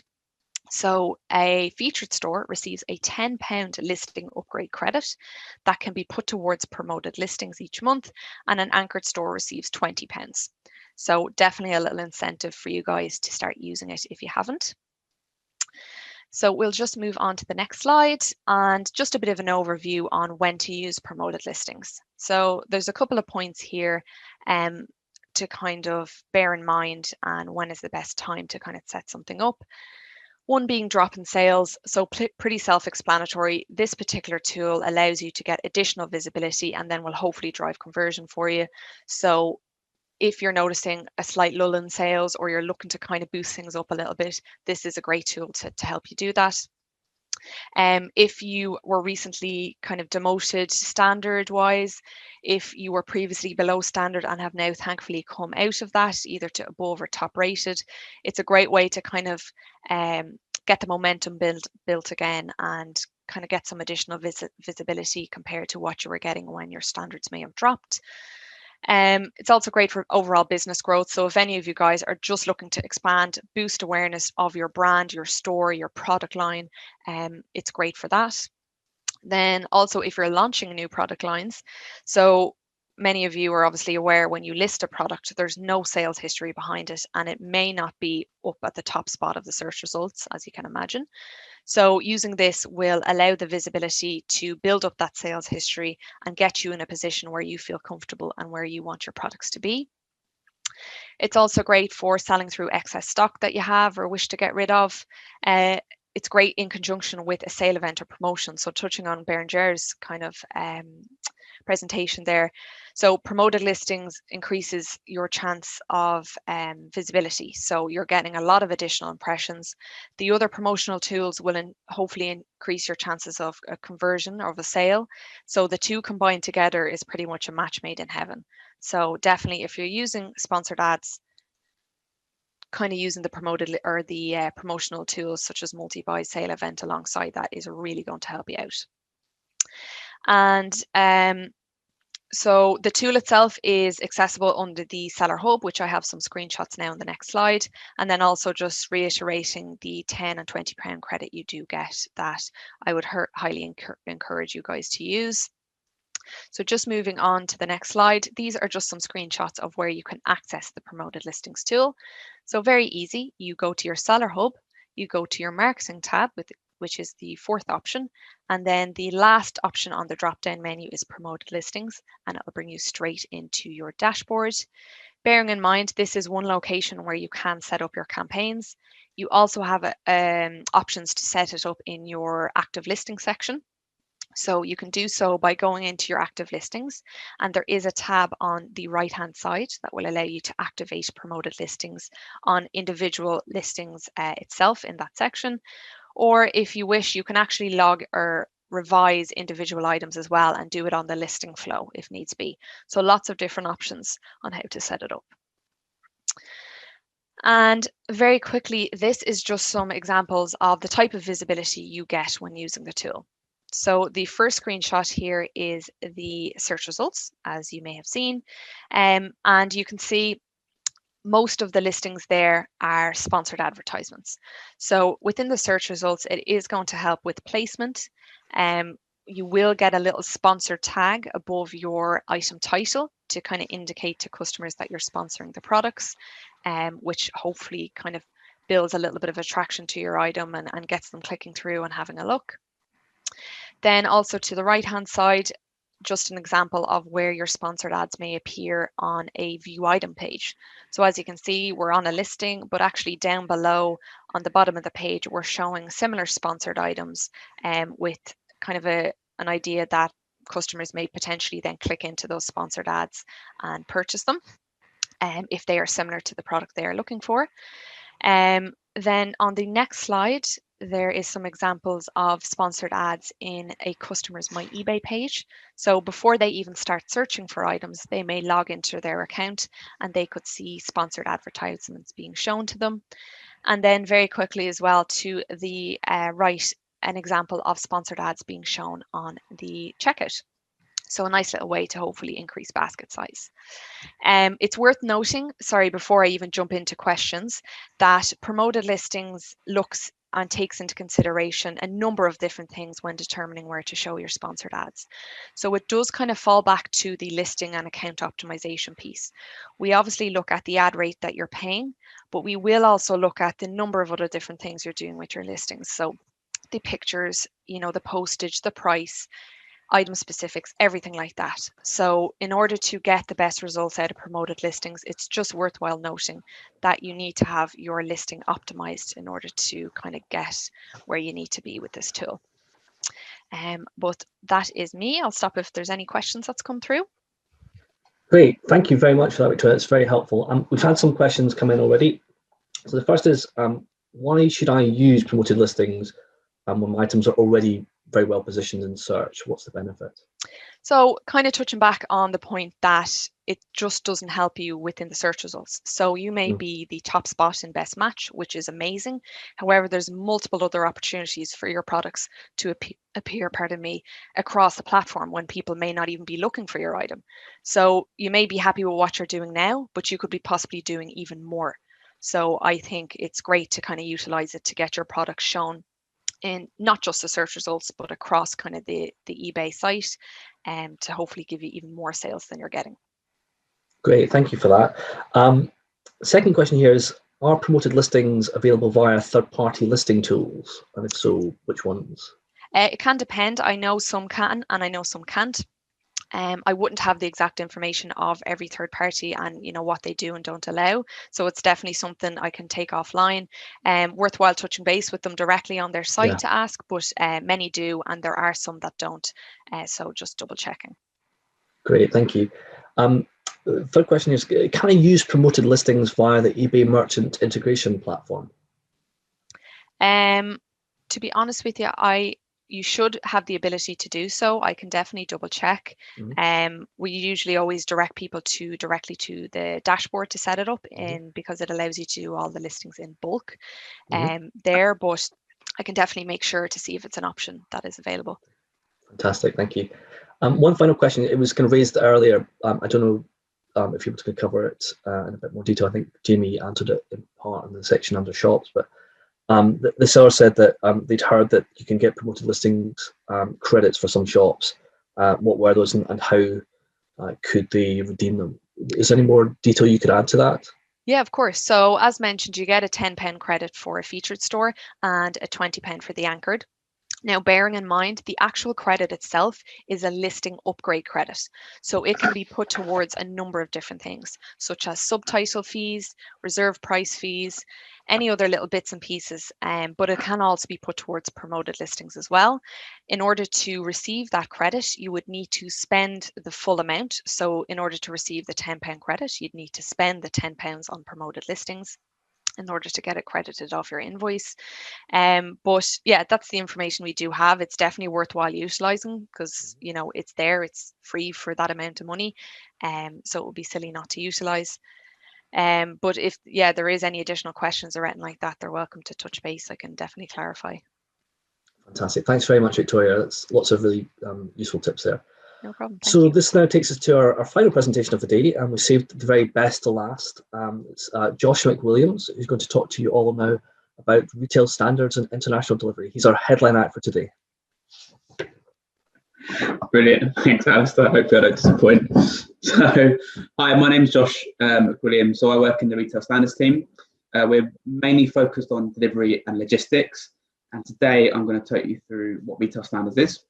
So a featured store receives a £10 listing upgrade credit that can be put towards promoted listings each month, and an anchored store receives £20. So definitely a little incentive for you guys to start using it if you haven't. So we'll just move on to the next slide and just a bit of an overview on when to use promoted listings. So there's a couple of points here to kind of bear in mind, and when is the best time to kind of set something up. One being drop in sales, so pretty self-explanatory. This particular tool allows you to get additional visibility and then will hopefully drive conversion for you. So if you're noticing a slight lull in sales or you're looking to kind of boost things up a little bit, this is a great tool to help you do that. If you were recently kind of demoted standard wise, if you were previously below standard and have now thankfully come out of that, either to above or top rated, it's a great way to kind of get the momentum built again and kind of get some additional visibility compared to what you were getting when your standards may have dropped. It's also great for overall business growth. So if any of you guys are just looking to expand, boost awareness of your brand, your store, your product line, it's great for that. Then also if you're launching new product lines, so many of you are obviously aware when you list a product, there's no sales history behind it, and it may not be up at the top spot of the search results, as you can imagine. So using this will allow the visibility to build up that sales history and get you in a position where you feel comfortable and where you want your products to be. It's also great for selling through excess stock that you have or wish to get rid of. It's great in conjunction with a sale event or promotion. So touching on Berenger's kind of presentation there. So promoted listings increases your chance of visibility. So you're getting a lot of additional impressions. The other promotional tools will hopefully increase your chances of a conversion or of a sale. So the two combined together is pretty much a match made in heaven. So definitely if you're using sponsored ads, kind of using the promoted or the promotional tools such as multi-buy, sale event alongside that is really going to help you out. And so the tool itself is accessible under the Seller Hub, which I have some screenshots now on the next slide. And then also just reiterating the £10 and £20 credit you do get that I would highly encourage you guys to use. So just moving on to the next slide, these are just some screenshots of where you can access the promoted listings tool. So very easy, you go to your Seller Hub, you go to your marketing tab, which is the fourth option. And then the last option on the drop-down menu is promoted listings, and it'll bring you straight into your dashboard. Bearing in mind, this is one location where you can set up your campaigns. You also have options to set it up in your active listing section. So you can do so by going into your active listings, and there is a tab on the right hand side that will allow you to activate promoted listings on individual listings itself in that section. Or if you wish, you can actually log or revise individual items as well and do it on the listing flow if needs be. So lots of different options on how to set it up. And very quickly, this is just some examples of the type of visibility you get when using the tool. So the first screenshot here is the search results, as you may have seen, and you can see most of the listings there are sponsored advertisements. So within the search results, it is going to help with placement. You will get a little sponsored tag above your item title to kind of indicate to customers that you're sponsoring the products, which hopefully kind of builds a little bit of attraction to your item and gets them clicking through and having a look. Then also to the right hand side, just an example of where your sponsored ads may appear on a view item page. So as you can see, we're on a listing, but actually down below on the bottom of the page, we're showing similar sponsored items with kind of an idea that customers may potentially then click into those sponsored ads and purchase them if they are similar to the product they are looking for. Then on the next slide, there is some examples of sponsored ads in a customer's My eBay page. So before they even start searching for items, they may log into their account and they could see sponsored advertisements being shown to them. And then very quickly as well to the right, an example of sponsored ads being shown on the checkout. So a nice little way to hopefully increase basket size. It's worth noting, sorry, before I even jump into questions, that promoted listings looks and takes into consideration a number of different things when determining where to show your sponsored ads. So it does kind of fall back to the listing and account optimization piece. We obviously look at the ad rate that you're paying, but we will also look at the number of other different things you're doing with your listings. So the pictures, you know, the postage, the price, item specifics, everything like that. So in order to get the best results out of promoted listings, it's just worthwhile noting that you need to have your listing optimized in order to kind of get where you need to be with this tool. But that is me. I'll stop if there's any questions that's come through. Great, thank you very much for that, Victoria. It's very helpful. We've had some questions come in already. So the first is, why should I use promoted listings when my items are already very well positioned in search? What's the benefit? So kind of touching back on the point that it just doesn't help you within the search results. So you may be the top spot in best match, which is amazing. However, there's multiple other opportunities for your products to appear, across the platform when people may not even be looking for your item. So you may be happy with what you're doing now, but you could be possibly doing even more. So I think it's great to kind of utilize it to get your product shown in not just the search results, but across kind of the eBay site, and to hopefully give you even more sales than you're getting. Great, thank you for that. Second question here is, are promoted listings available via third-party listing tools? And if so, which ones? It can depend. I know some can and I know some can't. I wouldn't have the exact information of every third party and, you know, what they do and don't allow. So it's definitely something I can take offline. Worthwhile touching base with them directly on their site to ask, but many do, and there are some that don't. So just double checking. Great, thank you. Third question is, can I use promoted listings via the eBay merchant integration platform? To be honest with you, you should have the ability to do so. I can definitely double check. We usually always direct people directly to the dashboard to set it up in, because it allows you to do all the listings in bulk there, but I can definitely make sure to see if it's an option that is available. Fantastic, thank you. One final question, it was kind of raised earlier. I don't know if you were going to cover it in a bit more detail. I think Jamie answered it in part in the section under shops, but the seller said that they'd heard that you can get promoted listings credits for some shops. What were those, and how could they redeem them? Is there any more detail you could add to that? Yeah, of course. So as mentioned, you get a £10 credit for a featured store and a £20 for the anchored. Now, bearing in mind, the actual credit itself is a listing upgrade credit. So it can be put towards a number of different things, such as subtitle fees, reserve price fees, any other little bits and pieces, but it can also be put towards promoted listings as well. In order to receive that credit, you would need to spend the full amount. So in order to receive the £10 credit, you'd need to spend the £10 on promoted listings in order to get it credited off your invoice. But yeah, that's the information we do have. It's definitely worthwhile utilizing, because, you know, it's there, it's free for that amount of money. So it would be silly not to utilize. But if there is any additional questions or anything like that, they're welcome to touch base. I can definitely clarify. Fantastic. Thanks very much, Victoria. That's lots of really useful tips there. No problem. So this now takes us to our final presentation of the day, and we saved the very best to last. It's Josh McWilliams, who's going to talk to you all now about retail standards and international delivery. He's our headline act for today. Brilliant. Thanks, Alistair. Hopefully I don't disappoint. So, hi, my name's Josh McWilliams. So I work in the retail standards team. We're mainly focused on delivery and logistics. And today I'm going to take you through what retail standards is.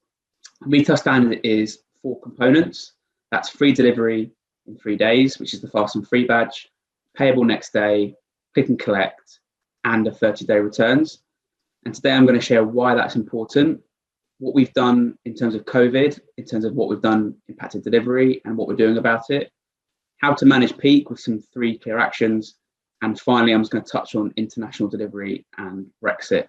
Retail standard is 4 components. That's free delivery in 3 days, which is the fast and free badge, payable next day, click and collect, and a 30-day returns. And today I'm going to share why that's important, what we've done in terms of COVID, in terms of what we've done impacted delivery and what we're doing about it, how to manage peak with some 3 clear actions, and finally I'm just going to touch on international delivery and Brexit.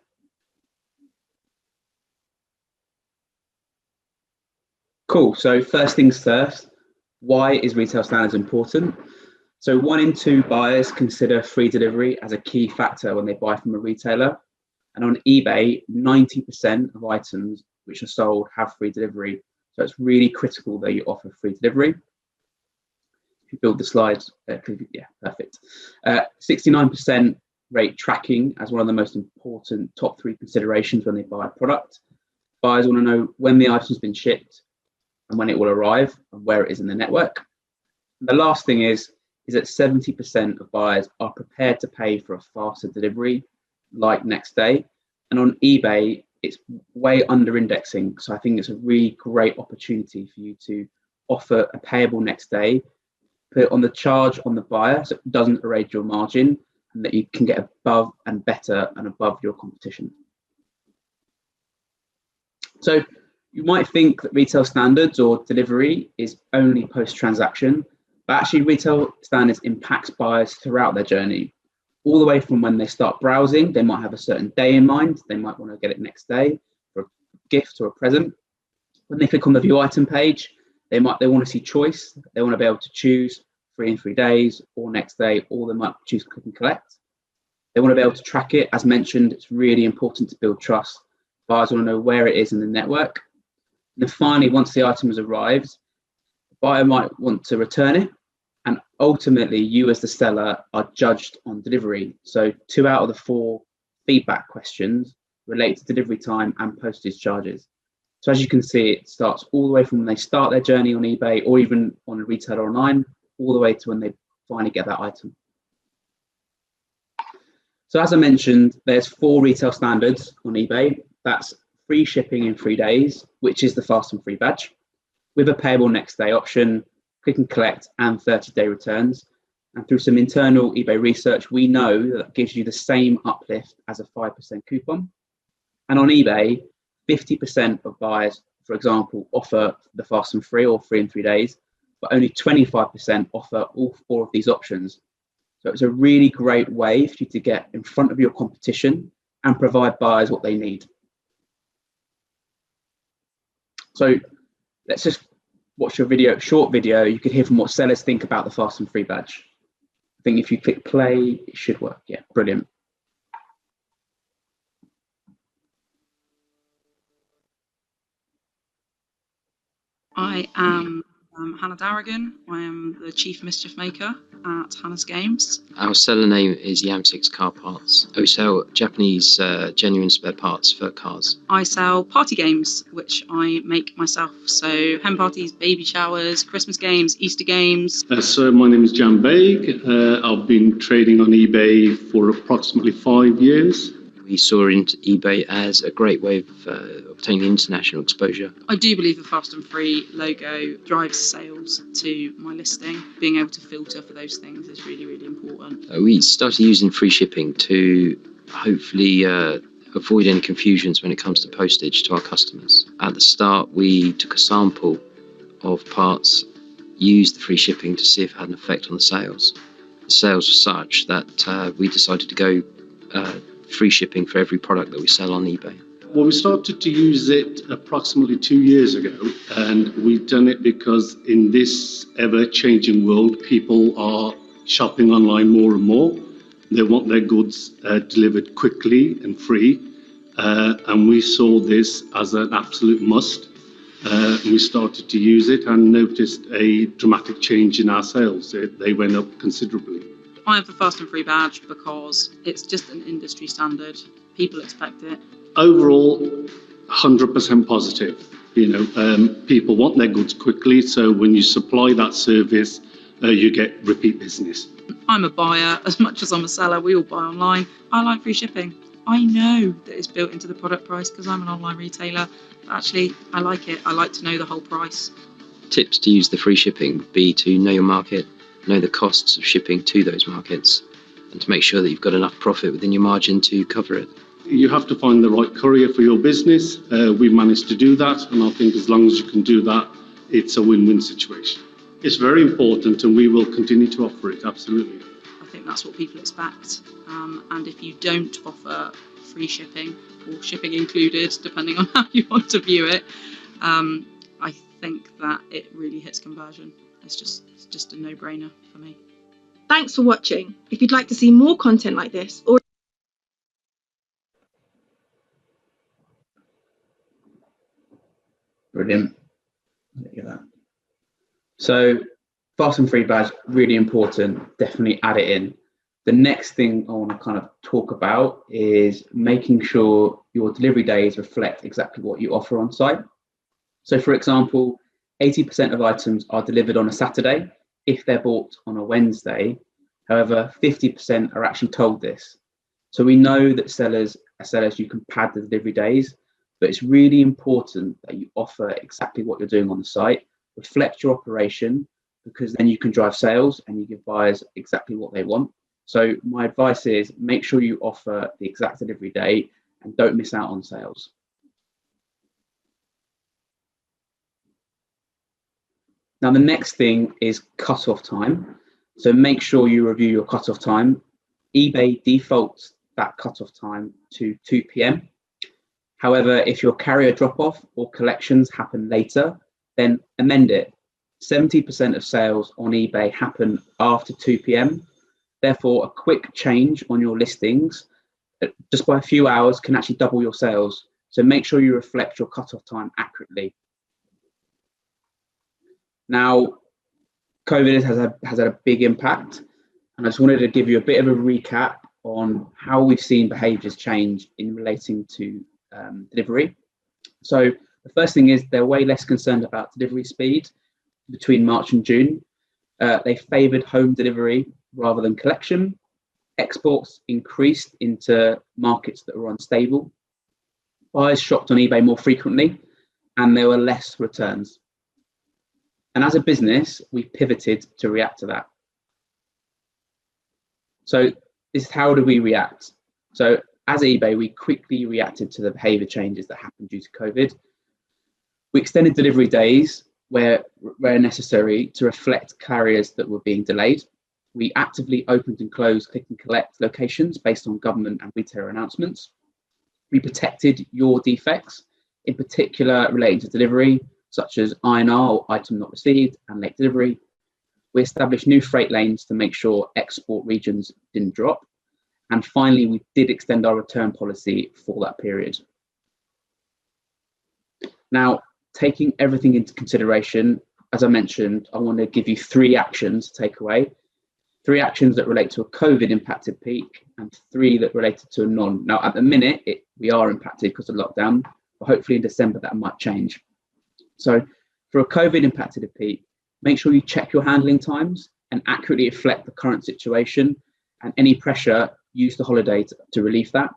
Cool. So first things first, why is retail standards important? So 1 in 2 buyers consider free delivery as a key factor when they buy from a retailer. And on eBay, 90% of items which are sold have free delivery. So it's really critical that you offer free delivery. If you build the slides, yeah, perfect. 69% rate tracking as one of the most important top 3 considerations when they buy a product. Buyers want to know when the item's been shipped and when it will arrive and where it is in the network. And the last thing is that 70% of buyers are prepared to pay for a faster delivery, like next day. And on eBay, it's way under indexing. So I think it's a really great opportunity for you to offer a payable next day, put it on the charge on the buyer so it doesn't erode your margin, and that you can get above and better and above your competition. So you might think that retail standards or delivery is only post-transaction, but actually retail standards impacts buyers throughout their journey. All the way from when they start browsing, they might have a certain day in mind. They might want to get it next day for a gift or a present. When they click on the view item page, they want to see choice. They want to be able to choose 3 in 3 days or next day, or they might choose click and collect. They want to be able to track it. As mentioned, it's really important to build trust. Buyers want to know where it is in the network. And then finally, once the item has arrived, the buyer might want to return it. And ultimately, you as the seller are judged on delivery. So 2 out of the 4 feedback questions relate to delivery time and postage charges. So as you can see, it starts all the way from when they start their journey on eBay or even on a retailer online, all the way to when they finally get that item. So as I mentioned, there's 4 retail standards on eBay. That's free shipping in 3 days, which is the fast and free badge, with a payable next day option, click and collect, and 30-day returns. And through some internal eBay research, we know that gives you the same uplift as a 5% coupon. And on eBay, 50% of buyers, for example, offer the fast and free or 3 in 3 days, but only 25% offer all 4 of these options. So it's a really great way for you to get in front of your competition and provide buyers what they need. So let's just watch a video, short video. You can hear from what sellers think about the fast and free badge. I think if you click play, it should work. Yeah, brilliant. I am Hannah Darrigan. I am the Chief Mischief Maker at Hannah's Games. Our seller name is Yam6 Car Parts. We sell Japanese genuine spare parts for cars. I sell party games, which I make myself. So hen parties, baby showers, Christmas games, Easter games. So my name is Jan Baig. I've been trading on eBay for approximately 5 years. We saw into eBay as a great way of obtaining international exposure. I do believe the Fast and Free logo drives sales to my listing. Being able to filter for those things is really, really important. We started using free shipping to hopefully avoid any confusions when it comes to postage to our customers. At the start, we took a sample of parts, used the free shipping to see if it had an effect on the sales. The sales were such that we decided to go free shipping for every product that we sell on eBay. Well, we started to use it approximately 2 years ago, and we've done it because in this ever-changing world, people are shopping online more and more. They want their goods delivered quickly and free, and we saw this as an absolute must. We started to use it and noticed a dramatic change in our sales. They went up considerably. I have the Fast and Free badge because it's just an industry standard. People expect it. Overall, 100% positive. People want their goods quickly, so when you supply that service, you get repeat business. I'm a buyer as much as I'm a seller. We all buy online. I like free shipping. I know that it's built into the product price because I'm an online retailer. But actually, I like it. I like to know the whole price. Tips to use the free shipping would be to know your market, know the costs of shipping to those markets, and to make sure that you've got enough profit within your margin to cover it. You have to find the right courier for your business. We managed to do that, and I think as long as you can do that, it's a win-win situation. It's very important, and we will continue to offer it, absolutely. I think that's what people expect. And if you don't offer free shipping, or shipping included, depending on how you want to view it, I think that it really hits conversion. It's just a no-brainer for me. Thanks for watching. If you'd like to see more content like this, or Brilliant. Look at that. So fast and free badge, really important. Definitely add it in. The next thing I want to kind of talk about is making sure your delivery days reflect exactly what you offer on site. So for example, 80% of items are delivered on a Saturday if they're bought on a Wednesday. However, 50% are actually told this. So we know that sellers, you can pad the delivery days, but it's really important that you offer exactly what you're doing on the site, reflect your operation, because then you can drive sales and you give buyers exactly what they want. So my advice is make sure you offer the exact delivery date and don't miss out on sales. Now, the next thing is cutoff time. So make sure you review your cutoff time. eBay defaults that cutoff time to 2 p.m. However, if your carrier drop-off or collections happen later, then amend it. 70% of sales on eBay happen after 2 p.m. Therefore, a quick change on your listings, just by a few hours, can actually double your sales. So make sure you reflect your cutoff time accurately. Now, COVID has had a big impact, and I just wanted to give you a bit of a recap on how we've seen behaviours change in relating to delivery. So the first thing is they're way less concerned about delivery speed between March and June. They favoured home delivery rather than collection. Exports increased into markets that were unstable. Buyers shopped on eBay more frequently, and there were less returns. And as a business, we pivoted to react to that. So this is how do we react? So as eBay, we quickly reacted to the behaviour changes that happened due to COVID. We extended delivery days where necessary to reflect carriers that were being delayed. We actively opened and closed click and collect locations based on government and retailer announcements. We protected your defects, in particular relating to delivery, such as INR, or item not received, and late delivery. We established new freight lanes to make sure export regions didn't drop. And finally, we did extend our return policy for that period. Now, taking everything into consideration, as I mentioned, I want to give you 3 actions to take away. 3 actions that relate to a COVID impacted peak and 3 that related to a non. Now, at the minute, we are impacted because of lockdown, but hopefully in December that might change. So for a COVID impacted peak, make sure you check your handling times and accurately reflect the current situation, and any pressure, use the holiday to relieve that.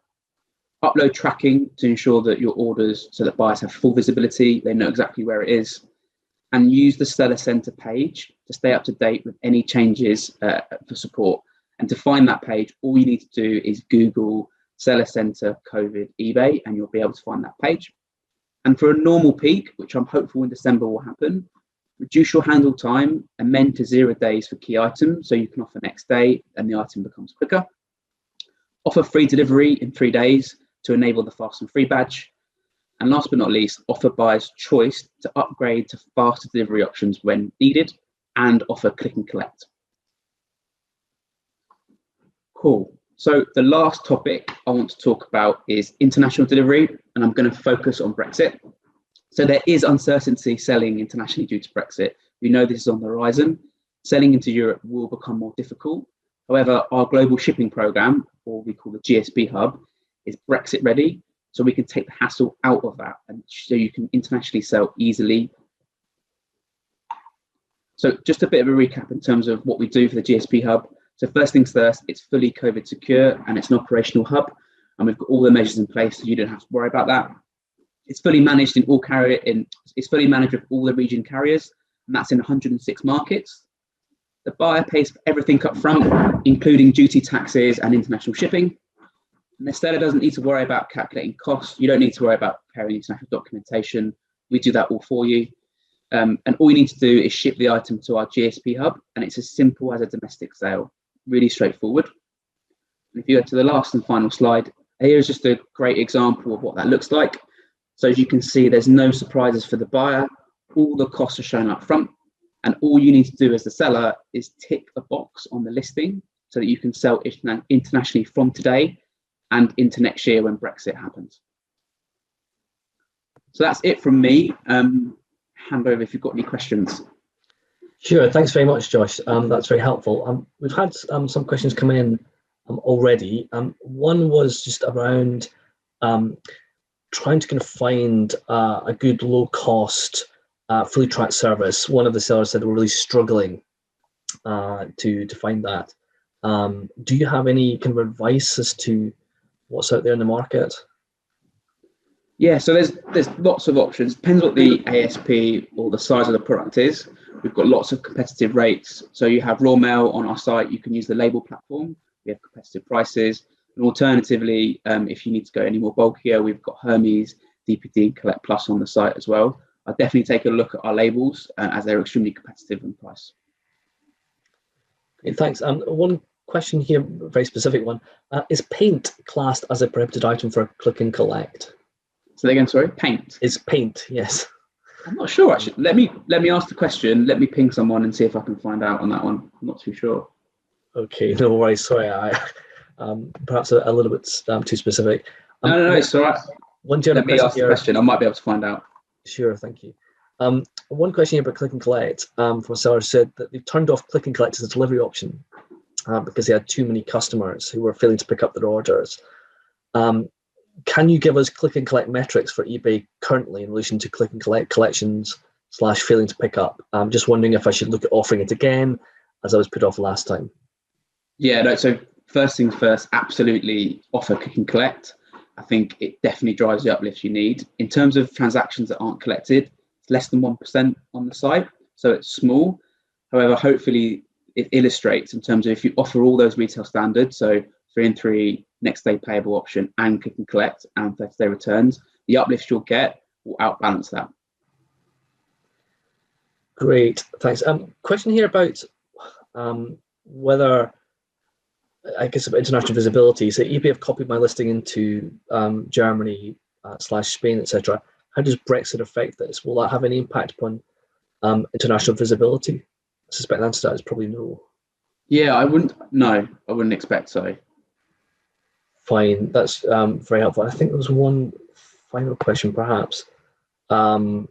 Upload tracking to ensure that your orders, so that buyers have full visibility, they know exactly where it is, and use the Seller Centre page to stay up to date with any changes for support. And to find that page, all you need to do is Google Seller Centre COVID eBay, and you'll be able to find that page. And for a normal peak, which I'm hopeful in December will happen, reduce your handle time, amend to 0 days for key items, so you can offer next day and the item becomes quicker. Offer free delivery in 3 days to enable the fast and free badge. And last but not least, offer buyers choice to upgrade to faster delivery options when needed, and offer click and collect. Cool. So the last topic I want to talk about is international delivery, and I'm going to focus on Brexit. So there is uncertainty selling internationally due to Brexit. We know this is on the horizon. Selling into Europe will become more difficult. However, our global shipping program, or we call the GSP hub, is Brexit ready, so we can take the hassle out of that, and so you can internationally sell easily. So just a bit of a recap in terms of what we do for the GSP hub. So first things first, it's fully COVID secure and it's an operational hub, and we've got all the measures in place so you don't have to worry about that. It's fully managed in all it's fully managed with all the region carriers, and that's in 106 markets. The buyer pays for everything up front, including duty, taxes, and international shipping. And the seller doesn't need to worry about calculating costs. You don't need to worry about preparing international documentation. We do that all for you. And all you need to do is ship the item to our GSP hub, and it's as simple as a domestic sale. Really straightforward. And if you go to the last and final slide, here's just a great example of what that looks like. So as you can see, there's no surprises for the buyer. All the costs are shown up front, and all you need to do as the seller is tick a box on the listing so that you can sell internationally from today and into next year when Brexit happens. So that's it from me. hand over if you've got any questions. Sure, thanks very much, Josh. That's very helpful. We've had some questions come in already. One was just around trying to kind of find a good low-cost fully tracked service. One of the sellers said we're really struggling to find that. Do you have any kind of advice as to what's out there in the market? Yeah, so there's lots of options. Depends what the ASP or the size of the product is. We've got lots of competitive rates. So you have raw mail on our site. You can use the label platform. We have competitive prices. And alternatively, if you need to go any more bulkier, we've got Hermes, DPD, and Collect Plus on the site as well. I'd definitely take a look at our labels as they're extremely competitive in price. Okay, thanks. One question here, a very specific one. Is paint classed as a prohibited item for click and collect? So again, sorry, paint? Is paint, yes. I'm not sure actually. Let me ask the question. Let me ping someone and see if I can find out on that one. I'm not too sure. Okay, no worries. Sorry, I perhaps a little bit too specific. No, it's all right. Let me ask the question. I might be able to find out. Sure, thank you. One question here about click and collect from a seller said that they've turned off click and collect as a delivery option because they had too many customers who were failing to pick up their orders. Can you give us click and collect metrics for eBay currently in relation to click and collect collections / failing to pick up? I'm just wondering if I should look at offering it again as I was put off last time. Yeah, no, so first things first, absolutely offer click and collect. I think it definitely drives the uplift you need. In terms of transactions that aren't collected, it's less than 1% on the site, so it's small. However, hopefully it illustrates in terms of if you offer all those retail standards, so 3 and 3, next day payable option, and click and collect, and 30-day returns, the uplift you'll get will outbalance that. Great, thanks. Question here about whether, I guess, about international visibility. So eBay have copied my listing into Germany / Spain, etc. How does Brexit affect this? Will that have any impact upon international visibility? I suspect the answer to that is probably no. Yeah, I wouldn't expect so. Fine, that's very helpful. I think there was one final question, perhaps. Yeah,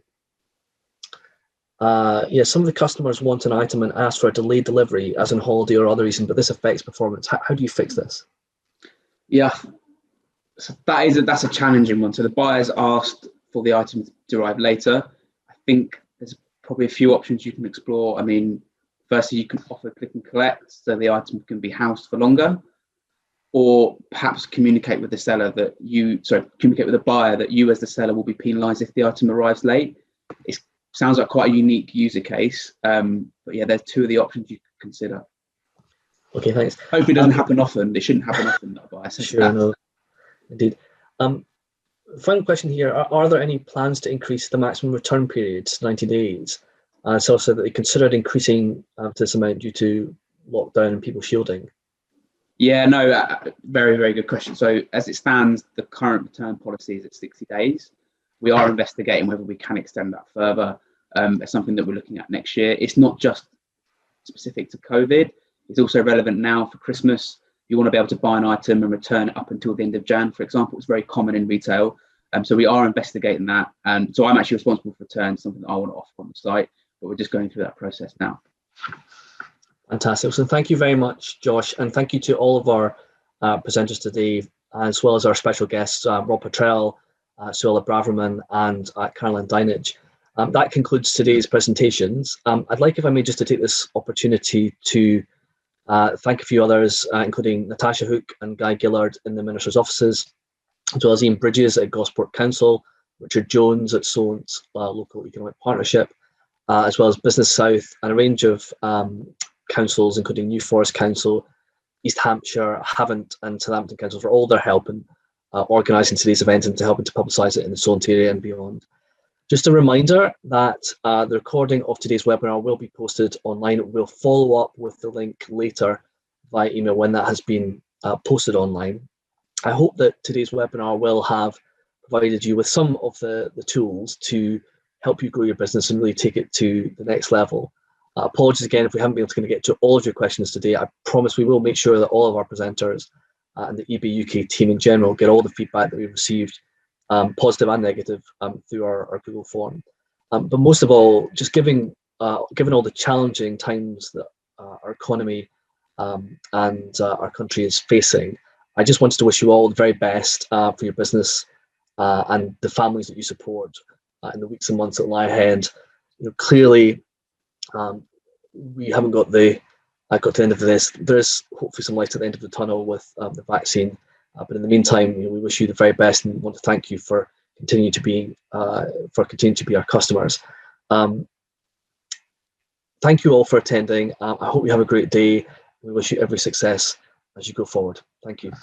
some of the customers want an item and ask for a delayed delivery, as in holiday or other reason, but this affects performance. How do you fix this? Yeah, so that's a challenging one. So the buyer's asked for the item to arrive later. I think there's probably a few options you can explore. I mean, firstly, you can offer click and collect, so the item can be housed for longer, or perhaps communicate with the buyer that you as the seller will be penalised if the item arrives late. It sounds like quite a unique user case, but yeah, there's two of the options you can consider. Okay, thanks. Hopefully it doesn't happen often. It shouldn't happen often, that buyer says sure, that. No, indeed. Final question here. Are there any plans to increase the maximum return period to 90 days? It's also that they considered increasing to this amount due to lockdown and people shielding. Yeah, no, very, very good question. So as it stands, the current return policy is at 60 days. We are investigating whether we can extend that further. It's something that we're looking at next year. It's not just specific to COVID. It's also relevant now for Christmas. You want to be able to buy an item and return it up until the end of Jan, for example. It's very common in retail. So we are investigating that. And so I'm actually responsible for returns, something that I want to offer on the site, but we're just going through that process now. Fantastic. So thank you very much, Josh. And thank you to all of our presenters today, as well as our special guests, Rob Petrell, Suella Braverman, and Caroline Dinenage. That concludes today's presentations. I'd like, if I may, just to take this opportunity to thank a few others, including Natasha Hook and Guy Gillard in the Minister's offices, as well as Ian Bridges at Gosport Council, Richard Jones at Solent Local Economic Partnership, as well as Business South, and a range of councils, including New Forest Council, East Hampshire, Havant, and Southampton Council, for all their help in organising today's event and to helping to publicise it in the Solent area and beyond. Just a reminder that the recording of today's webinar will be posted online. We'll follow up with the link later via email when that has been posted online. I hope that today's webinar will have provided you with some of the tools to help you grow your business and really take it to the next level. Apologies again if we haven't been able to get to all of your questions today. I promise we will make sure that all of our presenters and the eBay UK team in general get all the feedback that we've received, positive and negative, through our Google form. but most of all, just given all the challenging times that our economy and our country is facing, I just wanted to wish you all the very best for your business and the families that you support in the weeks and months that lie ahead. Clearly, we haven't got to the end of this. There's hopefully some light at the end of the tunnel with the vaccine. But in the meantime, we wish you the very best and want to thank you for continuing to be our customers. Thank you all for attending. I hope you have a great day. We wish you every success as you go forward. Thank you.